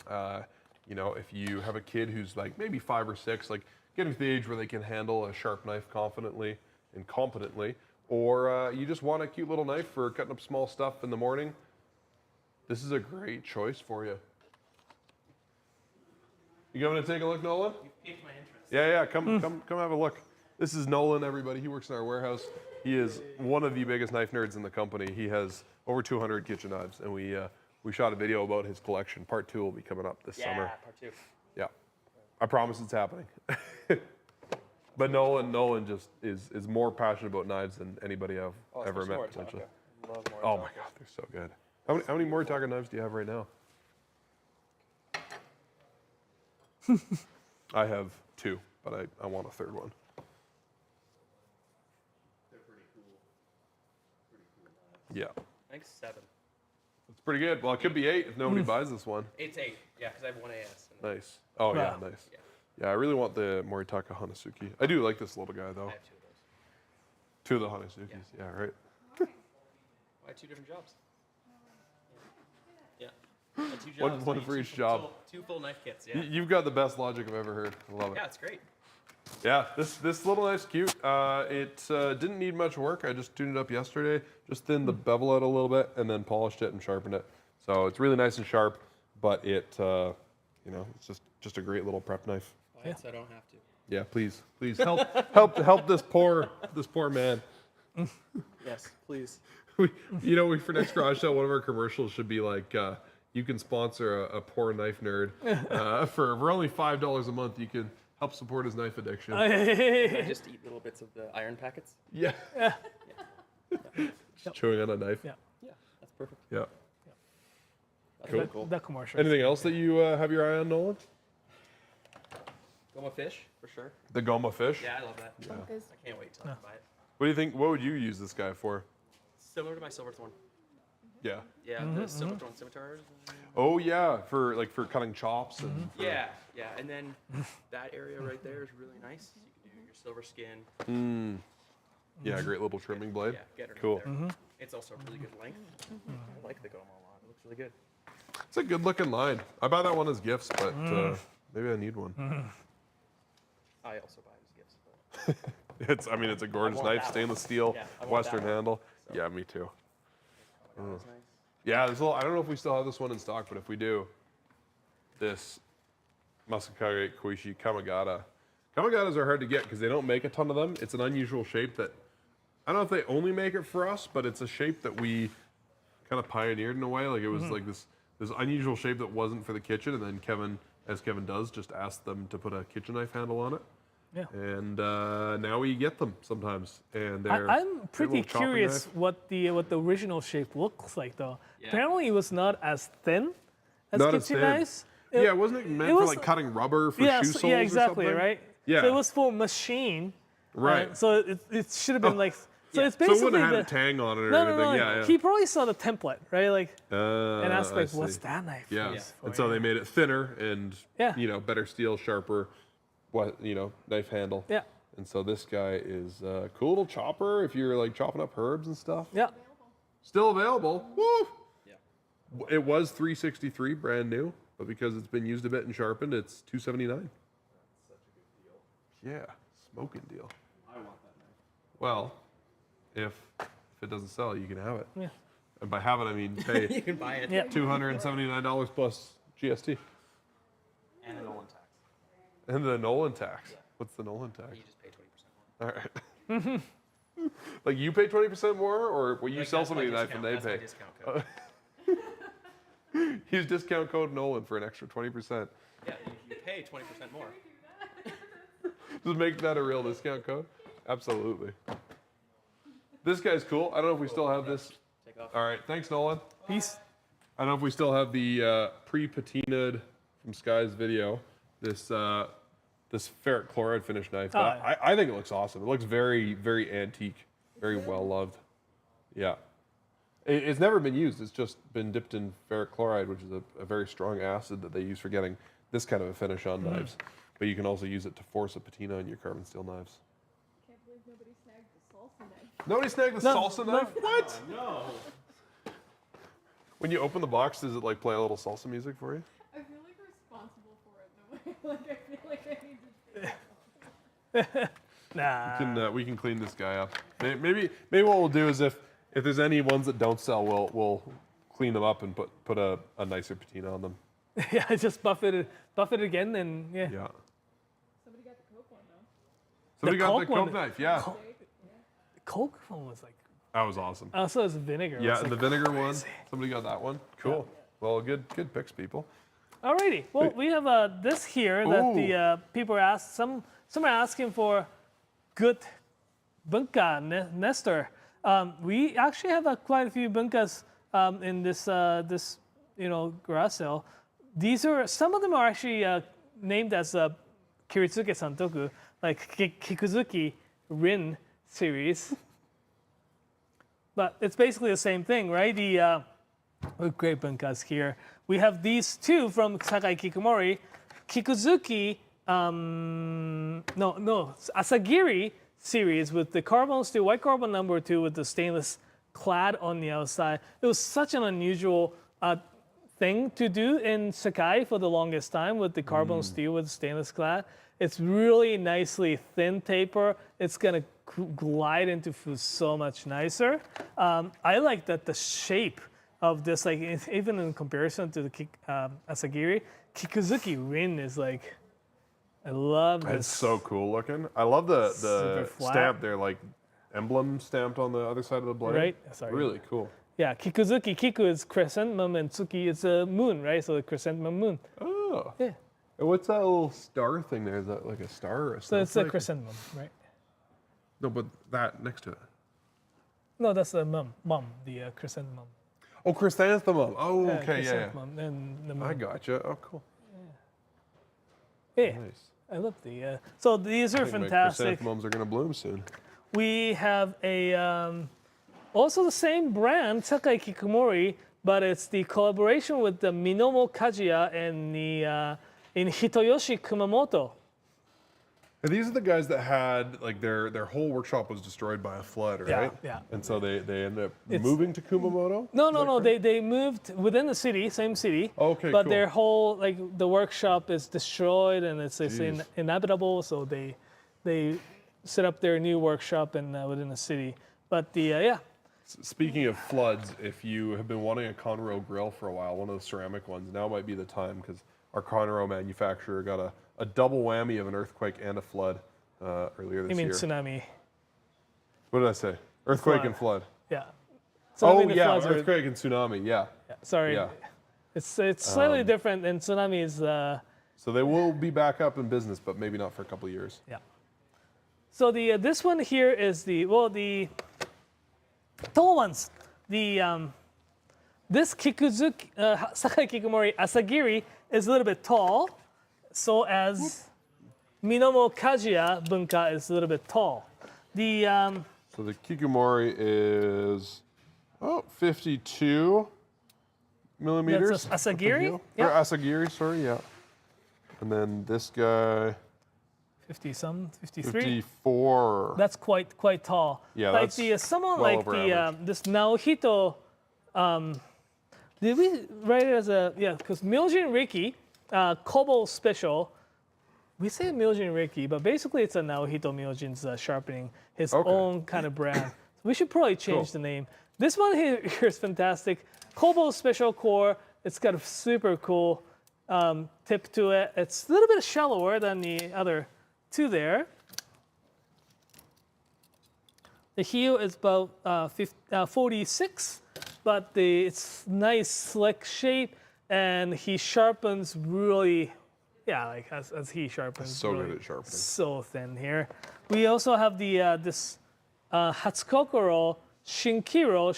You know, if you have a kid who's like maybe 5 or 6, like getting to the age where they can handle a sharp knife confidently and competently, or you just want a cute little knife for cutting up small stuff in the morning, this is a great choice for you. You going to take a look, Nolan? You piqued my interest. Yeah, come have a look. This is Nolan, everybody. He works in our warehouse. He is one of the biggest knife nerds in the company. He has over 200 kitchen knives, and we shot a video about his collection. Part 2 will be coming up this summer. Part 2. Yeah, I promise it's happening. But Nolan just is more passionate about knives than anybody I've ever met potentially. Love Oh my God, they're so good. How many Moritaka knives do you have right now? I have 2, but I want a 3rd one. They're pretty cool. Pretty cool knives. Yeah, I think 7. it's pretty good. Well, it could be 8 if nobody buys this one. It's 8. Yeah, because I have 1 AS. Nice. Oh yeah, Wow. nice. Yeah. Yeah, I really want the Moritaka Hanasuki. I do like this little guy though. I have 2 of those. 2 of the Hanasukis. Yeah, right. Why 2 different jobs? Yeah. 2 jobs. One for each job. 2 full knife kits. Yeah. You've got the best logic I've ever heard. I love it. Yeah, it's great. Yeah, this little knife's cute. It didn't need much work. I just tuned it up yesterday. Just thinned the bevel out a little bit and then polished it and sharpened it. So it's really nice and sharp, but it, you know, it's just a great little prep knife. Buy it so I don't have to. Yeah, please help this poor man. Yes, please. We for next garage sale, one of our commercials should be like, you can sponsor a poor knife nerd for only $5 a month. You can help support his knife addiction. Can I just eat little bits of the iron packets? Yeah. Just chewing on a knife. Yeah. Yeah, that's perfect. Yeah. That's Cool. really cool. That commercial. Anything else that you have your eye on, Nolan? Goma fish, for sure. The Goma fish. Yeah, I love that. Focus. I can't wait till I buy it. What do you think? What would you use this guy for? Similar to my Silverthorn. Yeah. Yeah, the Silverthorn scimitars. Oh yeah, for cutting chops and. Yeah, and then that area right there is really nice. You can do your silver skin. Yeah, great little trimming blade. Yeah, get her Cool. There. It's also a really good length. I like the Goma a lot. It looks really good. It's a good looking line. I buy that one as gifts, but maybe I need one. I also buy it as gifts. But It's a gorgeous want knife, that stainless steel, Yeah, I want Western that one. handle. So. Yeah, me too. oh my God, it's nice. Yeah, there's a little, I don't know if we still have this one in stock, but if we do, this Masakage Koishi Kamagata. Kamagatas are hard to get because they don't make a ton of them. It's an unusual shape that, I don't know if they only make it for us, but it's a shape that we kind of pioneered in a way. Like it was like this this unusual shape that wasn't for the kitchen, and then Kevin, as Kevin does, just asked them to put a kitchen knife handle on it. Yeah. And now we get them sometimes, and they're. I'm pretty little chopping curious knife. what the original shape looks like though. Yeah. Apparently, it was not as thin as Not as kitchen thin. knives. Yeah, wasn't it meant it for was- like cutting rubber for Yeah, shoe so- soles yeah, or exactly, something? right? Yeah. So it was for machine. Right. So it should have been like. So it's So it basically wouldn't have had a the. tang on it or No, anything. no, no. Yeah, He probably saw the template, right? Like, yeah. and asked I like, see. "What's that knife?" Yeah. use for?" And so they made it thinner and Yeah. better steel, sharper, knife handle. Yeah. And so this guy is a cool little chopper if you're like chopping up herbs and stuff. Yeah. Still available. Woo! Yeah. It was $363 brand new, but because it's been used a bit and sharpened, it's $279. That's such a good deal. Yeah, smoking deal. I want that knife. Well, if it doesn't sell, you can have it. Yeah. And by have it, I mean pay You can buy it. Yeah. $279 plus GST. And an Nolan tax. And the Nolan tax. What's the Nolan tax? You just pay 20% more. All right. Like you pay 20% more, or will you Like, sell that's my somebody a knife discount- and they that's my pay? discount code. Use discount code Nolan for an extra 20%. Yeah, you pay 20% more. Just make that a real discount code. Absolutely. This guy's cool. I don't know if we still have this. Take off. All right. Thanks, Nolan. Peace. I don't know if we still have the pre-patinaed from Sky's video. This ferric chloride finish knife. But Oh, I think it looks awesome. It looks very, very antique, very well loved. Yeah. It's never been used. It's just been dipped in ferric chloride, which is a very strong acid that they use for getting this kind of a finish on knives. But you can also use it to force a patina on your carbon steel knives. Can't believe nobody snagged the salsa knife. Nobody snagged the No, salsa no. knife? What? No. When you open the box, does it like play a little salsa music for you? I feel like responsible for it in a way. Like I feel like I need to. Nah. We can clean this guy up. Maybe what we'll do is if there's any ones that don't sell, we'll clean them up and put a nicer patina on them. Yeah, just buff it again, and yeah. Yeah. Somebody got the Coke one though. Somebody got the Coke one- Coke knife. Yeah. Coke one was like. That was awesome. Also, it's vinegar. Yeah, It's and the like vinegar one. crazy. Somebody got that one. Cool. Well, good picks, people. Alrighty. Well, we have this here that the people are asking. Some are asking for good bunka nester. We actually have quite a few bunkas in this garage sale. These are some of them are actually named as Kiritsuke Santoku, like Kikuzuki Rin series. But it's basically the same thing, right? The great bunkas here. We have these two from Sakai Kikumori, Kikuzuki, Asagiri series with the carbon steel, white carbon number 2 with the stainless clad on the outside. It was such an unusual thing to do in Sakai for the longest time with the carbon steel with stainless clad. It's really nicely thin taper. It's gonna glide into food so much nicer. I like that the shape of this, like even in comparison to the Asagiri, Kikuzuki Rin is like, I love this. It's so cool looking. I love the Super flat. stamp there, like emblem stamped on the other side of the blade. Right? Sorry. Really cool. Yeah, Kikuzuki, Kiku is chrysanthemum and Tsuki is a moon, right? So the chrysanthemum moon. Oh. Yeah. And what's that little star thing there? Is that like a star or a So it's a snowflake? chrysanthemum, right? No, but that next to it. No, that's the the chrysanthemum. Oh, chrysanthemum. Oh, okay, yeah. Chrysanthemum and the moon. I gotcha. Oh, cool. Yeah, Nice. I love the. So these are I think my fantastic. chrysanthemums are gonna bloom soon. We have a also the same brand, Sakai Kikumori, but it's the collaboration with the Minomo Kajiya and the in Hitoyoshi Kumamoto. And these are the guys that had like their whole workshop was destroyed by a flood, right? Yeah. And so they ended up It's- moving to Kumamoto. No. They moved within the city, same city. Okay, But cool. their whole the workshop is destroyed and it's Jeez. inhabitable. So they set up their new workshop within the city. But Speaking of floods, if you have been wanting a Conroe grill for a while, one of the ceramic ones, now might be the time because our Conroe manufacturer got a double whammy of an earthquake and a flood earlier this you mean year. tsunami? What did I say? Earthquake Flood. and flood. Yeah. So I Oh mean, the yeah, floods are- earthquake and tsunami. Yeah. Sorry. Yeah. It's slightly different, and Tsunami is So they will be back up in business, but maybe not for a couple of years. yeah. So the this one here is the tall ones. This Kikuzuki Sakai Kikumori Asagiri is a little bit tall, so as Minomo Kajiya Bunka is a little bit tall. The So the Kikumori is 52 millimeters. That's Asagiri? Or Yeah. Asagiri, sorry, yeah. And then this guy, 50-some, 53. 54. That's quite tall. Yeah, like that's the someone well like over the average. this Naohito. Did we write it as a Because Myojin Riki, Kobo Special. We say Myojin Riki, but basically it's a Naohito Myojin's sharpening his own kind of brand. So we should probably change the name. This one here is fantastic. Kobo Special Core. It's got a super cool tip to it. It's a little bit shallower than the other two there. The heel is about 46, but it's nice, slick shape, and he sharpens really, like as he sharpens. So really good at sharpening. So thin here. We also have the this Hatsukokoro Shinkiro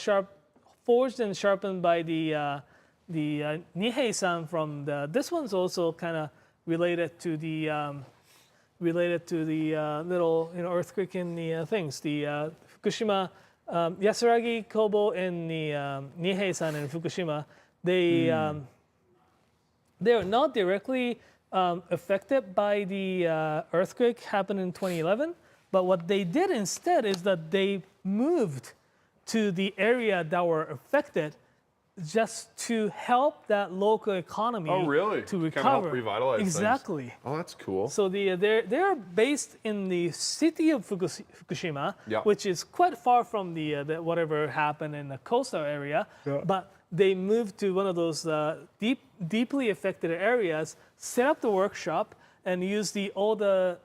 forged and sharpened by the Nihei-san from the. This one's also kind of related to the little earthquake in the things. The Fukushima Yasuragi Kobo and the Nihei-san in Fukushima. They are not directly affected by the earthquake happened in 2011, but what they did instead is that they moved to the area that were affected just to help that local economy Oh, really? to Kinda recover. help revitalize things. Exactly. Oh, that's cool. So they're based in the city of Fukushima, Yeah. which is quite far from the whatever happened in the coastal area. Yeah. But they moved to one of those deeply affected areas, set up the workshop, and used all the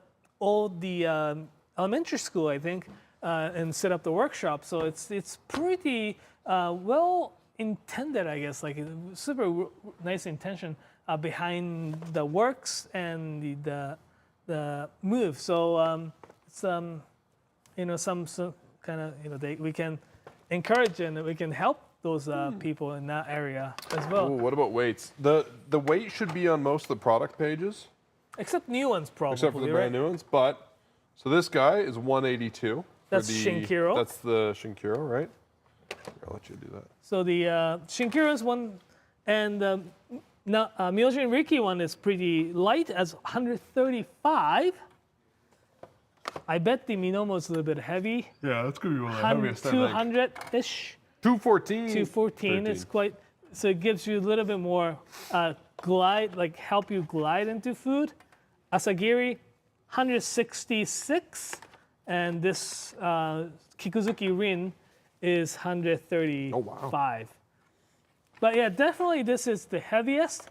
elementary school, I think, and set up the workshop. So it's pretty well intended, I guess, like super nice intention behind the works and the move. So it's some kind of we can encourage and we can help those people in that area as well. Ooh, what about weights? The weight should be on most of the product pages, Except new ones, probably. except for the brand right? new ones. But so this guy is 182. That's Shinkiro. That's the Shinkiro, right? Here, I'll let you do that. So the Shinkiro's one, and the Myojin Riki one is pretty light, as 135. I bet the Minomo's a little bit heavy. Yeah, that's gonna be one of 200-ish. 214. 214 is quite, so it gives you a little bit more glide, like help you glide into food. Asagiri, 166, and this Kikuzuki Rin is 135. Oh, wow. But yeah, definitely this is the heaviest.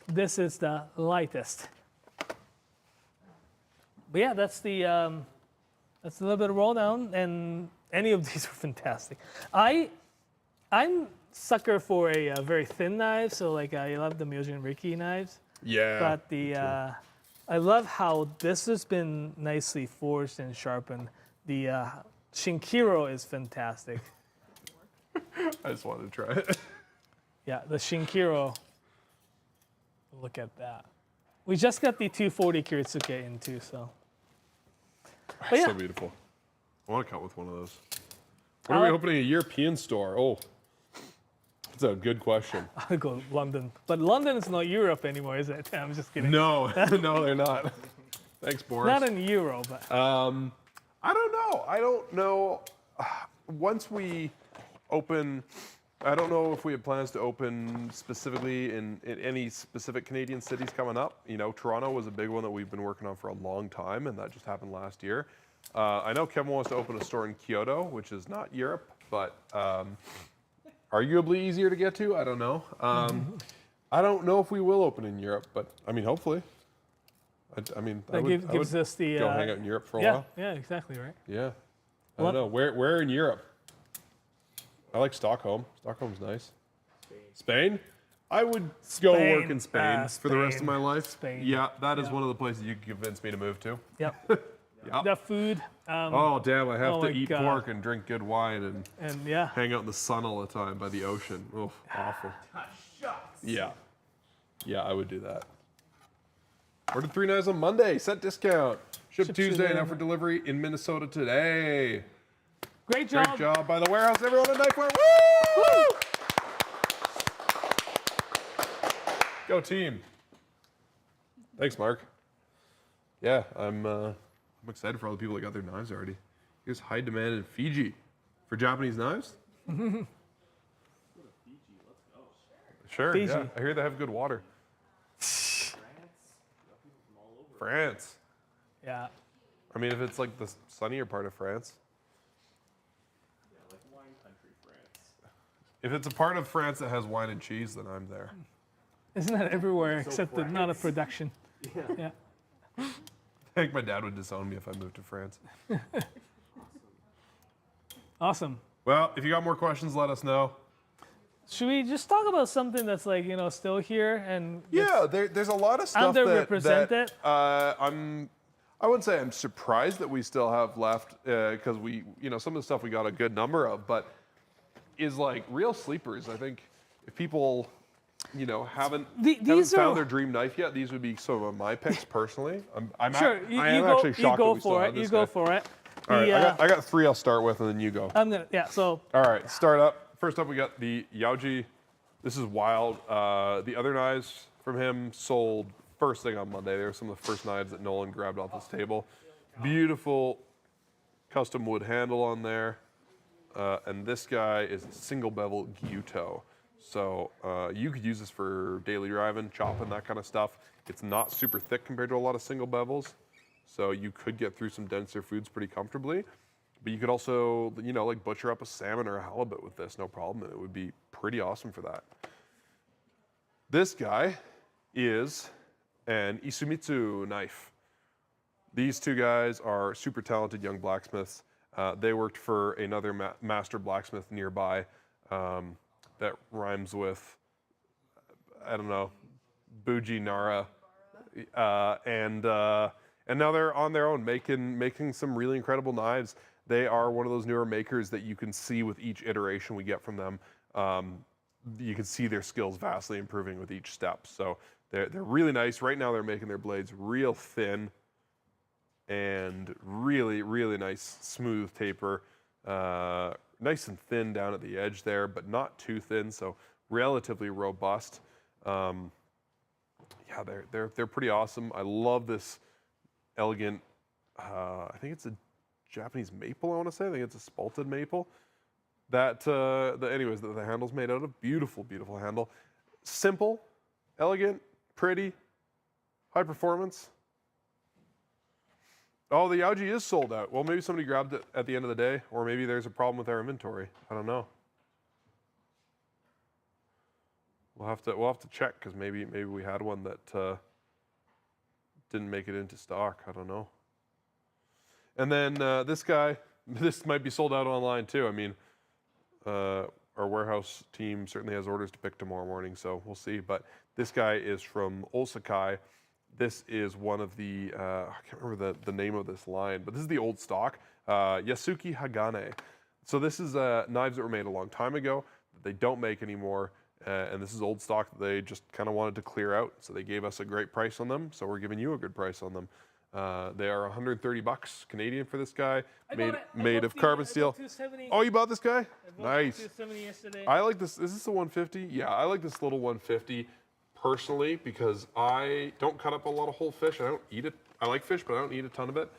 This is the lightest. But yeah, that's a little bit of roll down, and any of these are fantastic. I'm sucker for a very thin knife, so like I love the Myojin Riki knives. Yeah. But I love how this has been nicely forged and sharpened. The Shinkiro is fantastic. I just wanted to try it. Yeah, the Shinkiro. Look at that. We just got the 240 Kiritsuke in too, so. But yeah. So beautiful. I want to cut with one of those. When are we opening a European store? Oh, that's a good question. I'll go London. But London is not Europe anymore, is it? I'm just kidding. No, no, they're not. Thanks, Boris. Not in Euro, but. I don't know. Once we open, I don't know if we have plans to open specifically in any specific Canadian cities coming up. You know, Toronto was a big one that we've been working on for a long time, and that just happened last year. I know Kevin wants to open a store in Kyoto, which is not Europe, but arguably easier to get to. I don't know. I don't know if we will open in Europe, but I mean, hopefully. I would gives us the. go hang out in Europe for a while. Yeah, exactly, right? Yeah. I don't know. Where in Europe? I like Stockholm. Stockholm's nice. Spain? I would go work Spain. in Spain for the rest of Spain. my life. Spain. Yeah, that is Yeah. one of the places you could convince me to move to. Yep. Yeah. The food. Oh, damn, I have oh to my eat God. pork and drink good wine And yeah. hang out in the sun all the time by the ocean. Oh, awful. Yeah. Yeah, I would do that. Ordered 3 knives on Monday. Set discount. Ship Tuesday. Now for delivery in Minnesota today. Great job. Great job by the warehouse. Everyone at Knifewear. Woo! Go team. Thanks, Mark. Yeah, I'm excited for all the people that got their knives already. Here's high demand in Fiji for Japanese knives. Sure, Fiji. yeah. I hear they have good water. France. Yeah. I mean, if it's like the sunnier part of France. Yeah, like wine country France. If it's a part of France that has wine and cheese, then I'm there. Isn't that everywhere except the, not a production? Yeah. I think my dad would disown me if I moved to France. Awesome. Well, if you got more questions, let us know. Should we just talk about something that's like, you know, still here and Yeah, there's a lot of stuff underrepresented? I wouldn't say I'm surprised that we still have left because we, you know, some of the stuff we got a good number of, but is like real sleepers. I think if people, you know, haven't found their dream knife yet, these would be some of my picks personally. I'm Sure, I am actually shocked that we still have this You go guy. for it. All right, I got 3 I'll start with, and then you go. I'm gonna, yeah. So All right, start up. First up, we got the Yaoji. This is wild. The other knives from him sold first thing on Monday. They were some of the first knives that Nolan grabbed off this table. Beautiful custom wood handle on there. And this guy is a single bevel Gyuto. So you could use this for daily driving, chopping, that kind of stuff. It's not super thick compared to a lot of single bevels. So you could get through some denser foods pretty comfortably. But you could also, you know, like butcher up a salmon or a halibut with this, no problem. And it would be pretty awesome for that. This guy is an Isumitsu knife. These two guys are super talented young blacksmiths. They worked for another master blacksmith nearby that rhymes with, I don't know, Buji Nara. And now they're on their own making some really incredible knives. They are one of those newer makers that you can see with each iteration we get from them. You can see their skills vastly improving with each step. So they're really nice. Right now they're making their blades real thin and really, really nice smooth taper. Nice and thin down at the edge there, but not too thin, so relatively robust. Yeah, they're pretty awesome. I love this elegant, I think it's a Japanese maple, I want to say. I think it's a spalted maple. Anyways, the handle's made out of. Beautiful, beautiful handle. Simple, elegant, pretty, high performance. Oh, the Yaoji is sold out. Well, maybe somebody grabbed it at the end of the day, or maybe there's a problem with our inventory. I don't know. We'll have to check because maybe we had one that didn't make it into stock. I don't know. And then this guy, this might be sold out online too. I mean, our warehouse team certainly has orders to pick tomorrow morning, so we'll see. But this guy is from Osakai. This is one of the, I can't remember the name of this line, but this is the old stock, Yasuki Hagane. So this is knives that were made a long time ago that they don't make anymore. And this is old stock that they just kind of wanted to clear out. So they gave us a great price on them. So we're giving you a good price on them. They are 130 bucks Canadian for this guy, made of carbon steel. Oh, you bought this guy? Nice. 270 yesterday. I like this. Is this the 150? Yeah, I like this little 150 personally because I don't cut up a lot of whole fish. I don't eat it. I like fish, but I don't eat a ton of it.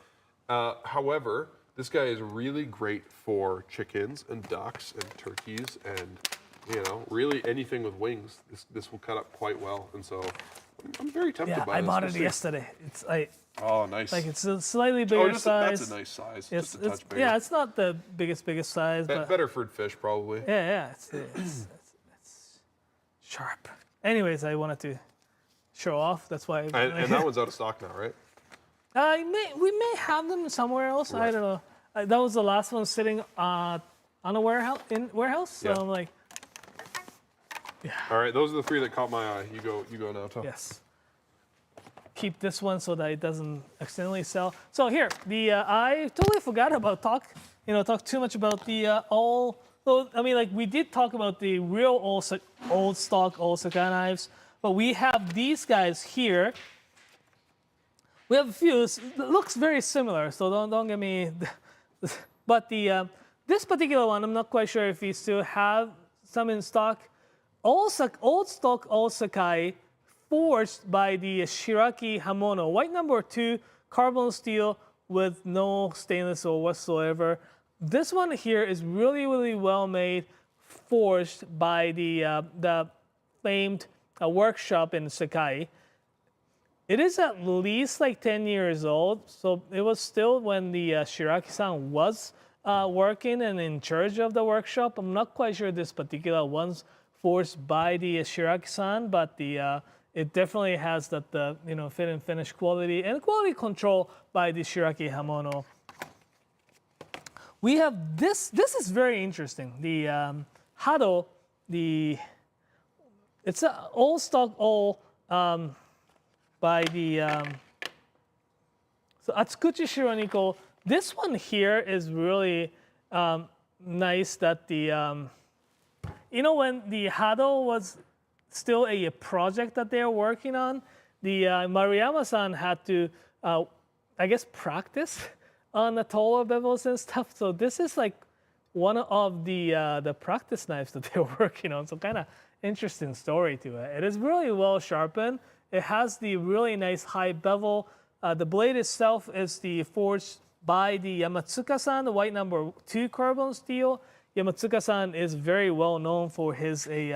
However, this guy is really great for chickens and ducks and turkeys and, you know, really anything with wings. This will cut up quite well, and so I'm very tempted by this. I bought We'll it see. yesterday. It's like Oh, nice. it's a slightly bigger size. That's a nice size. It's, just a touch bigger. yeah, it's not the biggest size, but Better for fish, probably. yeah, it's sharp. Anyways, I wanted to show off. That's why. And that one's out of stock now, right? We may have them somewhere else. I don't know. That was the last one sitting on a warehouse. So Yeah. I'm like, All right, those are the three that caught my eye. You go now, Tom. Yes. Keep this one so that it doesn't accidentally sell. So here, I totally forgot about talk too much about the all. So I mean, like we did talk about the real old stock Osaka knives, but we have these guys here. We have a few. It looks very similar, so don't get me. But this particular one, I'm not quite sure if we still have some in stock. Old stock Osakai, forged by the Shiraki Hamono, white number 2, carbon steel with no stainless or whatsoever. This one here is really, really well made, forged by the famed workshop in Sakai. It is at least like 10 years old, so it was still when the Shiraki-san was working and in charge of the workshop. I'm not quite sure this particular one's forged by the Shiraki-san, but it definitely has that fit and finish quality and quality control by the Shiraki Hamono. We have this. This is very interesting. The Hado, it's an old stock by the so Atsukuchi Shironiko. This one here is really nice. That the when the Hado was still a project that they're working on, the Maruyama-san had to, I guess, practice on the taller bevels and stuff. So this is like one of the practice knives that they're working on. So kind of interesting story to it. It is really well sharpened. It has the really nice high bevel. The blade itself is forged by the Yamatsuka-san, the white number 2 carbon steel. Yamatsuka-san is very well known for his his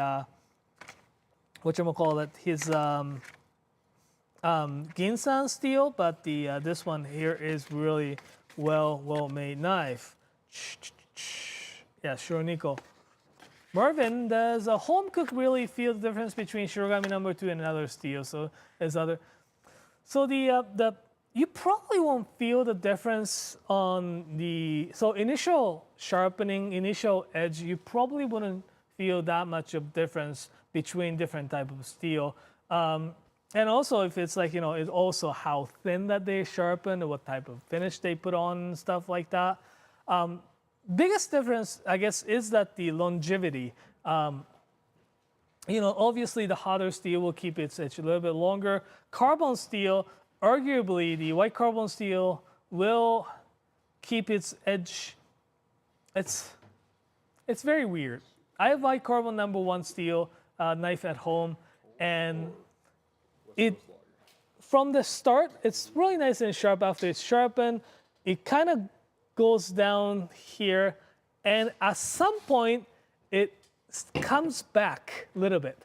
Ginsan steel, but this one here is really well made knife. Yeah, Shironiko. Marvin, does a home cook really feel the difference between Shirogami number 2 and another steel? So you probably won't feel the difference on the initial sharpening, initial edge. You probably wouldn't feel that much of difference between different type of steel. And also if it's like, it's also how thin that they sharpen, or what type of finish they put on and stuff like that. Biggest difference, I guess, is that the longevity. Obviously the harder steel will keep its edge a little bit longer. Carbon steel, arguably the white carbon steel will keep its edge. It's very weird. I have white carbon number 1 steel knife at home, and from the start, it's really nice and sharp. After it's sharpened, it kind of goes down here, and at some point, it comes back a little bit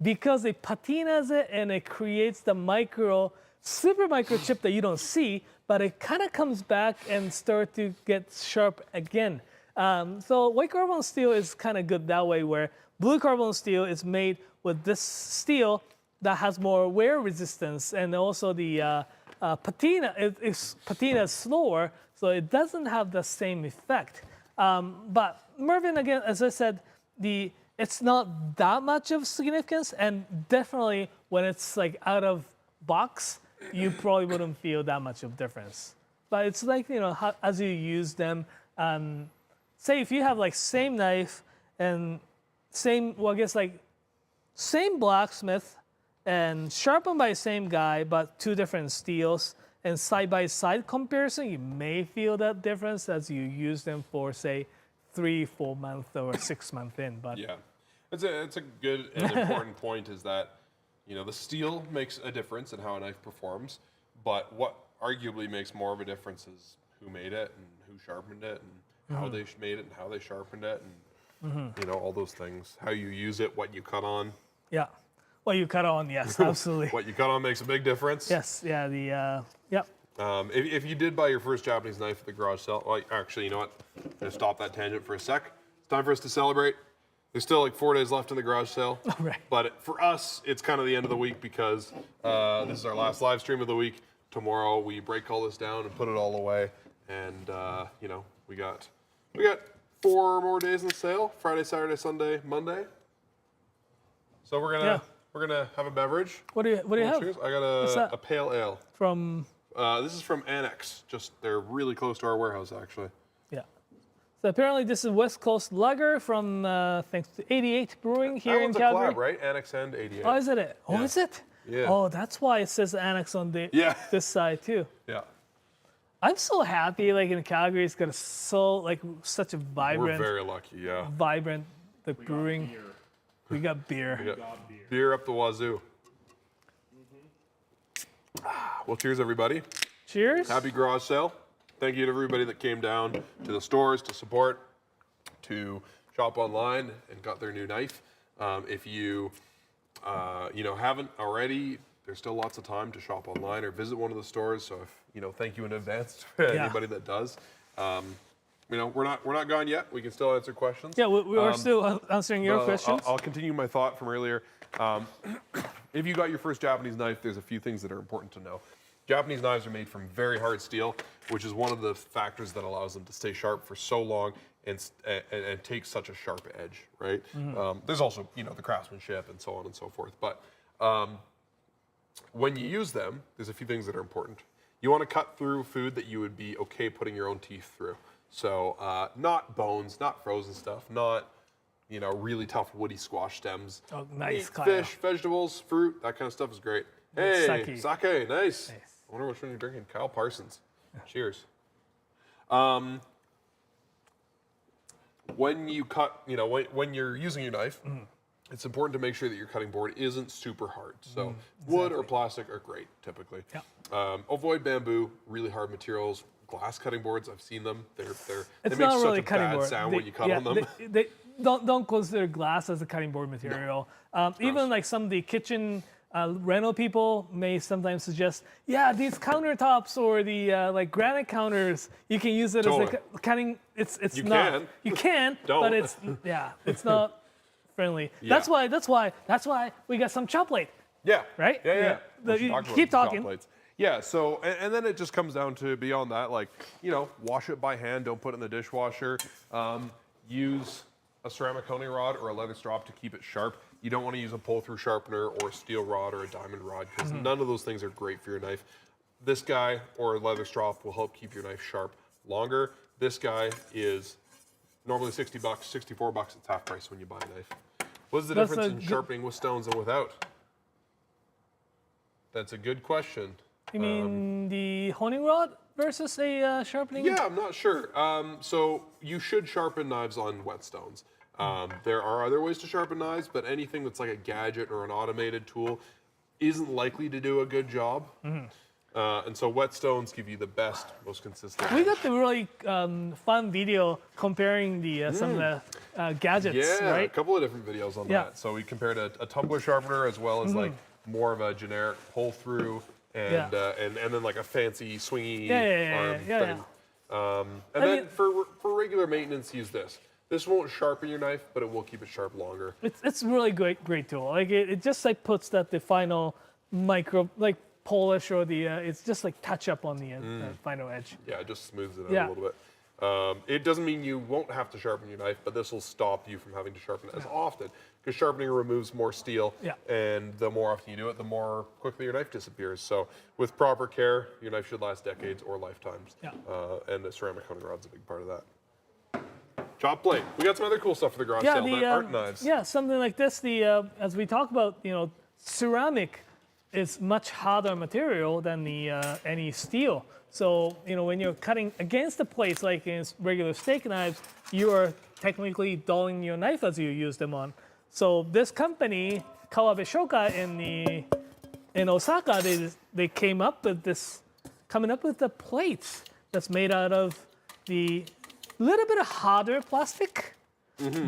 because it patinas it and it creates the super micro chip that you don't see, but it kind of comes back and start to get sharp again. So white carbon steel is kind of good that way, where blue carbon steel is made with this steel that has more wear resistance, and also the patina is slower, so it doesn't have the same effect. But Mervin, again, as I said, it's not that much of significance, and definitely when it's like out of box, you probably wouldn't feel that much of difference. But it's like, as you use them, say if you have like same knife and same blacksmith and sharpened by the same guy, but 2 different steels, and side-by-side comparison, you may feel that difference as you use them for, say, 3-4 months or 6 months in. But yeah, it's a good and important point, is that the steel makes a difference in how a knife performs, but what arguably makes more of a difference is who made it and who sharpened it and how they made it and how they sharpened it, and all those things. How you use it, what you cut on. Yeah. What you cut on, yes, absolutely. What you cut on makes a big difference. Yes, yeah, If you did buy your first Japanese knife at the garage sale, well, actually, you know what? I'm going to stop that tangent for a sec. It's time for us to celebrate. There's still like 4 days left in the garage sale. Oh, right. But for us, it's kind of the end of the week because this is our last live stream of the week. Tomorrow, we break all this down and put it all away. And, we got 4 more days in the sale. Friday, Saturday, Sunday, Monday. So we're gonna have a beverage. What do you have? Cheers. I got that? a pale ale. From This is from Annex. They're really close to our warehouse, actually. yeah. So apparently this is West Coast Lager from thanks to 88 Brewing here That in one's a Calgary. collab, right? Annex and 88. Oh, is it? Oh, Yeah. is it? Yeah. Oh, that's why it says Annex on the Yeah. this side too. Yeah. I'm so happy, like in Calgary, it's got such a We're vibrant, very lucky. Yeah. vibrant brewing. Beer. We got beer. We got Got beer. beer up the wazoo. Well, cheers, everybody. Cheers. Happy garage sale. Thank you to everybody that came down to the stores to support, to shop online and got their new knife. If you, haven't already, there's still lots of time to shop online or visit one of the stores. So thank you in advance to Yeah. anybody that does. We're not gone yet. We can still answer questions. Yeah, we are still answering your questions. I'll continue my thought from earlier. If you got your first Japanese knife, there's a few things that are important to know. Japanese knives are made from very hard steel, which is one of the factors that allows them to stay sharp for so long and take such a sharp edge, right? There's also, the craftsmanship and so on and so forth. But when you use them, there's a few things that are important. You want to cut through food that you would be okay putting your own teeth through. So not bones, not frozen stuff, not really tough woody squash stems. Oh, nice, Meat, Kyle. fish, vegetables, fruit, that kind of stuff is great. Hey, Sake. nice. I wonder which one you're drinking. Kyle Parsons. Cheers. When you cut, when you're using your knife, it's important to make sure that your cutting board isn't super hard. So wood or plastic are great, typically. Yeah. Avoid bamboo, really hard materials. Glass cutting boards, I've seen them. They It's make not such really a cutting bad board. sound when you cut on them. They don't consider glass as a cutting board material. Even like some of the kitchen rental people may sometimes suggest, these countertops or the like granite counters, you can use it as Totally. a cutting. It's You not. can. You can, Don't. but it's not friendly. Yeah. That's why we got some chop plate. Yeah. Right? Yeah. Yeah. We should You talk about keep the chop talking. plates. Yeah. So, and then it just comes down to beyond that, like, wash it by hand. Don't put it in the dishwasher. Use a ceramic honing rod or a leather strop to keep it sharp. You don't want to use a pull-through sharpener or a steel rod or a diamond rod because none of those things are great for your knife. This guy or a leather strop will help keep your knife sharp longer. This guy is normally $60, $64. It's half price when you buy a knife. What's the That's difference a in good- sharpening with stones and without? That's a good question. You mean the honing rod versus a sharpening? Yeah, I'm not sure. So you should sharpen knives on whetstones. There are other ways to sharpen knives, but anything that's like a gadget or an automated tool isn't likely to do a good job. And so whetstones give you the best, most consistent. We got the really fun video comparing the some of the gadgets, Yeah, a right? couple of different videos on Yeah. that. So we compared a tumbler sharpener as well as like more of a generic pull through and then like a fancy swingy arm thing. And then for regular maintenance, use this. This won't sharpen your knife, but it will keep it sharp longer. It's really great tool. Like it just like puts the final micro polish or the it's just like touch up on the final edge. Yeah, it just smooths it out Yeah. a little bit. It doesn't mean you won't have to sharpen your knife, but this will stop you from having to sharpen it as often because sharpening removes more steel. Yeah. And the more often you do it, the more quickly your knife disappears. So with proper care, your knife should last decades or lifetimes. Yeah. And the ceramic honing rod's a big part of that. Chop plate. We got some other cool stuff for the garage Yeah, sale. the Art knives. yeah, something like this. The as we talk about, ceramic is much harder material than the any steel. So when you're cutting against the plates, like in regular steak knives, you are technically dulling your knife as you use them on. So this company, Kawabe Shoka in Osaka, they came up with the plates that's made out of the little bit of harder plastic,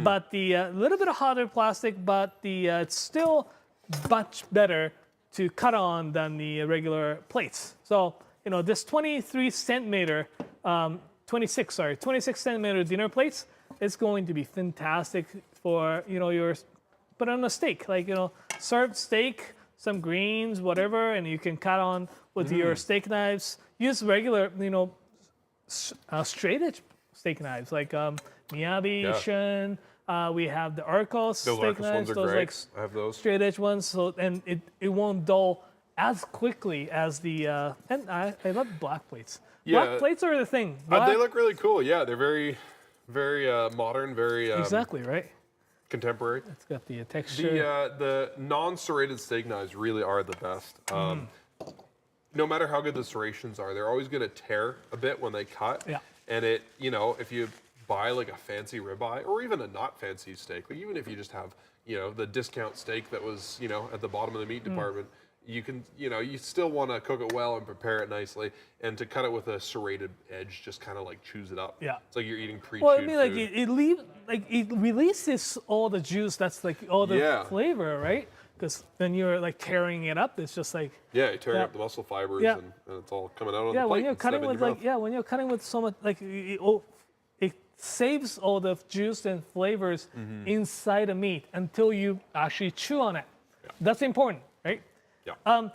but the little bit of harder plastic, but the it's still much better to cut on than the regular plates. So this 26 centimeter dinner plates is going to be fantastic for your put on a steak, like served steak, some greens, whatever, and you can cut on with your steak knives. Use regular straight edge steak knives like Miyabi, Yeah. Shun, We have the Arcos Those steak Arcos knives, ones are those great. like I have those. straight edge ones, so and it won't dull as quickly as the and I love black plates. Yeah. Black plates are the thing. They Black- look really cool. Yeah, they're very, very modern, very exactly right. contemporary. It's got the texture. The non-serrated steak knives really are the best. No matter how good the serrations are, they're always going to tear a bit when they cut. Yeah. And it, you know, if you buy like a fancy ribeye or even a not fancy steak, like even if you just have, you know, the discount steak that was, you know, at the bottom of the meat department, you can, you know, you still want to cook it well and prepare it nicely. And to cut it with a serrated edge, just kind of like chews it up. Yeah. It's like you're eating pre-chewed Well, I mean, like food. it releases all the juice. That's like all the Yeah. flavor, right? Because then you're like tearing it up. It's just like Yeah, you're tearing Yeah. up the muscle fibers Yeah. and it's all coming out on yeah, the plate. when you're instead of cutting in with your like mouth. when you're cutting with so much like it saves all the juice and flavors Mm-hmm. inside the meat until you actually chew on it. Yeah. That's important, right? Yeah.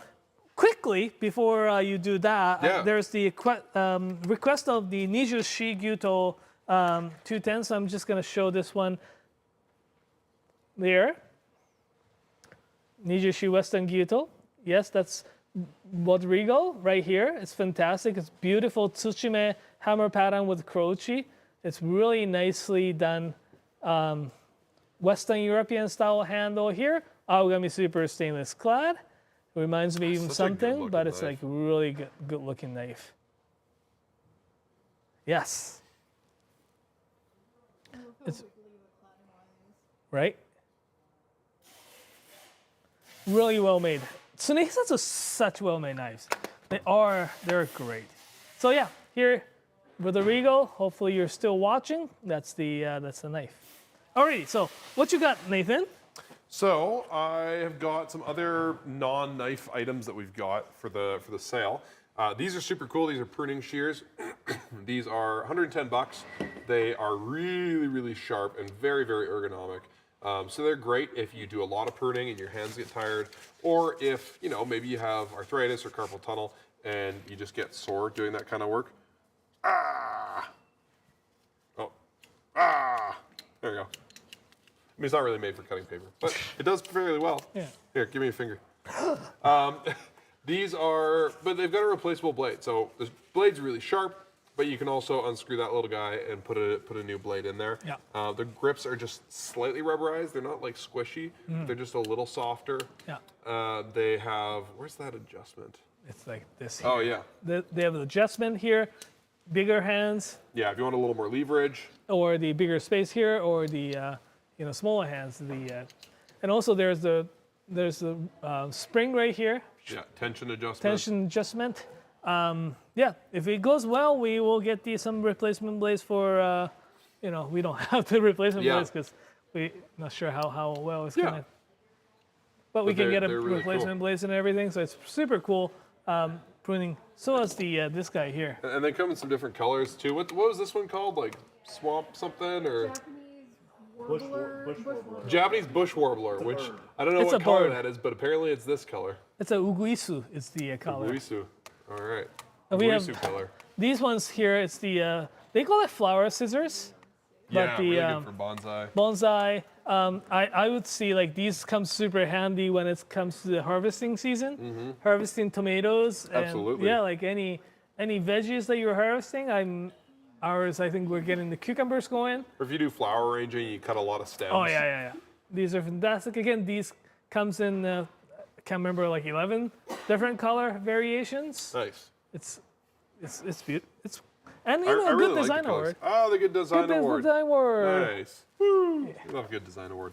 Quickly before you do that, Yeah. there's the request of the Nijushi Gyuto 210. So I'm just gonna show this one there. Nijushi Western Gyuto. Yes, that's Rodrigo right here. It's fantastic. It's beautiful Tsuchime hammer pattern with croci. It's really nicely done. Western European style handle here. Aogami super stainless clad. Reminds me of Such a something, good-looking but it's knife. like really good looking knife. Yes, I love how It's- wiggly the cladding line is. right? Really well made. Tsunehisatsu are such well made knives. They're great. So yeah, here Rodrigo, hopefully you're still watching. That's the knife. Alrighty, so what you got, Nathan? So I have got some other non-knife items that we've got for the sale. These are super cool. These are pruning shears. These are 110 bucks. They are really, really sharp and very, very ergonomic. So they're great if you do a lot of pruning and your hands get tired, or if, you know, maybe you have arthritis or carpal tunnel and you just get sore doing that kind of work. Ah! Oh. Ah! There we go. I mean, it's not really made for cutting paper, but it does fairly well. Yeah. Here, give me a finger. These are, but they've got a replaceable blade. So the blade's really sharp, but you can also unscrew that little guy and put a new blade in there. Yeah. The grips are just slightly rubberized. They're not like squishy. They're just a little softer. Yeah. They have, where's that adjustment? It's like this here. Oh yeah. They have an adjustment here, bigger hands, Yeah, if you want a little more leverage. or the bigger space here, or the smaller hands. And also there's the spring right here, Yeah, tension adjustment. tension adjustment. Yeah, if it goes well, we will get some replacement blades for. We don't have the replacement Yeah. blades because we're not sure how well it's Yeah. gonna. But we can they're- get a they're really replacement cool. blades and everything, so it's super cool. Pruning. So is this guy here. And they come in some different colors too. What was this one called? Like swamp something or Japanese warbler. bush warbler. Japanese bush warbler, which bird. I don't know It's what a color bird. that is, but apparently it's this color. It's a uguisu. It's the color. Uguisu. All right. And we have- Uguisu color. These ones here, it's the they call it flower scissors. Yeah, the, really good for bonsai. Bonsai. I would see like these come super handy when it comes to the harvesting season. Harvesting tomatoes. And, Absolutely. Yeah, like any veggies that you're harvesting. I think we're getting the cucumbers going. Or if you do flower arranging, you cut a lot of stems. Oh yeah. These are fantastic. Again, these comes in I can't remember, like 11 different color variations. Nice. It's beautiful. And I really good like design the colors. award. Oh, the good design Good award. design award. Nice. Woo. I love a good design award.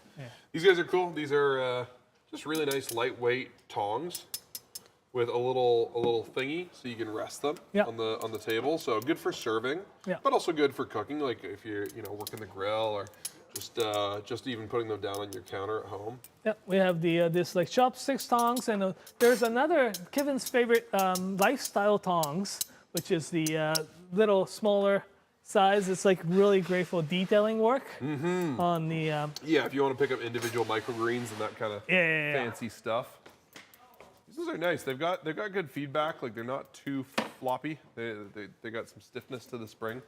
These guys are cool. These are just really nice lightweight tongs with a little thingy so you can rest them Yeah. on the table. So good for serving, Yeah. but also good for cooking. Like if you're working the grill or just even putting them down on your counter at home. Yeah, we have this like chopsticks tongs, and there's another Kevin's favorite lifestyle tongs, which is the little smaller size. It's like really great for detailing work on the Yeah, if you want to pick up individual microgreens and that kind of yeah. fancy stuff. These are nice. They've got good feedback. Like they're not too floppy. They got some stiffness to the spring.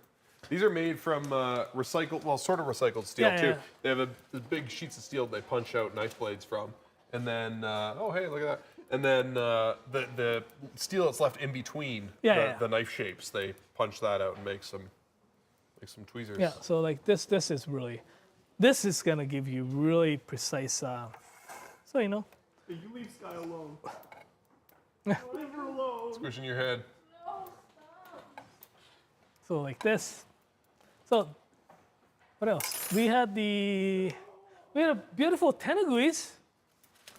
These are made from recycled, well, sort of recycled steel Yeah, too. yeah. They have the big sheets of steel they punch out knife blades from, and then oh hey, look at that. And then the steel that's left in between the knife shapes, they punch that out and make some tweezers. Yeah, so like this is really, this is gonna give you really precise, so you know. Hey, you leave Sky alone. Leave her alone. Squishing your head. So like this. So what else? We had a beautiful tenugui,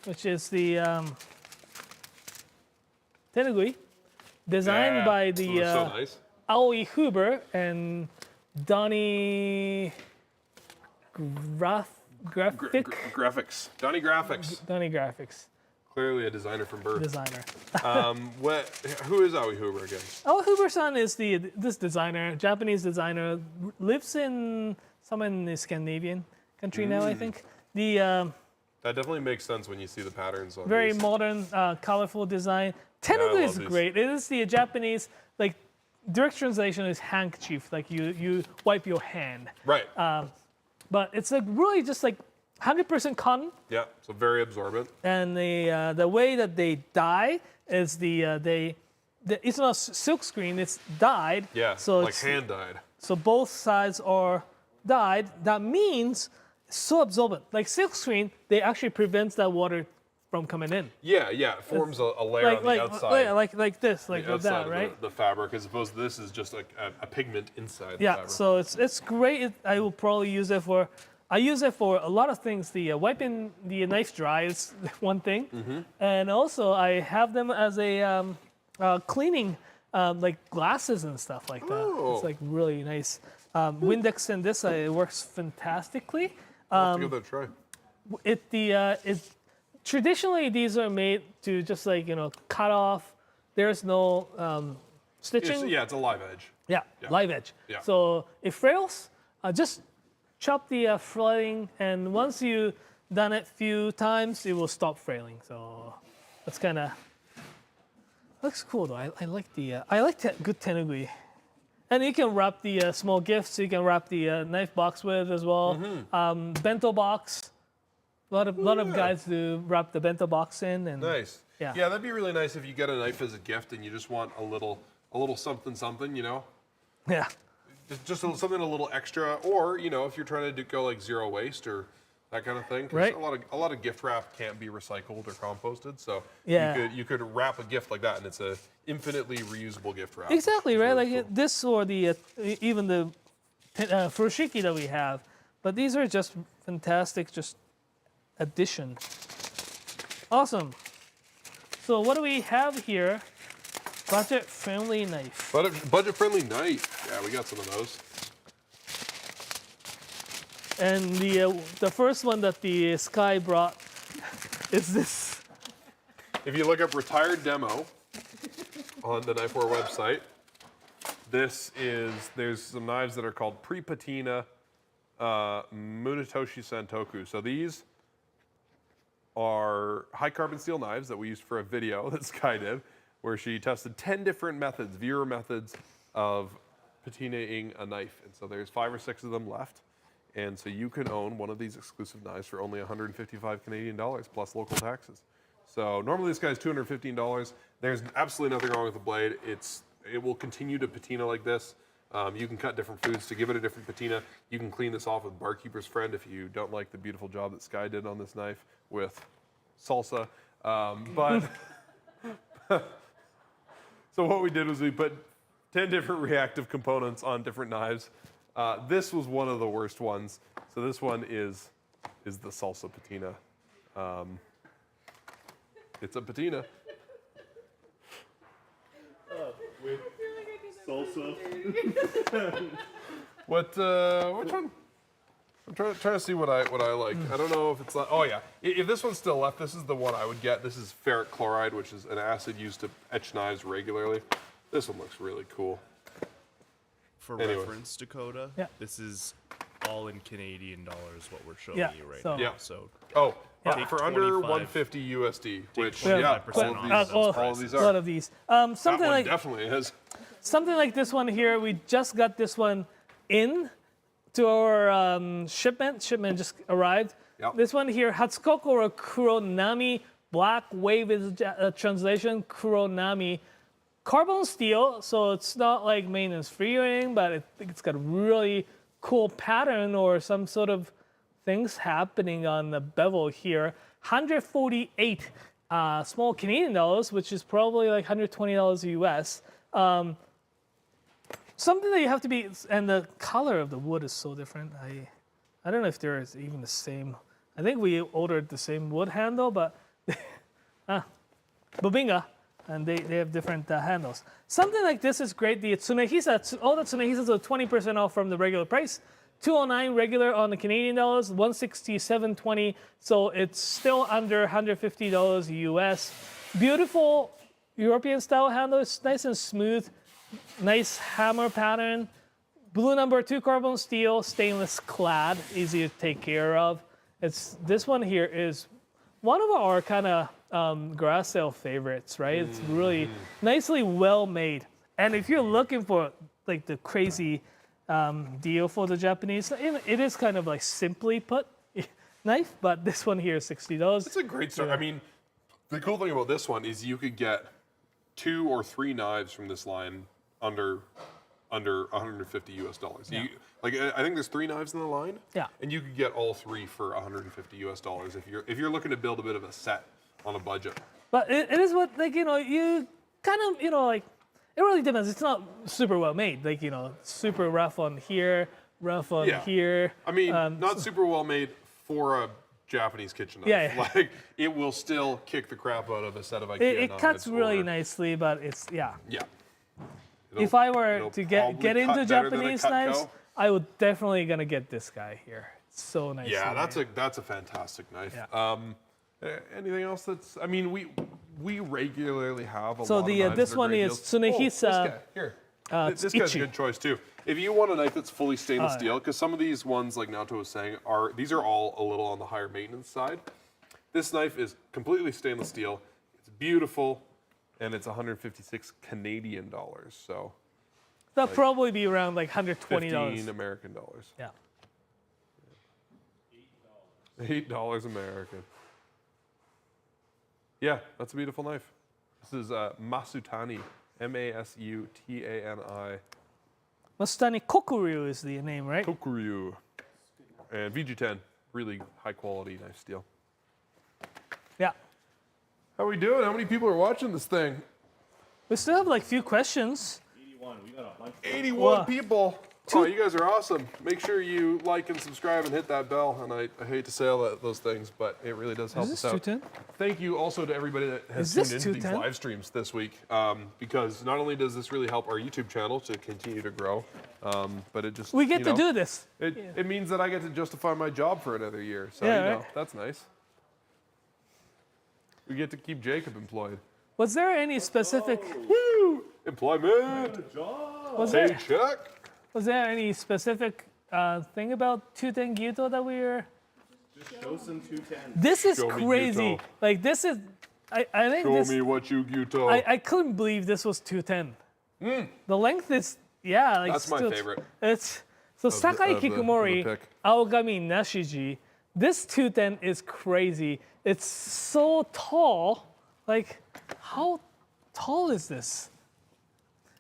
which is the tenugui, designed by the so nice. Aoi Huber and Donnie Graphics. Donnie Graphics. Donnie Graphics Clearly a designer from birth. designer. Who is Aoi Huber again? Aoi Huber-san is this designer, Japanese designer, lives somewhere in the Scandinavian country now, I think. That definitely makes sense when you see the patterns on Very these. modern, colorful design. I Tenugui love is these. great. It is the Japanese, like, direct translation is handkerchief, like you wipe your hand. Right. But it's like really just like 100% cotton, Yeah. So very absorbent. and the way that they dye is it's not silk screen, it's dyed. Yeah. So like it's, hand dyed. so both sides are dyed. That means it's so absorbent. Like silk screen, they actually prevents that water from coming in. Yeah. Yeah. It forms a layer on the outside. Like this, like the that, outside of right? the fabric, as opposed to this is just like a pigment inside the Yeah, fabric. so it's great. I will probably use it for. I use it for a lot of things. The wiping the knife dry is one thing, and also I have them as a cleaning, like glasses and stuff like that. Oh. It's like really nice. Windex and this it works fantastically. I'll have to give that a try. Traditionally these are made to just like cut off. There's no stitching. It's a live edge. Yeah, Yeah. live edge. Yeah. So it frails, just chop the fraying, and once you done it few times, it will stop frailing. So that's kind of looks cool though. I like the good tenugui, and you can wrap the small gifts. You can wrap the knife box with as well. Bento box. A lot of guys do wrap the bento box in, and Nice. Yeah. Yeah, that'd be really nice if you get a knife as a gift and you just want a little something, yeah. just something a little extra, or if you're trying to go like zero waste or that kind of thing. 'Cause Right. A lot of gift wrap can't be recycled or composted, so Yeah. you could wrap a gift like that, and it's a infinitely reusable gift wrap. Exactly, which is right? really Like cool. this or the even the furoshiki that we have, but these are just fantastic, just addition. Awesome. So what do we have here? Budget-friendly knife. Budget-friendly knife. Yeah, we got some of those. And the first one that the Sky brought is this. If you look up retired demo on the Knifewear website, there's some knives that are called pre-patina Munetoshi Santoku. So these are high carbon steel knives that we used for a video that Sky did, where she tested 10 different methods, viewer methods of patinaing a knife. And so there's 5 or 6 of them left. And so you can own one of these exclusive knives for only 155 Canadian dollars plus local taxes. So normally this guy's $215. There's absolutely nothing wrong with the blade. It will continue to patina like this. You can cut different foods to give it a different patina. You can clean this off with Barkeeper's Friend if you don't like the beautiful job that Sky did on this knife with salsa. So what we did was we put 10 different reactive components on different knives. This was one of the worst ones. So this one is the salsa patina. It's a patina. With salsa. Which one? I'm trying to see what I like. I don't know if it's like. Oh yeah, if this one's still left, this is the one I would get. This is ferric chloride, which is an acid used to etch knives regularly. This one looks really cool. For Anyway. reference, Dakota, Yeah. this is all in Canadian dollars what we're showing Yeah, you right so- now. Yeah. So Oh, Take for under 25. 150 USD, which Yeah, yeah, 25% all off of those these A lot are. of these. That Something one like definitely is. something like this one here. We just got this one in to our shipment. Shipment just arrived. Yep. This one here, Hatsukoku or Kuronami. Black Wave is translation. Kuronami. Carbon steel, so it's not like maintenance free or anything, but it's got a really cool pattern or some sort of things happening on the bevel here. 148 small Canadian dollars, which is probably like $120 US. Something that you have to be, and the color of the wood is so different. I don't know if there is even the same. I think we ordered the same wood handle, but Bubinga. And they have different handles. Something like this is great. The Tsunehisa, all the Tsunehisas are 20% off from the regular price. $209 regular on the Canadian dollars, $167.20. So it's still under $150 US. Beautiful European style handle. It's nice and smooth. Nice hammer pattern. Blue number 2 carbon steel, stainless clad, easy to take care of. This one here is one of our kind of grass sale favorites, right? It's really nicely well made. And if you're looking for like the crazy deal for the Japanese, it is kind of like simply put knife, but this one here is $60. It's a great start. I mean, the cool thing about this one is you could get 2 or 3 knives from this line under $150 US. Yeah. I think there's 3 knives in the line. Yeah. And you could get all 3 for $150 US if you're looking to build a bit of a set on a budget. But it is what, like, you kind of, like, it really depends. It's not super well made. Like, super rough on here, rough on here. I mean, not super well made for a Japanese kitchen knife. Yeah. Like, it will still kick the crap out of a set of IKEA It knives. cuts really nicely, but it's, Yeah. If I were it'll to get probably into cut better than a Japanese Cutco. knives, I would definitely gonna get this guy here. It's so nice. Yeah, that's a fantastic knife. Yeah. Anything else that's? I mean, we regularly have a So lot of knives this that are one great is deals. Tsunehisa. This guy, here. It's This guy's Ichi. a good choice too. If you want a knife that's fully stainless Oh, steel, because some of these ones, like Naoto was saying, these are all a little on the higher maintenance side. This knife is completely stainless steel. It's beautiful, and it's 156 Canadian dollars. So That'll probably be around like $120. 15 American dollars. Yeah. $8 American. Yeah, that's a beautiful knife. This is Masutani, Masutani. Masutani Kokuryu is the name, right? Tokuryu. And VG10, really high quality knife steel. Yeah. How are we doing? How many people are watching this thing? We still have like few questions. 81. We got a bunch. 81 Wow. people. Oh, you guys are awesome. Make sure you like and subscribe and hit that bell. And I hate to say all those things, but it really does help Is this us out. 210? Thank you also to everybody that has Is tuned this into these 210? live streams this week, because not only does this really help our YouTube channel to continue to grow, but it just We get to do this. It means that I get to justify my job for another year. So Yeah, right. that's nice. We get to keep Jacob employed. Was there any specific? Woo! Employment. Was there Paycheck. any specific thing about 210 Gyuto that we were? Just show some 210. This is Show me crazy. Gyuto. Like this is, I think Show this. me what you Gyuto. I couldn't believe this was 210. The length is like That's my still- favorite. It's so Sakai of the Kikumori, pick. Aogami Nashiji. This 210 is crazy. It's so tall. Like, how tall is this?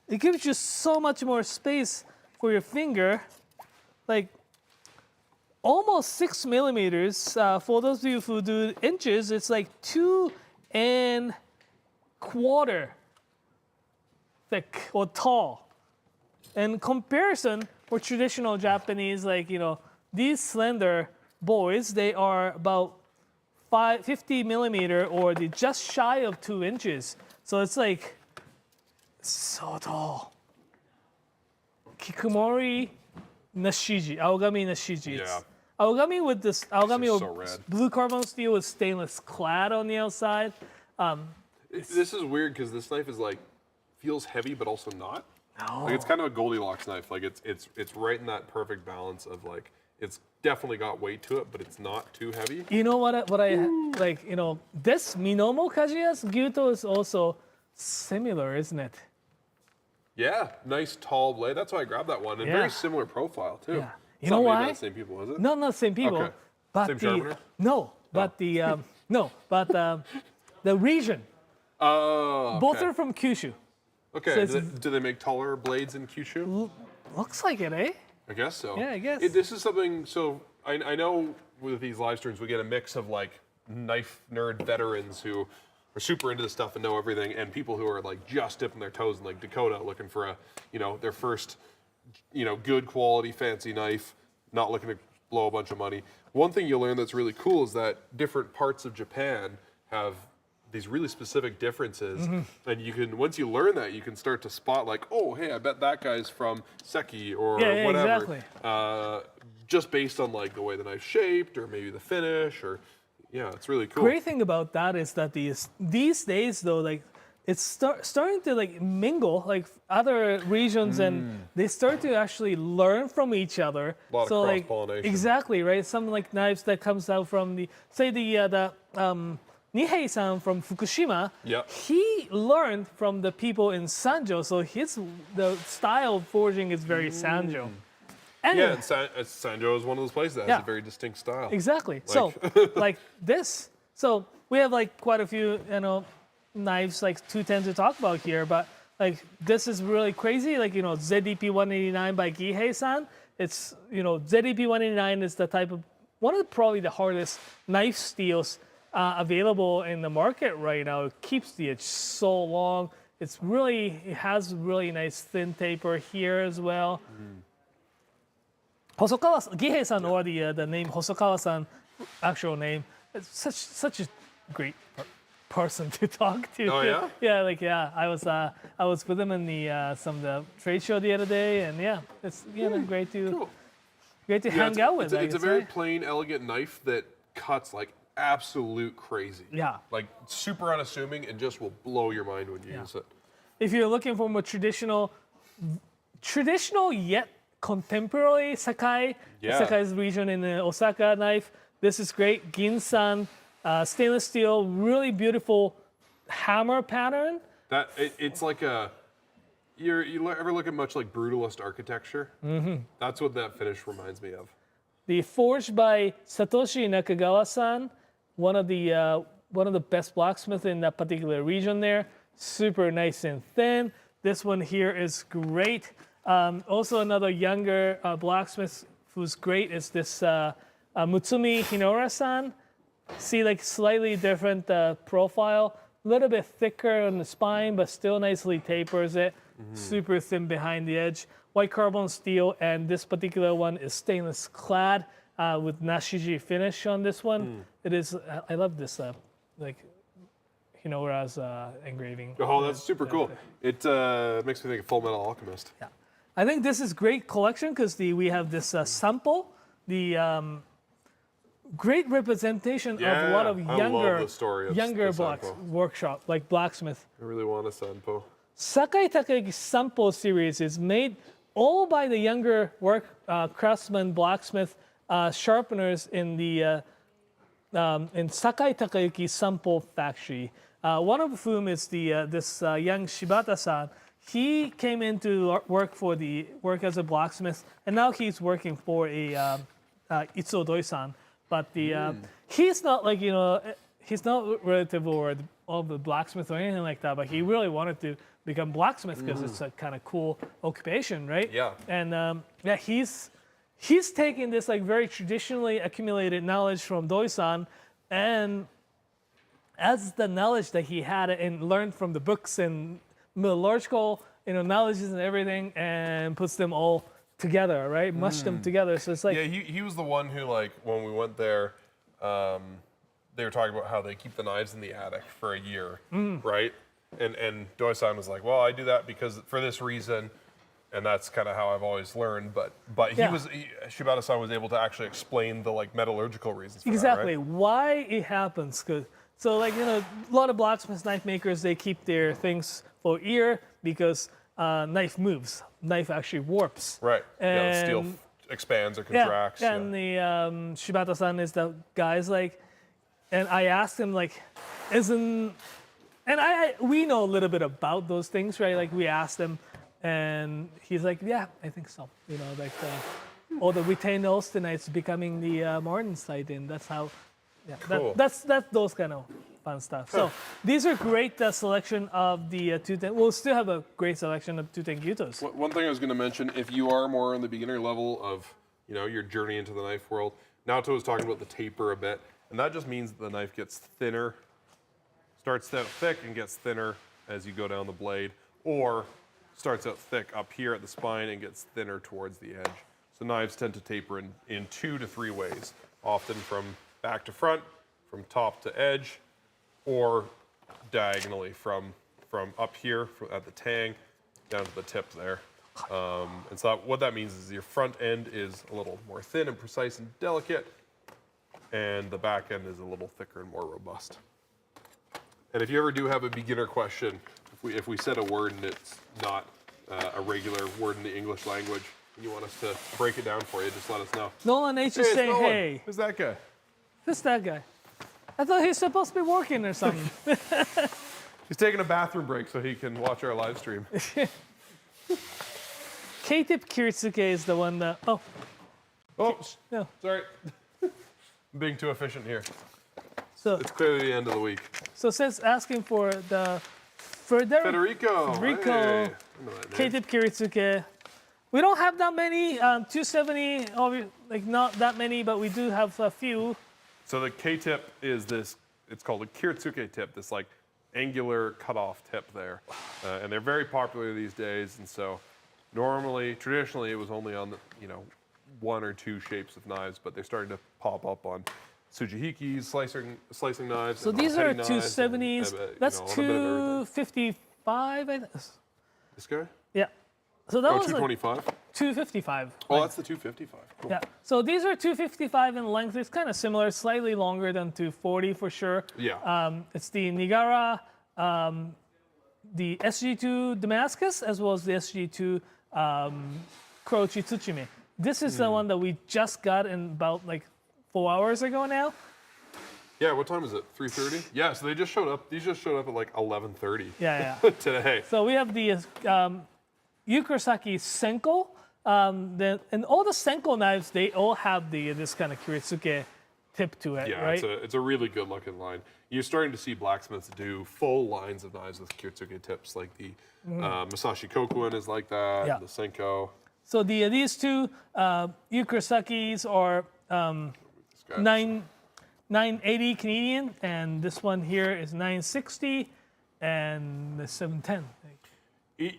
It gives you so much more space for your finger. Like, almost 6 millimeters. For those of you who do inches, it's like 2 1/4 thick or tall. In comparison, for traditional Japanese, like, these slender boys, they are about 50 millimeter or just shy of 2 inches. So it's like so tall. Kikumori Nashiji, Aogami Nashiji. Yeah. Aogami with this, Aogami is with so rad. blue carbon steel with stainless clad on the outside. This is weird because this knife is like feels heavy but also not. No. Like it's kind of a Goldilocks knife. Like it's right in that perfect balance of like it's definitely got weight to it, but it's not too heavy. You know what I like, this Minomo Kajiya's Gyuto is also similar, isn't it? Yeah, nice tall blade. That's why I grabbed that one. And Yeah. very similar profile too. Yeah. It's You know not made by why? the same people, is it? No, not the same people. Okay. But Same the sharpener? no, but the no, but the region. Oh. Both okay. are from Kyushu. Okay. so Do they make taller blades in Kyushu? Looks like it, eh? I guess so. Yeah, I guess. This is something. So I know with these live streams we get a mix of like knife nerd veterans who are super into this stuff and know everything, and people who are like just dipping their toes in like Dakota, looking for a their first good quality fancy knife, not looking to blow a bunch of money. One thing you'll learn that's really cool is that different parts of Japan have these really specific differences, and you can once you learn that you can start to spot like, oh hey, I bet that guy's from Seki or Yeah, whatever. exactly. Just based on like the way the knife's shaped or maybe the finish or it's really cool. Great thing about that is that these days though, like it's starting to like mingle like other regions and they start to actually learn from each other. A lot of so like cross-pollination. exactly right. Something like knives that comes out from the Nihei-san from Fukushima. Yep. He learned from the people in Sanjo, so the style of forging is very Sanjo. And Yeah, and Sanjo is one of those places that has Yeah. a very distinct style. exactly. So like this. So we have like quite a few knives like 210 to talk about here, but like this is really crazy. Like ZDP 189 by Gihei-san. It's ZDP 189 is the type of one of probably the hardest knife steels available in the market right now. It keeps the edge so long. It has really nice thin taper here as well. Hosokawa Gihei-san or the name Hosokawa-san, actual name. It's such a great person to talk to. Oh, yeah? I was with him in the some of the trade show the other day, and it's great to Cool. hang out with. It's a very plain, elegant knife that cuts like absolute crazy. Yeah. Like super unassuming and just will blow your mind when you use it. If you're looking for more traditional yet contemporary Sakai's region in the Osaka knife, this is great. Ginsan, stainless steel, really beautiful hammer pattern. It's like a. You ever look at much like brutalist architecture? Mm-hmm. That's what that finish reminds me of. The forged by Satoshi Nakagawa-san, one of the best blacksmiths in that particular region there. Super nice and thin. This one here is great. Also another younger blacksmith who's great is this Mutsumi Hinora-san. See, like slightly different profile, a little bit thicker on the spine, but still nicely tapers it. Super thin behind the edge. White carbon steel, and this particular one is stainless clad with nashiji finish on this one. It is. I love this like Hinora's engraving. Oh, that's super cool. It makes me think of Full Metal Alchemist. Yeah. I think this is great collection because we have this sample, the great representation of a lot of I love the story of younger the sample. workshop, like blacksmith. I really want a Sanpo. Sakai Takagi sample series is made all by the younger craftsman, blacksmith, sharpeners in the in Sakai Takayuki sample factory. One of whom is this young Shibata-san. He came into work as a blacksmith, and now he's working for a Itsuo Doi-san. But he's not like he's not relative of the blacksmith or anything like that. But he really wanted to become blacksmith because it's a kind of cool occupation, right? Yeah. And he's taking this like very traditionally accumulated knowledge from Doi-san, and as the knowledge that he had and learned from the books and metallurgical, knowledges and everything, and puts them all together, right? Mush them together. So it's like he was the one who, like, when we went there, they were talking about how they keep the knives in the attic for a year, right? And Doi-san was like, well, I do that because for this reason, and that's kind of how I've always learned. But Shibata-san was able to actually explain the like metallurgical reasons for exactly that, right? why it happens. So like a lot of blacksmiths, knife makers, they keep their things for a year because knife moves, knife actually warps. Right. And steel expands or contracts. Yeah. And the Shibata-san is the guy's like, and I asked him like, we know a little bit about those things, right? Like we asked him, And he's like, yeah, I think so. You know, like all the retained austenites becoming the martensite, and that's how. Yeah, Cool. that's those kind of fun stuff. So these are great selection of the 210. We'll still have a great selection of 210 Gyutos. One thing I was going to mention, if you are more on the beginner level of, you know, your journey into the knife world, Naoto was talking about the taper a bit, and that just means the knife gets thinner, starts out thick and gets thinner as you go down the blade, or starts out thick up here at the spine and gets thinner towards the edge. So knives tend to taper in 2 to 3 ways, often from back to front, from top to edge, or diagonally from up here at the tang down to the tip there. And so what that means is your front end is a little more thin and precise and delicate, and the back end is a little thicker and more robust. And if you ever do have a beginner question, if we said a word and it's not a regular word in the English language, and you want us to break it down for you, just let us know. Nolan H is it's saying, Nolan. hey, Who's that guy? who's that guy? I thought he's supposed to be working or something. He's taking a bathroom break so he can watch our live stream. K-tip Kiritsuke is the one that, Oh, no. sorry. I'm being too efficient here. So, It's clearly the end of the week. so since asking for the Federico Federico. Hey, I know that name. K-tip Kiritsuke, we don't have that many, 270, like not that many, but we do have a few. So the K-tip is this, it's called a Kiritsuke tip, this like angular cut-off tip there. And they're very popular these days, and so traditionally it was only on the, 1 or 2 shapes of knives, but they're starting to pop up on Tsujihikis, slicing knives. So and these are petty knives 270s. That's a little bit of everything. 255, I think. This guy? Yeah. So that Oh, was like 225? 255. Oh, that's the 255. Cool. Yeah. So these are 255 in length. It's kind of similar, slightly longer than 240 for sure. Yeah. It's the Nigara, the SG2 Damascus, as well as the SG2 Kurochi Tsuchime. This is the one that we just got in about like 4 hours ago now. Yeah, what time is it? 3:30? Yeah, so they just showed up. These just showed up at like 11:30 Yeah. today. So we have the Yukurosaki Senko. And all the Senko knives, they all have this kind of Kiritsuke tip to it, Yeah, right? it's a really good looking line. You're starting to see blacksmiths do full lines of knives with Kiritsuke tips, like the Masashi Kokuen is like that, Yeah. the Senko. So these two Yukurosakis are This guy. 980 Canadian, and this one here is 960, and the 710.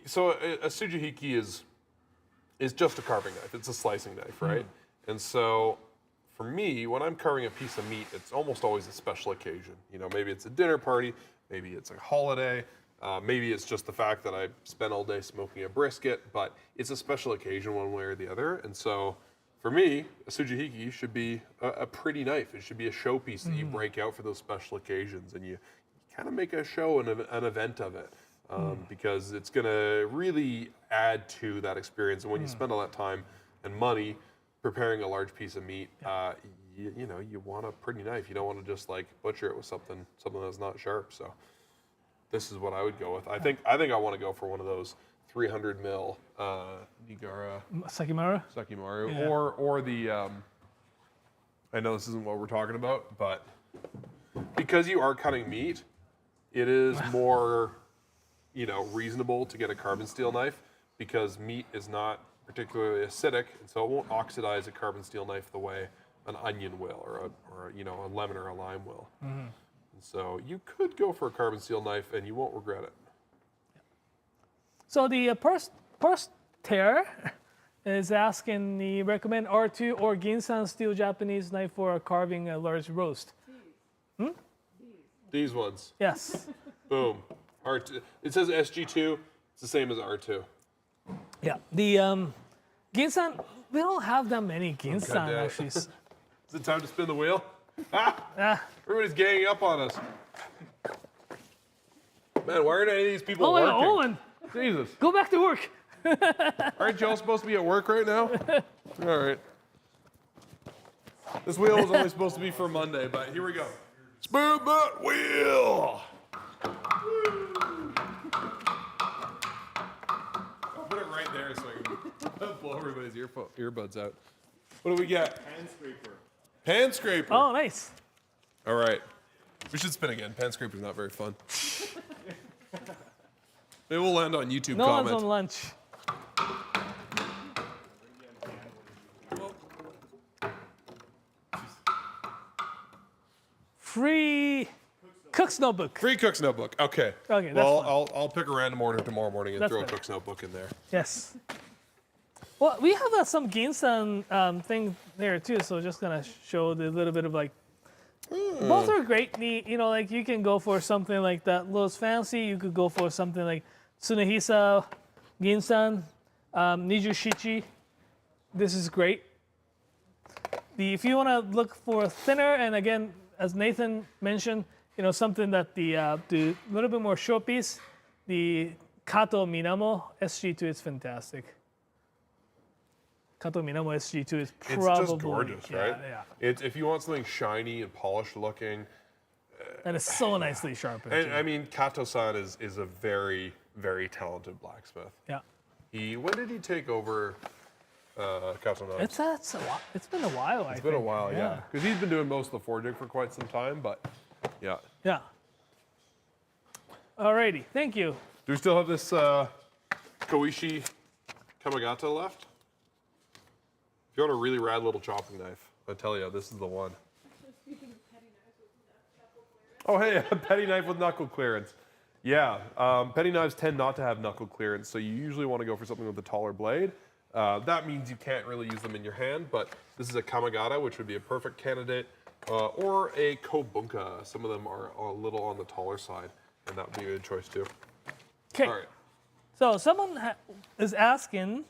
So a Tsujihiki is just a carving knife. It's a slicing knife, right? And so for me, when I'm carving a piece of meat, it's almost always a special occasion. Maybe it's a dinner party, maybe it's a holiday, maybe it's just the fact that I spent all day smoking a brisket, but it's a special occasion one way or the other. And so for me, a Tsujihiki should be a pretty knife. It should be a showpiece that you break out for those special occasions, and you kind of make a show and an event of it. Because it's going to really add to that experience. And when you spend all that time and money preparing a large piece of meat, you want a pretty knife. You don't want to just like butcher it with something that's not sharp. So this is what I would go with. I think I want to go for one of those 300 mil Nigara Sakimaru? Sakimaru, Yeah. or the. I know this isn't what we're talking about, but because you are cutting meat, it is more reasonable to get a carbon steel knife because meat is not particularly acidic, and so it won't oxidize a carbon steel knife the way an onion will, or a lemon or a lime will. And so you could go for a carbon steel knife, and you won't regret it. So the Purse Tear is asking the recommend R2 or Ginsan steel Japanese knife for carving a large roast. These ones, Yes. boom. R2. It says SG2. It's the same as R2. Yeah. The Ginsan, we don't have that many Ginsan Goddamn. actually. Is it time to spin the wheel? Everybody's ganging up on us. Man, why aren't any of these people Oh, working? Owen, Jesus. go back to work. Aren't y'all supposed to be at work right now? All right. This wheel was only supposed to be for Monday, but here we go. Spin that wheel! Pull everybody's earbuds out. What do we get? Hand scraper. Pan scraper. Oh, nice. All right. We should spin again. Pan scraper's not very fun. Maybe we'll land on YouTube No comment. one's on lunch. Free Cook's Notebook. Free Cook's Notebook. Okay. Okay, that's well, fine. I'll pick a random order tomorrow morning and That's throw a fine. Cook's Notebook in there. Yes. Well, we have some Ginsan thing there too, so just gonna show the little bit of like. Both are great. You know, like you can go for something like that Lowe's Fancy. You could go for something like Tsunehisa Ginsan, Nijushichi. This is great. If you want to look for thinner, and again, as Nathan mentioned, you know, something that the little bit more showpiece, the Kato Minamo SG2 is fantastic. Kato Minamo SG2 is probably It's just gorgeous, right? Yeah. It's if you want something shiny and polished looking, And it's so nicely sharpened. and too. I mean Kato-san is a very, very talented blacksmith. Yeah. When did he take over Kato no? It's been a while, I think. It's been a while, yeah. Because he's been doing most of the forging for quite some time, but yeah. Yeah. Alrighty, thank you. Do we still have this Koishi Kamagata left? If you want a really rad little chopping knife, I tell you, this is the one. Speaking of petty knives with knuckle clearance. Oh, hey, a petty knife with knuckle clearance. Yeah, petty knives tend not to have knuckle clearance, so you usually want to go for something with a taller blade. That means you can't really use them in your hand, but this is a Kamagata, which would be a perfect candidate, or a Kobunka. Some of them are a little on the taller side, and that would be a good choice too. Okay. All right, So someone is asking.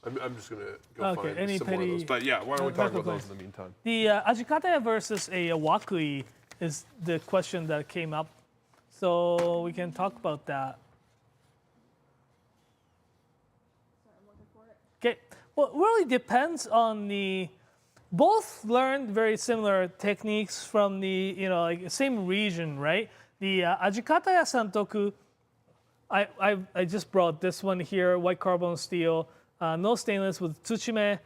I'm just gonna go Okay, find any some more of petty- those. But yeah, why don't we talk knuckle about those in the meantime? The Ajikataya versus a Wakui is the question that came up. So we can talk about that. Sorry, I'm looking for it. Okay. Well, it really depends on the. Both learned very similar techniques from the like same region, right? The Ajikataya Santoku. I just brought this one here, white carbon steel, no stainless with tsuchime.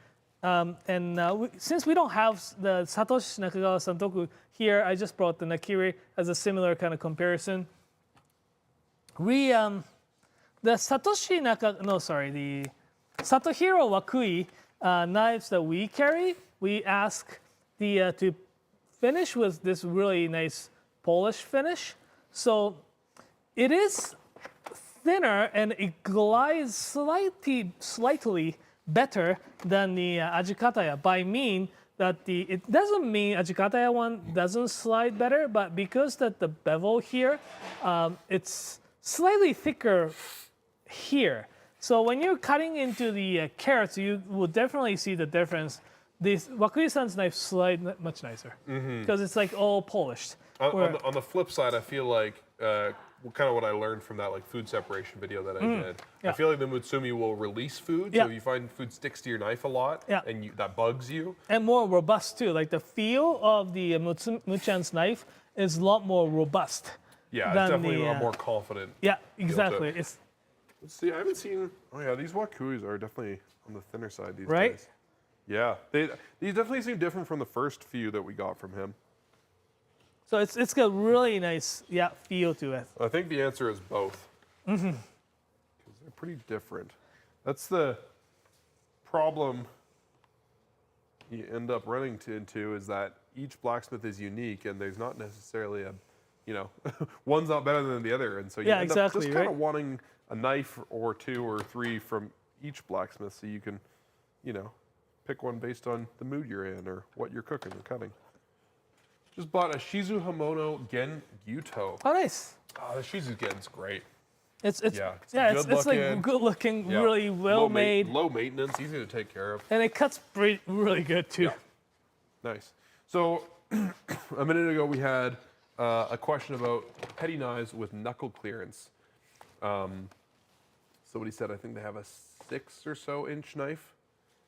Since we don't have the Satoshi Nakagawa Santoku here, I just brought the Nakiri as a similar kind of comparison. The Satohiro Wakui knives that we carry, we ask to finish with this really nice Polish finish. So it is thinner and it glides slightly better than the Ajikataya. By mean that it doesn't mean Ajikataya one doesn't slide better, but because that the bevel here, it's slightly thicker here. So when you're cutting into the carrots, you will definitely see the difference. This Wakui-san's knife slide much nicer because it's like all polished. On the flip side, I feel like kind of what I learned from that like food separation video that I did. Yeah. I feel like the Mutsumi will release food. Yeah. So if you find food sticks to your knife a lot Yeah. and that bugs you, And more robust too. Like the feel of the Muchan's knife is a lot more robust. yeah, than it's definitely the, a more confident. Yeah, exactly. it. It's Let's see, I haven't seen. Oh yeah, these Wakuis are definitely on the thinner side these Right? days. Yeah, these definitely seem different from the first few that we got from him. so it's got really nice feel to it. I think the answer is both. Because they're pretty different. That's the problem you end up running into is that each blacksmith is unique and there's not necessarily a, one's not better than the other. And so you Yeah, end exactly, up just kind right? of wanting a knife or two or three from each blacksmith so you can, pick one based on the mood you're in or what you're cooking or cutting. Just bought a Shizu Hamono Gen Gyuto. Oh, nice. Oh, the Shizu Gen's great. It's Yeah, it's it's good like looking. good looking, Yeah. really well made, Low maintenance, easy to take care of. and it cuts really good too. Yeah. Nice. So a minute ago we had a question about petty knives with knuckle clearance. Somebody said I think they have a 6 or so inch knife.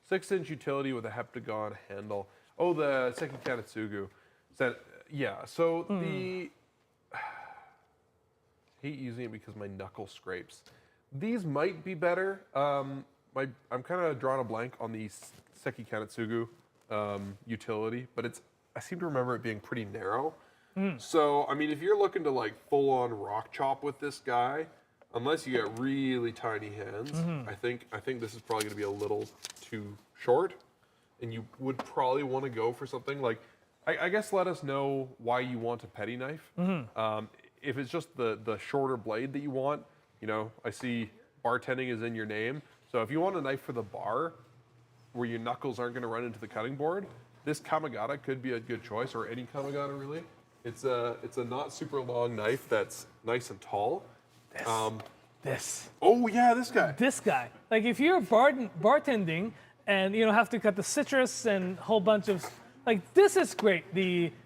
6-inch utility with a heptagon handle. Oh, the Seki Kanetsugu. Said, yeah, so the... hate using it because my knuckle scrapes. These might be better. I'm kind of drawing a blank on the Seki Kanetsugu utility, but I seem to remember it being pretty narrow. So I mean, if you're looking to like full on rock chop with this guy, unless you get really tiny hands, I think this is probably going to be a little too short, and you would probably want to go for something like. I guess let us know why you want a petty knife. If it's just the shorter blade that you want, you know, I see bartending is in your name. So if you want a knife for the bar, where your knuckles aren't going to run into the cutting board, this Kamagata could be a good choice, or any Kamagata really. It's a not super long knife that's nice and tall. This. Oh yeah, this guy. This guy. Like if you're bartending and you know have to cut the citrus and a whole bunch of like this is great.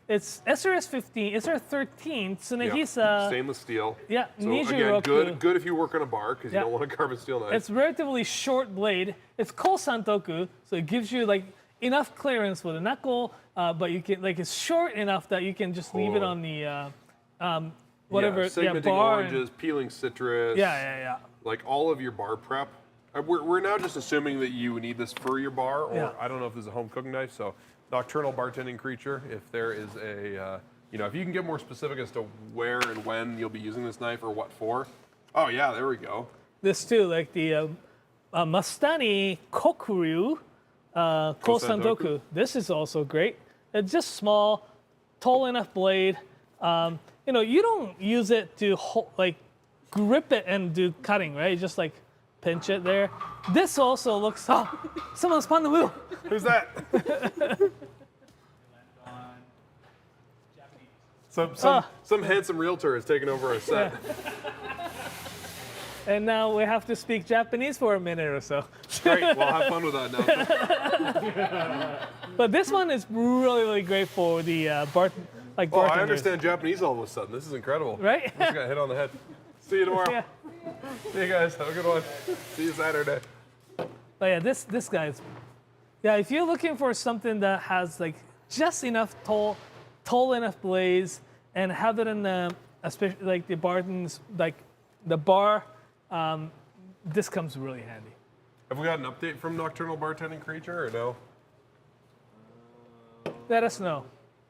It's SRS 15, SRS 13, Tsunehisa. Stainless steel. Yeah, So Nijiroku. again, good if you work on a bar because you Yeah. don't want a carbon steel knife. It's relatively short blade. It's Kosantoku, so it gives you like enough clearance for the knuckle, but you can like it's short enough that you can just leave it on the whatever segmenting bar. oranges, peeling citrus. Yeah. Like all of your bar prep. We're now just assuming that you need this for your bar, or Yeah. I don't know if this is a home cooking knife. So nocturnal bartending creature. If there is a, if you can get more specific as to where and when you'll be using this knife or what for. Oh yeah, there we go. This too, like the Mastani Kokuryu Kosantoku. This is also great. It's just small, tall enough blade. You know, you don't use it to like grip it and do cutting, right? You just like pinch it there. This also looks. Oh, someone spun the wheel. Who's that? Some handsome realtor has taken over our set. And now we have to speak Japanese for a minute or so. Great. Well, have fun with that now. But this one is really, really great for the Oh, bartenders. I understand Japanese all of a sudden. This is incredible. Right? Just got hit on the head. See you tomorrow. Yeah. See you guys. Have a good one. See you Saturday. But yeah, this guy is. Yeah, if you're looking for something that has like just enough tall enough blades and have it in the, especially like the Bartons, like the bar, this comes really handy. Have we got an update from Nocturnal Bartending Creature or no? Let us know.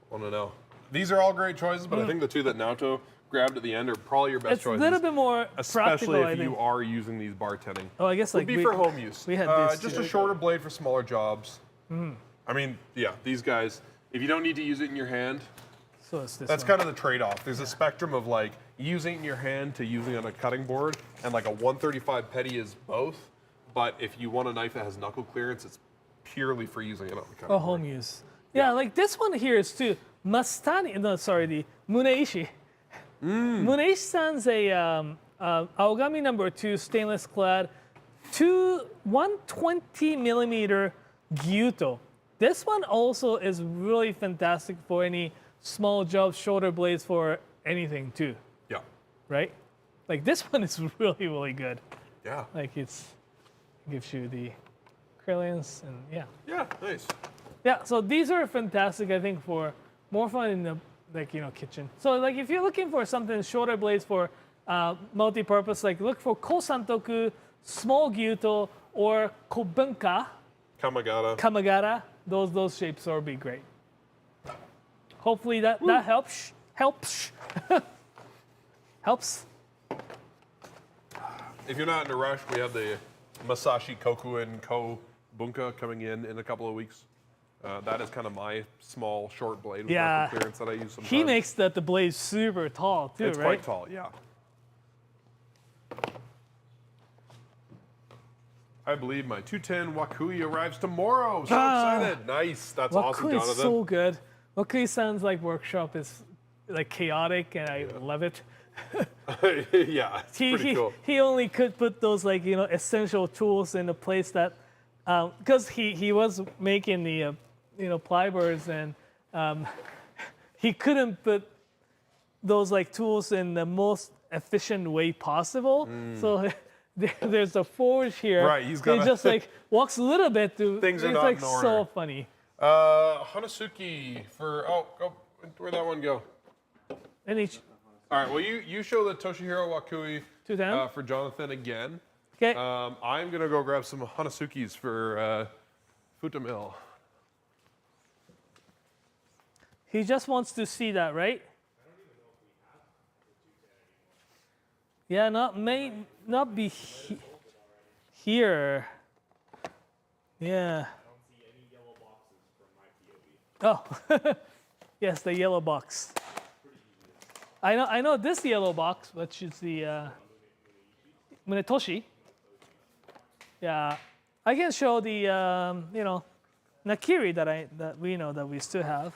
Want to know. These are all great choices, but I think the two that Naoto grabbed at the end are probably your best It's a choices. little bit more especially practical, if I think. you are using these bartending. Oh, I guess Would like be for home use. we had these just too. a shorter blade for smaller jobs. I mean, yeah, these guys. If you don't need to use it in your hand, So it's this that's one. kind of the trade-off. There's a spectrum of like using it in your hand to using it on a cutting board, and like a 135 petty is both. But if you want a knife that has knuckle clearance, it's purely for using it on the cutting Oh, board. home use. Yeah, like this one here is too. Mastani, no, sorry, the Muneishi. Muneishi-san's a Aogami number 2 stainless clad 120 millimeter Gyuto. This one also is really fantastic for any small jobs, shoulder blades for anything too, Yeah. right? Like this one is really, really good. Yeah. Like gives you the clearance and yeah. Yeah. Nice. Yeah, so these are fantastic, I think, for more fun in the kitchen. So like if you're looking for something shorter blades for multi-purpose, like look for Kosantoku, small Gyuto, or Kobunka, Kamagata. Kamagata. Those shapes will be great. Hopefully that helps. Helps. If you're not in a rush, we have the Masashi Koku and Ko Bunka coming in a couple of weeks. That is kind of my small, short blade with Yeah. knuckle clearance that I use sometimes. He makes the blade super tall too, It's right? quite tall, yeah. I believe my 210 Wakui arrives tomorrow. So excited. Nice. That's awesome, Wakui is Jonathan. so good. Wakui sounds like workshop is like chaotic, and I love it. Yeah, it's pretty cool. He only could put those essential tools in a place that because he was making the plybirds and he couldn't put those tools in the most efficient way possible. So there's a forge here. Right, he just walks a little bit to. Things are it's not in so order. funny. Hanasuki for where'd that one go? And All right, well you show the Toshihiro Wakui 210? for Jonathan again. Okay. I'm gonna go grab some Hanasukis for Futamil. He just wants to see that, right? Yeah, not be here. Yeah. Oh, yes, the yellow box. I know this yellow box, which is the Munetoshi. Yeah, I can show the Nakiri that we still have.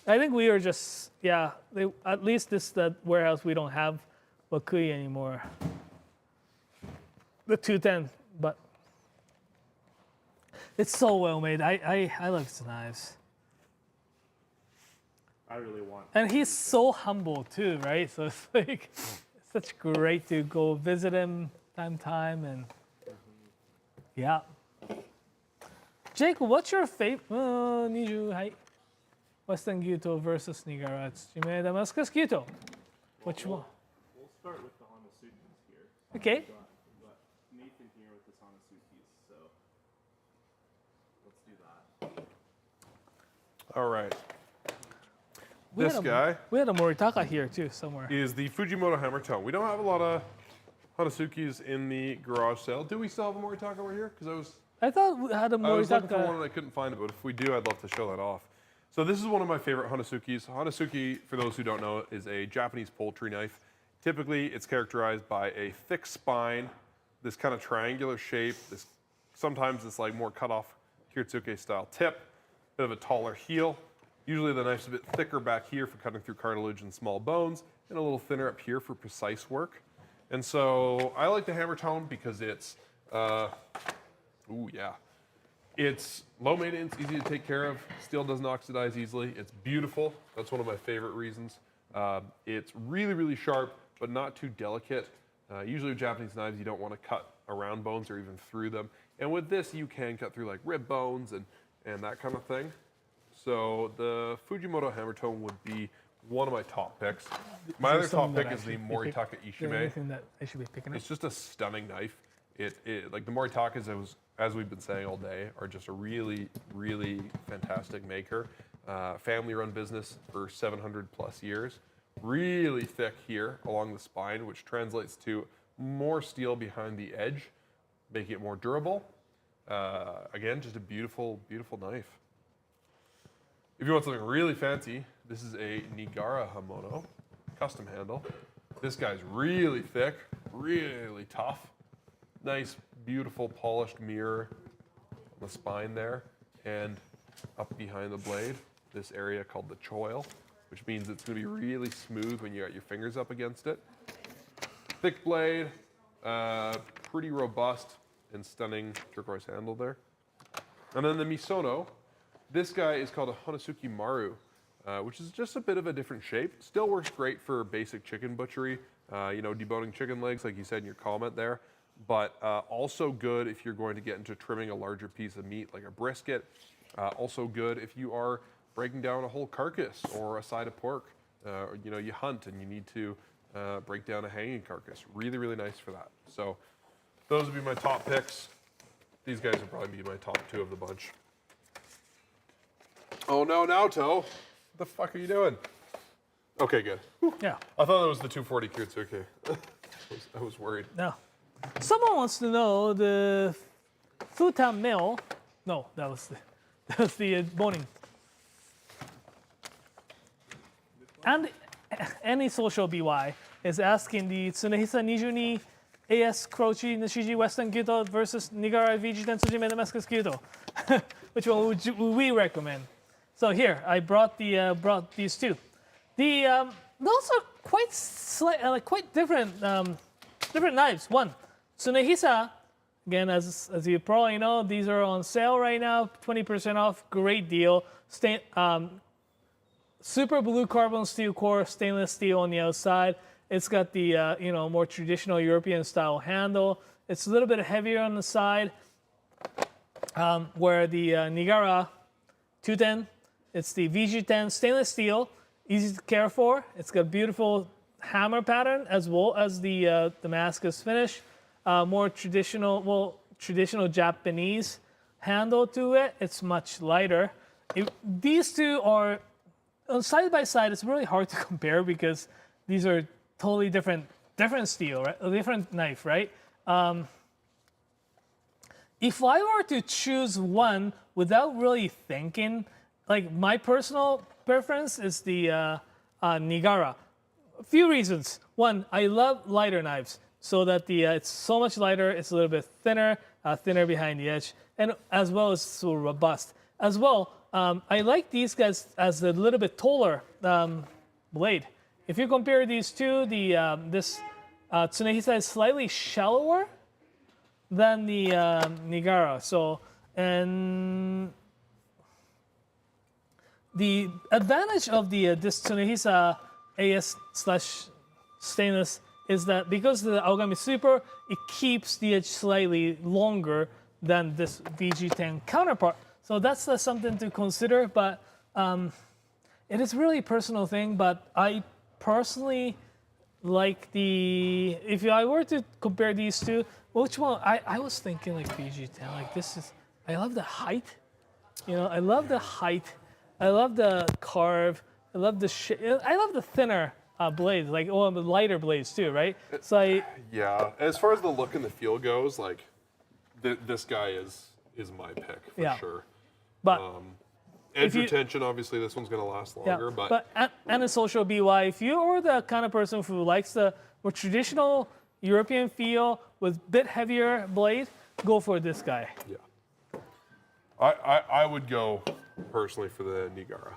I think we are just at least the warehouse we don't have Wakui anymore. The 210, but it's so well made. I love his knives. I really want. And he's so humble too, right? So it's like such great to go visit him time and yeah. Jake, what's your favorite? はい Western Gyuto versus Nigara Tsuchime Damascus Gyuto. Which one? We'll start with the Hanasukis here. Okay. We've got Nathan here with his Hanasukis, so let's do that. All right. We This had a- guy We had a Moritaka here too somewhere. is the Fujimoto Hammer Tone. We don't have a lot of Hanasukis in the garage sale. Do we still have a Moritaka over here? Because I thought we had a I was looking for one Moritaka. and I couldn't find it, but if we do, I'd love to show that off. So this is one of my favorite Hanasukis. Hanasuki, for those who don't know, is a Japanese poultry knife. Typically, it's characterized by a thick spine, this kind of triangular shape, sometimes it's like more cut off Kiritsuke style tip, bit of a taller heel. Usually the knife's a bit thicker back here for cutting through cartilage and small bones, and a little thinner up here for precise work. And so I like the hammer tone because it's, it's low maintenance, easy to take care of. Steel doesn't oxidize easily. It's beautiful. That's one of my favorite reasons. It's really, really sharp, but not too delicate. Usually with Japanese knives, you don't want to cut around bones or even through them. And with this, you can cut through like rib bones and that kind of thing. So the Fujimoto hammer tone would be one of my top picks. My there other top something that pick I is the should be pick- Moritaka Is there Ishime. anything that I should be picking up? It's just a stunning knife. Like the Moritakas, as we've been saying all day, are just a really, really fantastic maker. Family-run business for 700 plus years. Really thick here along the spine, which translates to more steel behind the edge, making it more durable. Again, just a beautiful, beautiful knife. If you want something really fancy, this is a Nigara Hamono, custom handle. This guy's really thick, really tough. Nice, beautiful, polished mirror on the spine there, and up behind the blade, this area called the choil, which means it's going to be really smooth when you got your fingers up against it. Thick blade, pretty robust and stunning turquoise handle there. And then the Misono, this guy is called a Hanasuki Maru, which is just a bit of a different shape. Still works great for basic chicken butchery, deboning chicken legs, like you said in your comment there. But also good if you're going to get into trimming a larger piece of meat, like a brisket. Also good if you are breaking down a whole carcass or a side of pork. You hunt and you need to break down a hanging carcass. Really, really nice for that. So those would be my top picks. These guys would probably be my top two of the bunch. Oh no, Naoto. What the fuck are you doing? Okay, good. Whew. Yeah. I thought that was the 240 Kiritsuke. I was worried. No. Someone wants to know the Futa mill. No, that was the boning. And any social BY is asking the Tsunehisa 22 AS Croci Nishiji Western Gyuto versus Nigara VG Tensujime Damascus Gyuto. Which one would we recommend? So here, I brought these two. Those are quite different different knives. One, Tsunehisa, again, as you probably know, these are on sale right now, 20% off, great deal. Super blue carbon steel core, stainless steel on the outside. It's got the more traditional European style handle. It's a little bit heavier on the side, where the Nigara 210, it's the VG10 stainless steel, easy to care for. It's got beautiful hammer pattern as well as the Damascus finish. More traditional Japanese handle to it. It's much lighter. These two are side by side. It's really hard to compare because these are totally different steel, right? A different knife, right? If I were to choose one without really thinking, like my personal preference is the Nigara. A few reasons. One, I love lighter knives, so that it's so much lighter. It's a little bit thinner, thinner behind the edge, and as well as so robust. As well, I like these guys as a little bit taller blade. If you compare these two, this Tsunehisa is slightly shallower than the Nigara. So, and the advantage of this Tsunehisa AS/stainless is that because of the Aogami Super, it keeps the edge slightly longer than this VG10 counterpart. So that's something to consider, but it is really a personal thing. But I personally like if I were to compare these two, which one? I was thinking like VG10, like this is, I love the height. I love the height. I love the carve. I love I love the thinner blades, like the lighter blades too, right? So yeah. As far as the look and the feel goes, like this guy is my pick for sure. But edge retention, obviously, this one's gonna last longer. But and a social BY, if you are the kind of person who likes the more traditional European feel with bit heavier blade, go for this guy. Yeah. I would go personally for the Nigara.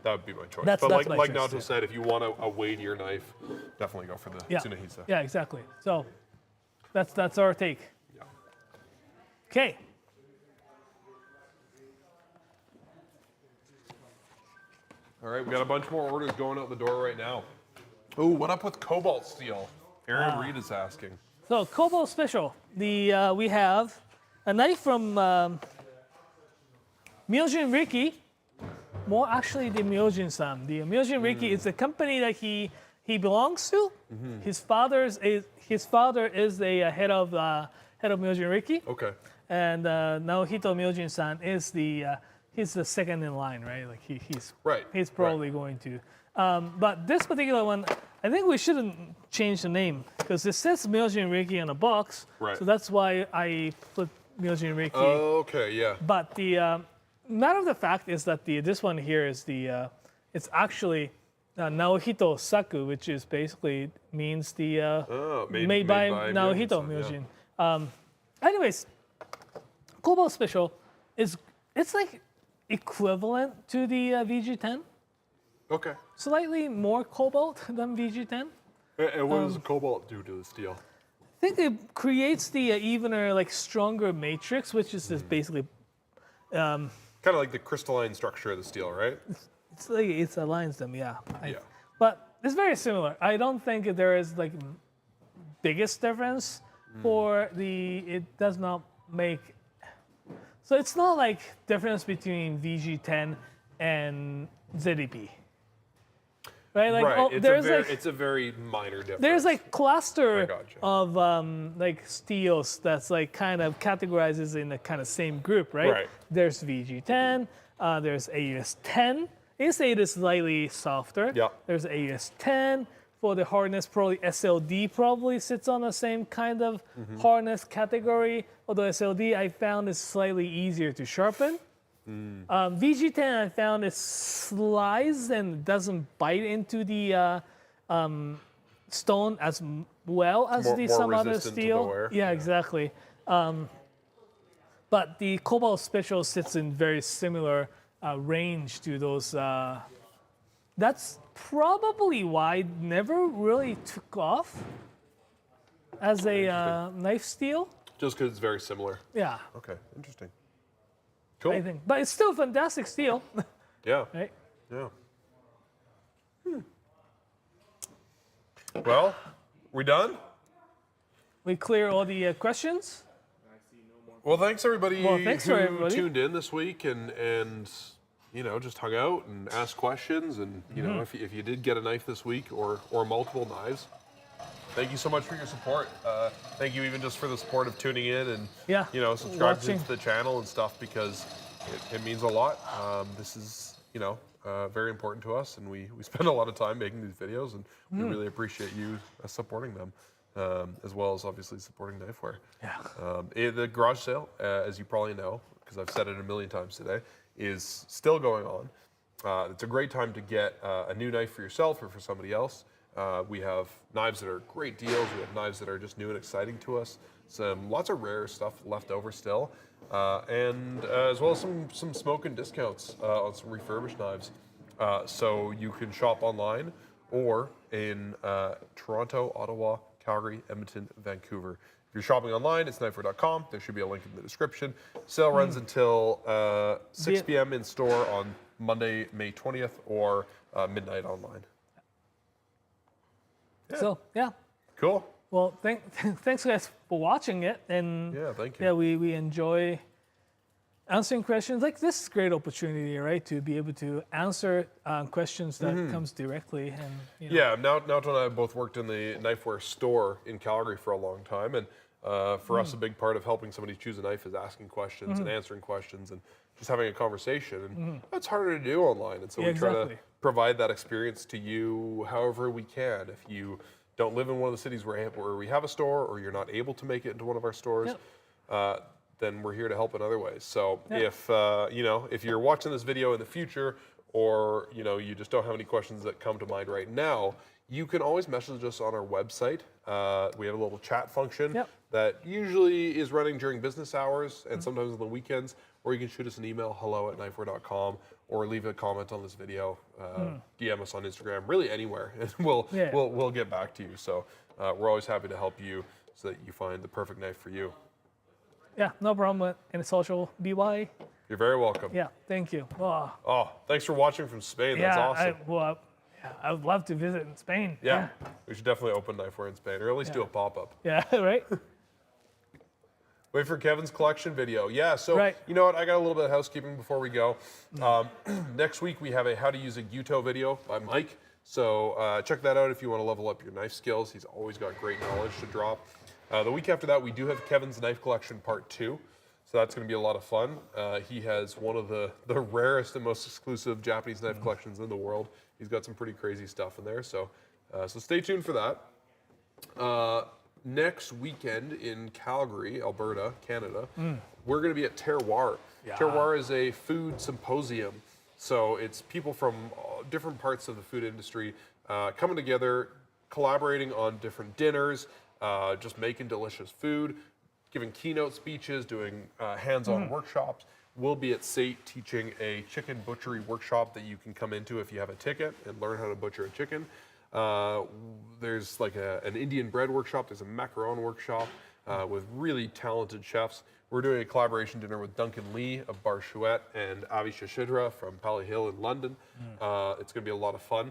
That would be my choice. That's but my like choice, Nato said, if you want a weightier knife, definitely go for the Tsunehisa. Yeah, exactly. So that's our take. Yeah. Okay. All right, we got a bunch more orders going out the door right now. Oh, what up with cobalt steel? Aaron Reed is asking. So Cobalt Special. We have a knife from Myojin Riki. More actually the Myojin-san. The Myojin Riki is the company that he belongs to. Mm-hmm. His father is the head of Myojin Riki. Okay. And Naohito Myojin-san is he's the second in line, right? Like he's probably going to. But this particular one, I think we shouldn't change the name because it says Myojin Riki on the box. Right. So that's why I put Myojin Riki. Oh, okay, yeah. But the matter of the fact is that this one here is it's actually Naohito Saku, which is basically means made by Naohito Myojin. Yeah. Anyways, Cobalt Special it's like equivalent to the VG10. Okay. Slightly more cobalt than VG10. And what does cobalt do to the steel? I think it creates the evener, like stronger matrix, which is just basically. Kind of like the crystalline structure of the steel, right? It's like it aligns them, yeah. Yeah. But it's very similar. I don't think there is like biggest difference for it does not make. So it's not like difference between VG10 and ZDP. Right, like right. it's a very minor difference. There's like cluster gotcha. of like steels that's like kind of categorizes in the kind of same group, right? Right. There's VG10, there's AUS10. AUS8 is slightly softer. Yeah. There's AUS10 for the hardness. Probably SLD probably sits on the same kind of hardness category. Although SLD I found is slightly easier to sharpen. VG10 I found it slides and doesn't bite into the stone as well as some other resistant to the steel. wear. Yeah, exactly. But the Cobalt Special sits in very similar range to those. That's probably why it never really took off as a knife steel. Just because it's very similar. Yeah, Okay, interesting. Cool. I think. But it's still fantastic steel, Yeah. right? Yeah. Well, we done? We clear all the questions. Well, thanks everybody Well, thanks who for everybody. tuned in this week and just hung out and asked questions. And, if you did get a knife this week or multiple knives, thank you so much for your support. Thank you even just for the support of tuning in and, subscribing watching. to the channel and stuff, because it means a lot. This is, very important to us, and we spend a lot of time making these videos, and we really appreciate you supporting them, as well as obviously supporting Knifewear. Yeah. The garage sale, as you probably know, because I've said it a million times today, is still going on. It's a great time to get a new knife for yourself or for somebody else. We have knives that are great deals. We have knives that are just new and exciting to us. Lots of rare stuff left over still. And as well as some smokin discounts on some refurbished knives. So you can shop online or in Toronto, Ottawa, Calgary, Edmonton, Vancouver. If you're shopping online, it's knifewear.com. There should be a link in the description. Sale runs until 6 p.m. in store on Monday, May 20th, or midnight online. So, yeah. Cool. Well, thanks guys for watching it. And Yeah, thank you. yeah, we enjoy answering questions. Like, this is a great opportunity, right? To be able to answer questions that comes directly. And Yeah, now Naoto and I both worked in the Knifewear store in Calgary for a long time, and for us, a big part of helping somebody choose a knife is asking questions and answering questions and just having a conversation. And that's harder to do online, and so we try to exactly. provide that experience to you however we can. If you don't live in one of the cities where we have a store, or you're not able to make it into one of our stores, then we're here to help in other ways. So if if you're watching this video in the future, or you just don't have any questions that come to mind right now, you can always message us on our website. We have a little chat function that usually is running during business hours and sometimes on the weekends, or you can shoot us an email, hello@knifewear.com, or leave a comment on this video, DM us on Instagram, really anywhere, and we'll get back to you. So we're always happy to help you so that you find the perfect knife for you. Yeah, no problem with any social BY. You're very welcome. Yeah, thank you. Oh, Oh, thanks for watching from Spain. That's awesome. I would love to visit in Spain. Yeah, we should definitely open Knifewear in Spain, or at least do a pop-up. Yeah, right? Wait for Kevin's collection video. Yeah, so you know what? I got a little bit of housekeeping before we go. Next week we have a how to use a Gyuto video by Mike. So check that out if you want to level up your knife skills. He's always got great knowledge to drop. The week after that, we do have Kevin's knife collection part 2. So that's going to be a lot of fun. He has one of the rarest and most exclusive Japanese knife collections in the world. He's got some pretty crazy stuff in there. So stay tuned for that. Next weekend in Calgary, Alberta, Canada, we're going to be at Terroir. Terroir is a food symposium. So it's people from different parts of the food industry coming together, collaborating on different dinners, just making delicious food, giving keynote speeches, doing hands-on workshops. We'll be at SAIT teaching a chicken butchery workshop that you can come into if you have a ticket and learn how to butcher a chicken. There's like an Indian bread workshop. There's a macaron workshop with really talented chefs. We're doing a collaboration dinner with Duncan Lee of Bar Chouette and Avi Shashidra from Pally Hill in London. It's going to be a lot of fun.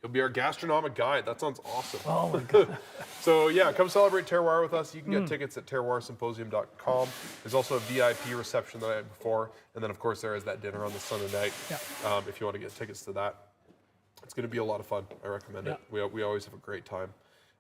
It'll be our gastronomic guide. That sounds awesome. Oh my God. So yeah, come celebrate Terroir with us. You can get tickets at terroirsymposium.com. There's also a VIP reception the night before. And then of course there is that dinner on the Sunday night. If you want to get tickets to that. It's going to be a lot of fun. I recommend it. We always have a great time.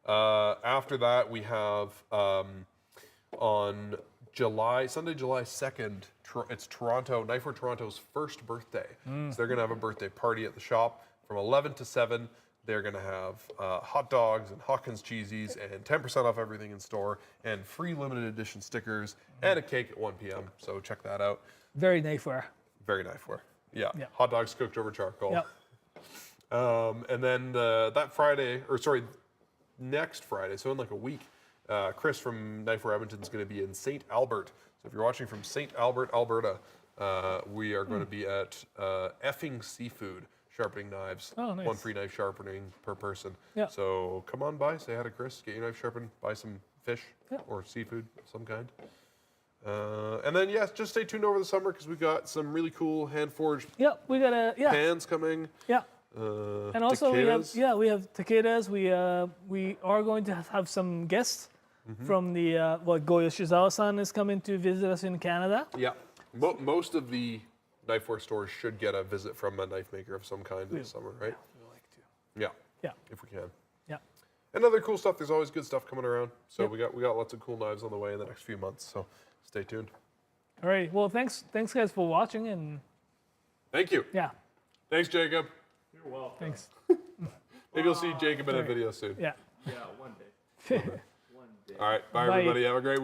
After that, we have on Sunday, July 2nd, it's Knifewear Toronto's first birthday. So they're going to have a birthday party at the shop from 11 to 7. They're going to have hot dogs and Hawkins cheesies and 10% off everything in store and free limited edition stickers and a cake at 1 p.m. So check that out. Very Knifewear. Very Knifewear. Yeah. Hot dogs cooked over charcoal. Yep. And then next Friday, so in like a week, Chris from Knifewear Edmonton is going to be in St. Albert. So if you're watching from St. Albert, Alberta, we are going to be at Effing Seafood sharpening knives. Oh, nice. 1 free knife sharpening per person. Yeah. So come on by, say hi to Chris, get your knife sharpened, buy some fish or seafood of some kind. And then, just stay tuned over the summer because we've got some really cool hand-forged we got pans coming. And also takedas. we have takedas. We are going to have some guests from the Goyo Shizawa-san is coming to visit us in Canada. Yeah, most of the Knifewear stores should get a visit from a knife maker of some kind in the summer, right? We like to. Yeah, Yeah. if we can. Yeah. And other cool stuff. There's always good stuff coming around. So Yep. we got lots of cool knives on the way in the next few months. So stay tuned. All right. Well, thanks guys for watching, and Thank you. yeah, Thanks, Jacob. You're welcome. thanks. Maybe you'll see Jacob in a Sorry. video soon. Yeah. Yeah, one day. One day. All right. Bye, Bye. everybody. Have a great week.